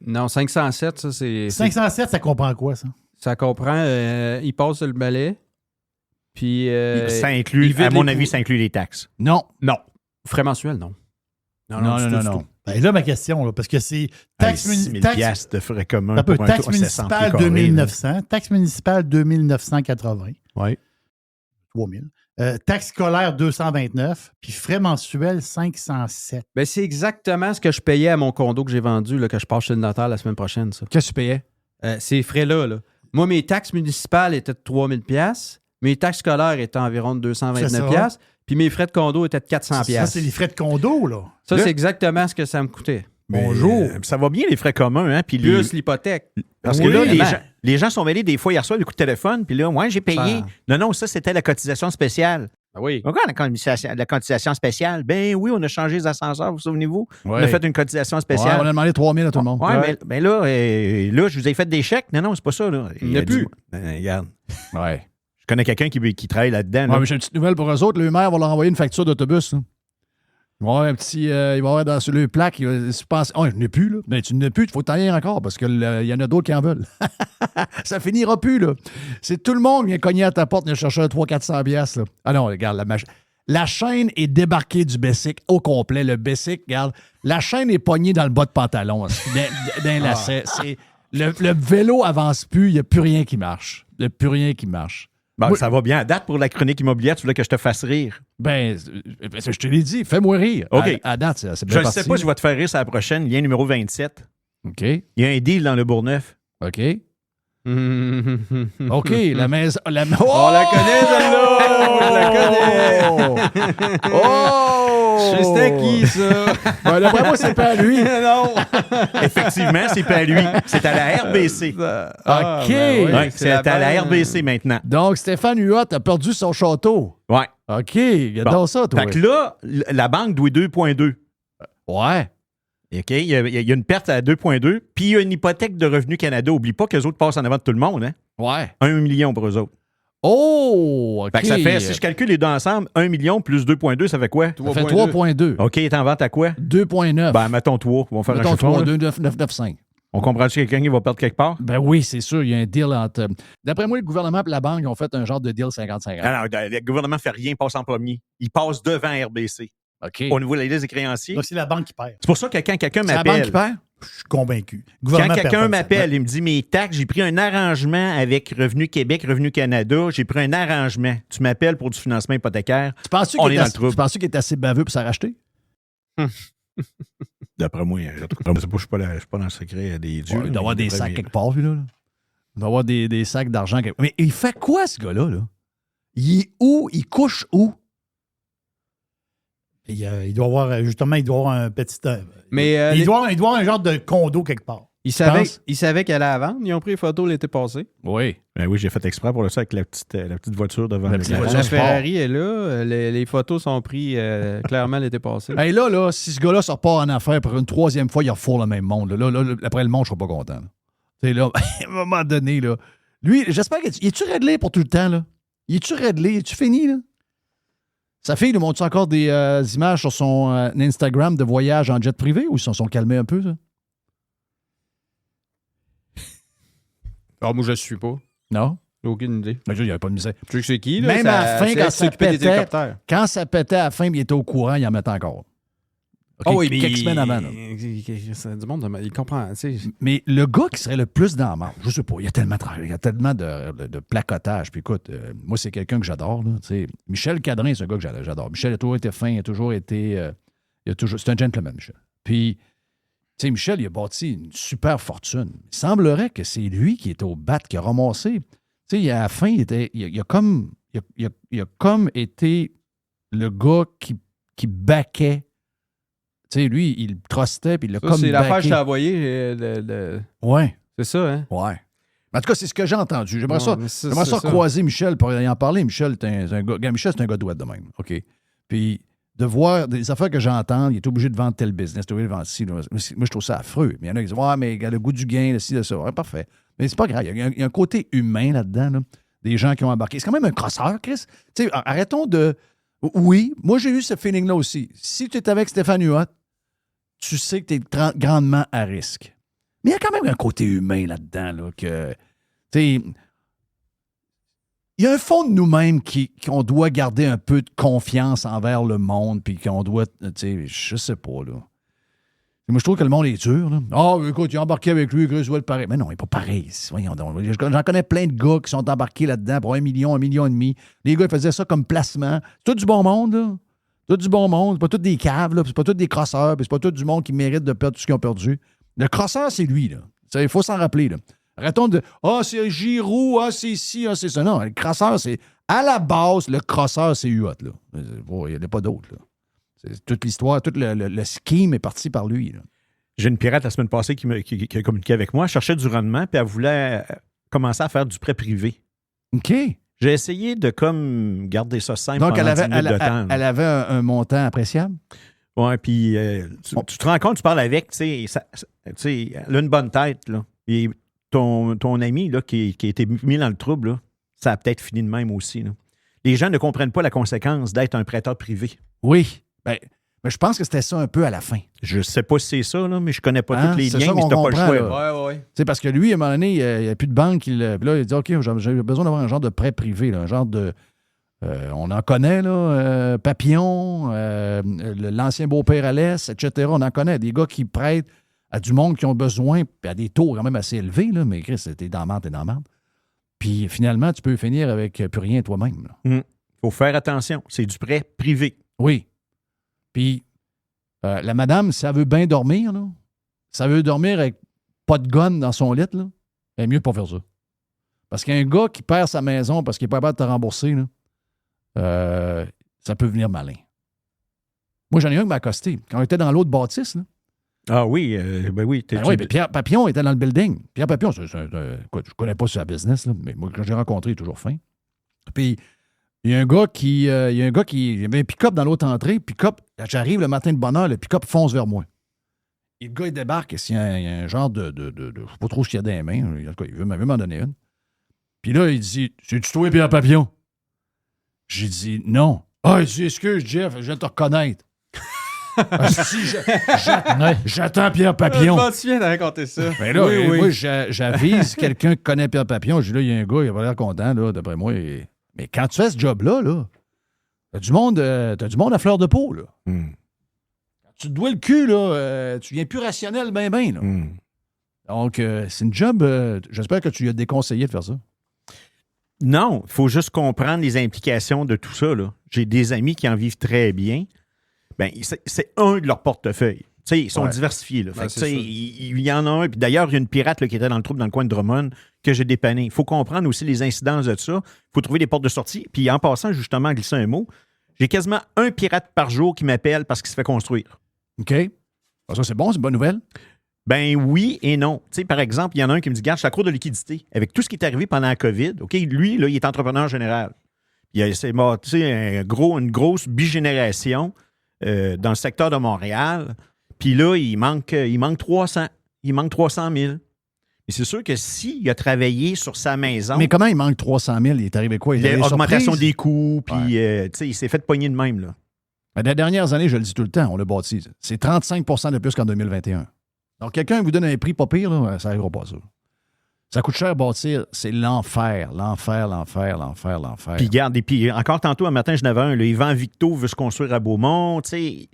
Non, 507, ça, c'est... 507, ça comprend quoi, ça? Ça comprend, il passe le balai, puis... ça inclut, à mon avis, ça inclut les taxes. Non. Non. Frais mensuels, non. Non. Ben là, ma question, là, parce que c'est taxe municipale de frais communs. Taxe municipale 2900, taxe municipale 2980. Oui. 3000. Taxe scolaire 229, puis frais mensuels 507. Ben, c'est exactement ce que je payais à mon condo que j'ai vendu, là, que je passe chez le notaire la semaine prochaine, ça. Qu'est-ce que tu payais? Ces frais-là, là. Moi, mes taxes municipales étaient de 3000 $, mes taxes scolaires étaient environ de 229 $, puis mes frais de condo étaient de 400 $. Ça, c'est les frais de condo, là. Ça, c'est exactement ce que ça me coûtait. Bonjour. Ça va bien, les frais communs, hein? Puis plus l'hypothèque. Parce que là, les gens sont mêlés des fois, hier soir, des coups de téléphone, puis là, moi, j'ai payé. Ça... Non, ça, c'était la cotisation spéciale. Ah oui. Pourquoi la cotisation spéciale? Ben oui, on a changé les ascenseurs, vous souvenez-vous? Ouais. On a fait une cotisation spéciale. Ouais, on a demandé 3 000 à tout le monde. Ouais, mais là, je vous ai fait des chèques. Non, c'est pas ça. Là. Il n'y en a plus. Regarde. Ouais. Je connais quelqu'un qui travaille là-dedans. Ouais, mais j'ai une petite nouvelle pour eux autres. Le maire va leur envoyer une facture d'autobus. Là. Il va avoir un petit. Il va avoir dans sur le plaque. Il va se penser. Oh, je n'ai plus, là. Mais tu n'en as plus, il faut t'en aller encore parce qu'il y en a d'autres qui en veulent. Ça finira plus, là. C'est tout le monde qui vient cogner à ta porte, vient chercher un 300-400 $. Là. Ah non, regarde, la chaîne est débarquée du Bessic au complet. Le Bessic, regarde, la chaîne est pognée dans le bas de pantalon, d'un lacet. Le vélo avance plus, il n'y a plus rien qui marche. Il n'y a plus rien qui marche. Bon, moi, ça va bien. À date, pour la chronique immobilière, tu voulais que je te fasse rire? Ben, je te l'ai dit, fais-moi rire. OK. À date, c'est bien parti. Je ne sais pas si je vais te faire rire sur la prochaine. Lien numéro 27. OK. Il y a un deal dans le Bourgneuf. OK. OK, la maison... On la connaît, celle-là! On la connaît! Oh! Je sais c'était qui, ça? Ben, d'après moi, c'est pas à lui. Non! Effectivement, c'est pas à lui. C'est à la RBC. OK. Ben oui, Ouais, c'est à la RBC maintenant. Donc, Stéphane Huot a perdu son château. Ouais. OK, regarde ça, toi. Fait que là, la banque doit 2,2. Ouais. OK, il y a une perte à 2,2, puis il y a une hypothèque de Revenu Canada. Oublie pas qu'eux autres passent en avant de tout le monde, hein? Ouais. 1 million pour eux autres. Oh, OK. Fait que ça fait, si je calcule les deux ensemble, 1 million plus 2,2, ça fait quoi? Ça fait 3,2. OK, il est en vente à quoi? 2,9. Ben, mettons 3. On va faire mettons un 3, 2,995. On comprend-tu quelqu'un qui va perdre quelque part? Ben oui, c'est sûr, il y a un deal entre... D'après moi, le gouvernement et la banque ont fait un genre de deal 50-50. Non, le gouvernement ne fait rien, passe en premier. Il passe devant RBC. OK. Au niveau de la liste des créanciers. Donc, c'est la banque qui perd. C'est pour ça que quand quelqu'un C'est la banque qui m'appelle... perd? Je suis convaincu. Quand quelqu'un m'appelle, il me dit mes taxes, j'ai pris un arrangement avec Revenu Québec, Revenu Canada, j'ai pris un arrangement. Tu m'appelles pour du financement hypothécaire. Tu penses-tu qu'il est assez baveux pour s'en racheter? D'après moi, je ne suis pas dans le secret des dieux. Ouais, il doit y avoir des sacs quelque part, lui, là. Il doit y avoir des sacs d'argent. Mais il fait quoi, ce gars-là? Là? Il est où? Il couche où? Il doit avoir, justement, un petit... Mais, il doit avoir un genre de condo quelque part. Ils savaient qu'elle allait à vendre. Ils ont pris les photos l'été passé. Oui. Ben oui, j'ai fait exprès pour le ça avec la petite voiture devant la le petite garage. La Ferrari est là. Les photos sont prises clairement l'été passé. Hey, là, si ce gars-là se repart en affaires pour une troisième fois, il refourre le même monde. Là, après le monde, je ne serai pas content. Là, à un moment donné, là, lui, j'espère qu'il est-tu réglé pour tout le temps? Là? Il est-tu réglé? Es-tu fini? Là? Sa fille, nous montre encore des images sur son Instagram de voyage en jet privé ou ils se sont calmés un peu, ça? Ah, moi, je ne suis pas. Non? J'ai aucune idée. Ben, il n'y avait pas de misère. Tu sais que c'est qui, là? Même à la fin, quand ça pétait à la fin, il était au courant, il en mettait encore. Okay, oui, mais quelques semaines avant. C'est du monde, il comprend. Tu sais. Mais le gars qui serait le plus dans la marge, je sais pas, il y a tellement de placotage. Puis écoute, moi, c'est quelqu'un que j'adore. Là, Michel Cadrin, c'est un gars que j'adore. Michel a toujours été fin, il a toujours été... c'est un gentleman, Michel. Puis, tu sais, Michel, il a bâti une super fortune. Il semblerait que c'est lui qui était au bat, qui a ramassé. Tu sais, à la fin, il a comme été le gars qui baquait. Tu sais, lui, il trustait, puis il l'a comme c'est l'affaire que backé. je t'ai envoyée. Ouais. C'est ça, hein? Ouais. En tout cas, c'est ce que j'ai entendu. J'aimerais ça ça croiser Michel pour y en parler. Michel, c'est un gars. Michel, c'est un gars doué de même. OK. Puis, de voir des affaires que j'entends, il est obligé de vendre tel business, il est obligé de vendre ci. Moi, je trouve ça affreux. Mais il y en a qui disent, ouais, mais il a le goût du gain, le ci, le ça. Ouais, parfait. Mais c'est pas grave. Il y a un côté humain là-dedans, là. Des gens qui ont embarqué. C'est quand même un crosseur, Chris. Tu sais, arrêtons de. Oui, moi, j'ai eu ce feeling-là aussi. Si tu es avec Stéphane Huot, tu sais que tu es grandement à risque. Mais il y a quand même un côté humain là-dedans, là, que, tu sais, il y a un fond de nous-mêmes qu'on doit garder un peu de confiance envers le monde, puis qu'on doit, tu sais, je sais pas, là. Moi, je trouve que le monde est dur, là. Ah, écoute, il est embarqué avec lui, Chris Well, pareil. Mais non, il n'est pas pareil. Voyons donc. J'en connais plein de gars qui sont embarqués là-dedans pour 1 million, 1,5 million. Les gars, ils faisaient ça comme placement. C'est tout du bon monde, là. Tout du bon monde, c'est pas tous des caves, là, c'est pas tous des crosseurs, puis c'est pas tout du monde qui mérite de perdre tout ce qu'ils ont perdu. Le crosseur, c'est lui, là. Il faut s'en rappeler, là. Arrêtons de « Ah, c'est Giroud, ah, c'est ci, ah, c'est ça ». Non, le crosseur, c'est... À la base, le crosseur, c'est Huot, là. Bon, il n'y en a pas d'autre, là. C'est toute l'histoire, tout le scheme est parti par lui, là. J'ai une pirate la semaine passée qui a communiqué avec moi. Elle cherchait du rendement, puis elle voulait commencer à faire du prêt privé. OK. J'ai essayé de comme garder ça simple. Donc, pendant 10 minutes de temps. Elle avait un montant appréciable? Oui, puis tu te rends compte, tu parles avec, tu sais, elle a une bonne tête, là. Et ton ami, là, qui a été mis dans le trouble, là, ça a peut-être fini de même aussi, là. Les gens ne comprennent pas la conséquence d'être un prêteur privé. Oui. Ben, mais je pense que c'était ça un peu à la fin. Je ne sais pas si c'est ça, là, mais je ne connais pas tous les liens, mais tu n'as pas le choix. Ouais. C'est parce que lui, à un moment donné, il n'y a plus de banque. Puis là, il dit, OK, j'ai besoin d'avoir un genre de prêt privé, là, un genre de... on en connaît, là, Papillon, l'ancien beau-père Alès, etc. On en connaît. Des gars qui prêtent à du monde qui ont besoin, puis à des taux quand même assez élevés, là, mais Chris, t'es dans la merde. Puis finalement, tu peux finir avec plus rien toi-même. Il faut faire attention. C'est du prêt privé. Oui. Puis la madame, si elle veut bien dormir, là, si elle veut dormir avec pas de gun dans son lit, là, elle est mieux de pas faire ça. Parce qu'un gars qui perd sa maison parce qu'il n'est pas capable de te rembourser, là, ça peut venir malin. Moi, j'en ai un qui m'a accosté. Quand on était dans l'autre bâtisse, là. Ah oui, ben oui. Oui, mais Pierre Papillon était dans le building. Pierre Papillon, écoute, je connais pas sa business, là, mais moi, quand j'ai rencontré, il est toujours fin. Puis, il y a un gars qui. Il y avait un pick-up dans l'autre entrée. Pick-up, j'arrive le matin de bonne heure, le pick-up fonce vers moi. Et le gars, il débarque, et il y a un genre de je sais pas trop ce qu'il y a dans les mains. Il veut m'en donner une. Puis là, il dit, c'est-tu toi, Pierre Papillon? J'ai dit, non. Ah, il dit, excuse, Jeff, je viens de te reconnaître. Si, j'attends Pierre Papillon. Tu viens de raconter ça. Ben là, moi, j'avise quelqu'un qui connaît Pierre Papillon. Je dis, là, il y a un gars, il va l'air content, là, d'après moi. Mais quand tu fais ce job-là, t'as du monde à fleur de peau, là. Quand tu te dois le cul, là, tu viens plus rationnel, ben, là. Donc, c'est une job, j'espère que tu lui as déconseillé de faire ça. Non, il faut juste comprendre les implications de tout ça, là. J'ai des amis qui en vivent très bien. Ben, c'est un de leurs portefeuilles. T'sais, ils sont diversifiés. Là. Fait, il y en a un. Puis d'ailleurs, il y a une pirate là, qui était dans le trouble dans le coin de Drummond que j'ai dépanné. Il faut comprendre aussi les incidences de ça. Il faut trouver des portes de sortie. Puis en passant, justement, en glissant un mot, j'ai quasiment un pirate par jour qui m'appelle parce qu'il se fait construire. OK. Ça, c'est bon, c'est une bonne nouvelle. Ben oui et non. T'sais, par exemple, il y en a un qui me dit, garde, je suis à court de liquidité. Avec tout ce qui est arrivé pendant la COVID, OK, lui, là, il est entrepreneur général. C'est une grosse bigénération dans le secteur de Montréal. Puis là, il manque 300. Il manque 300 000. Mais c'est sûr que s'il a travaillé sur sa maison... Mais comment il manque 300 000? Il est arrivé quoi? Il l'augmentation des coûts, puis il s'est fait pogner de même. Là. Ben, les dernières années, je le dis tout le temps, on l'a bâti. C'est 35 de plus qu'en 2021. Donc, quelqu'un vous donne un prix pas pire, là, ça n'arrivera pas, ça. Ça coûte cher à bâtir. C'est l'enfer. Puis regarde, et puis encore tantôt, un matin, je n'avais un. Là, Yvan Victo veut se construire à Beaumont. Tu sais,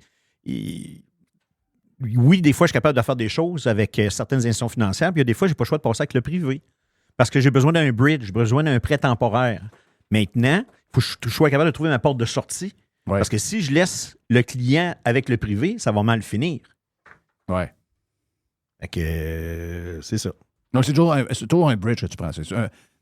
oui, des fois, je suis capable de faire des choses avec certaines institutions financières. Puis il y a des fois, je n'ai pas le choix de passer avec le privé. Parce que j'ai besoin d'un bridge, j'ai besoin d'un prêt temporaire. Maintenant, il faut que je sois capable de trouver ma porte de sortie. Ouais. Parce que si je laisse le client avec le privé, ça va mal finir. Ouais. Fait que c'est ça. Donc, c'est toujours un bridge que tu prends.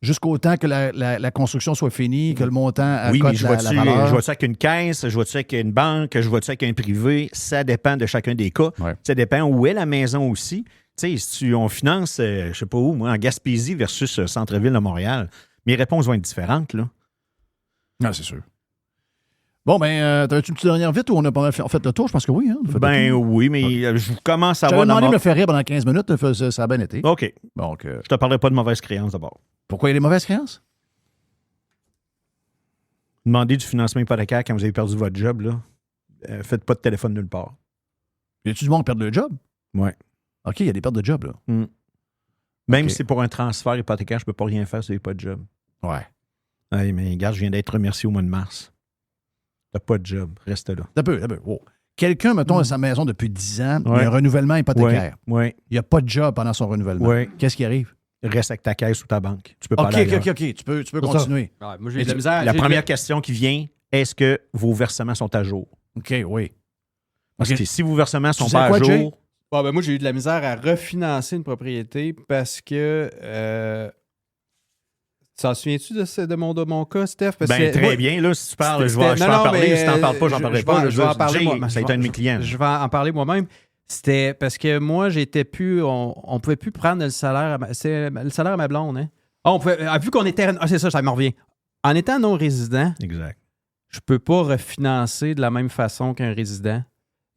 Jusqu'au temps que la construction soit finie, que le montant oui, mais cote je la valeur. Je vois ça avec une caisse, je vois ça avec une banque, je vois ça avec un privé. Ça dépend de chacun des cas. Ouais. Ça dépend où est la maison aussi. Tu sais, si on finance, je sais pas où, moi, en Gaspésie versus centre-ville de Montréal, mes réponses vont être différentes, là. Non, c'est sûr. Bon, ben, t'as-tu une petite dernière vite ou on a pas fait le tour? Je pense que oui. Hein? Oui, mais je commence à J'avais avoir... demandé de me faire rire pendant 15 minutes, ça a bien été. OK. Donc, je te parlerai pas de mauvaises créances d'abord. Pourquoi il y a des mauvaises créances? Demandez du financement hypothécaire quand vous avez perdu votre job, là. Faites pas de téléphone nulle part. Y a-tu du monde qui perd le job? Oui. OK, il y a des pertes de job, là. Même OK. si c'est pour un transfert hypothécaire, je peux pas rien faire si j'ai pas de job. Ouais. Hey, mais regarde, je viens d'être remercié au mois de mars. T'as pas de job, reste là. D'un peu. Oh. Quelqu'un, mettons, a sa maison depuis 10 ans, il y a un renouvellement hypothécaire. Oui. Il n'y a pas de job pendant son renouvellement. Oui. Qu'est-ce qui arrive? Reste avec ta caisse ou ta banque. Tu peux pas aller ailleurs. OK. Tu peux continuer. Ouais, moi, j'ai de la misère. La première question qui vient, est-ce que vos versements sont à jour? OK, oui. Parce que si vos versements sont Tu pas sais quoi, à Jay? jour... Bon, ben moi, j'ai eu de la misère à refinancer une propriété parce que... tu t'en souviens-tu de mon cas, Steph? Parce que très bien. Là, si tu parles, je vais en parler. Si tu n'en parles pas, j'en parlerai pas. Je vais en parler moi. Ça a été un de mes clients. Je vais en parler moi-même. C'était parce que moi, j'étais plus... On pouvait plus prendre le salaire à ma blonde, hein? On pouvait, vu qu'on était... c'est ça m'en revient. En étant non-résident, exact. Je peux pas refinancer de la même façon qu'un résident.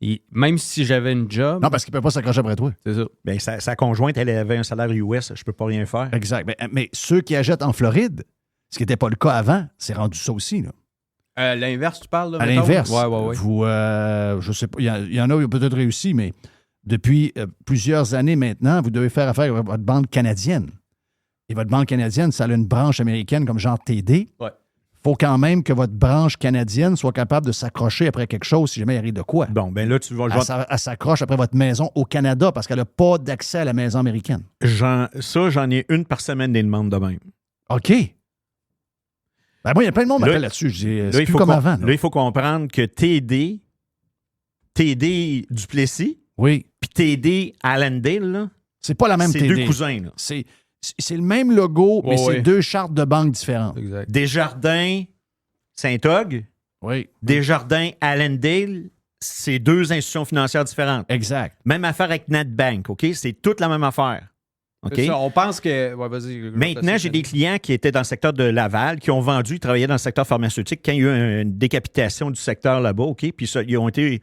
Et même si j'avais une job... Non, parce qu'il ne peut pas s'accrocher après toi. C'est ça. Bien, sa conjointe, elle avait un salaire US. Je peux pas rien faire. Exact. Mais ceux qui achètent en Floride, ce qui n'était pas le cas avant, c'est rendu ça aussi, là. L'inverse, tu parles? Là, à l'inverse. Ouais. Vous, je sais pas, il y en a qui ont peut-être réussi, mais depuis plusieurs années maintenant, vous devez faire affaire avec votre banque canadienne. Et votre banque canadienne, ça a une branche américaine comme genre TD. Ouais. Il faut quand même que votre branche canadienne soit capable de s'accrocher après quelque chose si jamais il arrive de quoi. Bon, ben là, tu vas... Elle s'accroche après votre maison au Canada parce qu'elle n'a pas d'accès à la maison américaine. J'en ai une par semaine des demandes de même. OK. Ben moi, il y a plein de monde qui m'appelle là-dessus. Je dis, c'est plus comme avant. Là, il faut comprendre que TD Duplessis, oui, puis TD Allendale, là, c'est pas la même TD. C'est deux cousins. Là. C'est le même logo, mais c'est deux chartes de banque différentes. Exact. Desjardins Saint-Og, oui. Desjardins Allendale, c'est deux institutions financières différentes. Exact. Même affaire avec NetBank, OK? C'est toute la même affaire. OK? Ça, on pense que... Ouais, vas-y. Maintenant, j'ai des clients qui étaient dans le secteur de Laval, qui ont vendu, ils travaillaient dans le secteur pharmaceutique quand il y a eu une décapitation du secteur là-bas, OK? Puis ça, ils ont été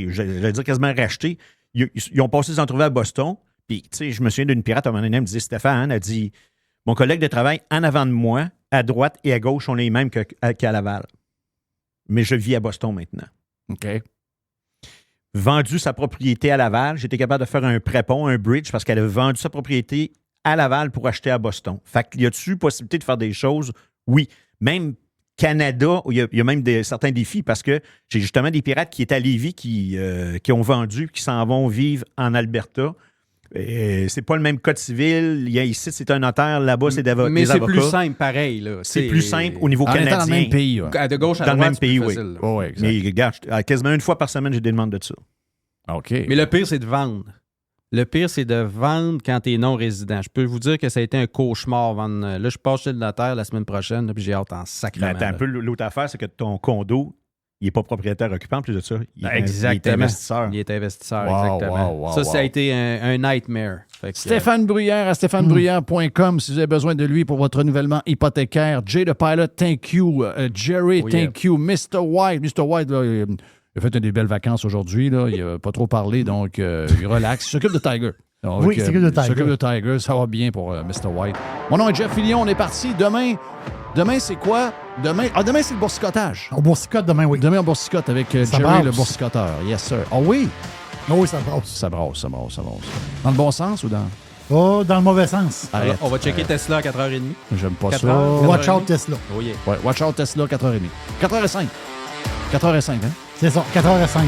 j'allais dire quasiment rachetés. Ils ont passé des entrevues à Boston. Puis, tu sais, je me souviens d'une pirate à un moment donné, elle me disait, Stéphane, elle dit, mon collègue de travail en avant de moi, à droite et à gauche, on est les mêmes qu'à Laval. Mais je vis à Boston maintenant. OK. Vendu sa propriété à Laval, j'étais capable de faire un prépont, un bridge, parce qu'elle a vendu sa propriété à Laval pour acheter à Boston. Fait qu'il y a-tu possibilité de faire des choses? Oui. Même Canada, il y a même certains défis, parce que j'ai justement des pirates qui étaient à Lévis, qui ont vendu, qui s'en vont vivre en Alberta. C'est pas le même code civil. Ici, c'est un notaire. Là-bas, c'est des avocats. Mais c'est plus simple, pareil. Là. C'est plus simple au niveau canadien. Dans le même pays. Ouais. De gauche à dans droite, le même pays, plus oui. Oh, ouais, exact. Mais regarde, quasiment une fois par semaine, j'ai des demandes de ça. OK. Mais le pire, c'est de vendre. Le pire, c'est de vendre quand tu es non-résident. Je peux vous dire que ça a été un cauchemar. Vendre. Là, je passe chez le notaire la semaine prochaine, là, puis j'ai hâte en sacrément. Attends un peu, l'autre affaire, c'est que ton condo, il n'est pas propriétaire occupant, en plus de ça. Il est investisseur. Il est investisseur, Wow, exactement. wow, ça a été un nightmare. Fait que, Stéphane Bruyère à stéphanebruyère.com si vous avez besoin de lui pour votre renouvellement hypothécaire. Jay the Pilot, thank you. Jerry, thank you. Mr. White, là, il a fait des belles vacances aujourd'hui. Là. Il n'a pas trop parlé, donc il relaxe. Il s'occupe de Tiger. Donc, oui, il s'occupe de Tiger. Il s'occupe de Tiger. Ça va bien pour Mr. White. Mon nom est Jeff Fillion. On est parti. Demain, c'est quoi? Demain, c'est le boursicotage. On boursicote demain, oui. Demain, on boursicote avec Jerry, brasse. le boursicoteur. Yes, sir. Ah oui? Oh oui, ça brasse. Ça brasse. Dans le bon sens ou dans... Oh, dans le mauvais sens. Arrête, On va checker Tesla à 4h30. J'aime pas 4 ça. heures. Watch out Tesla. Oh yeah. Ouais, watch out Tesla, 4h30. 4h05. 4h05, hein? C'est ça, 4h05.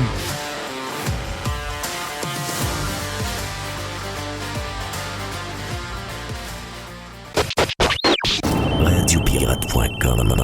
RadioPirate.com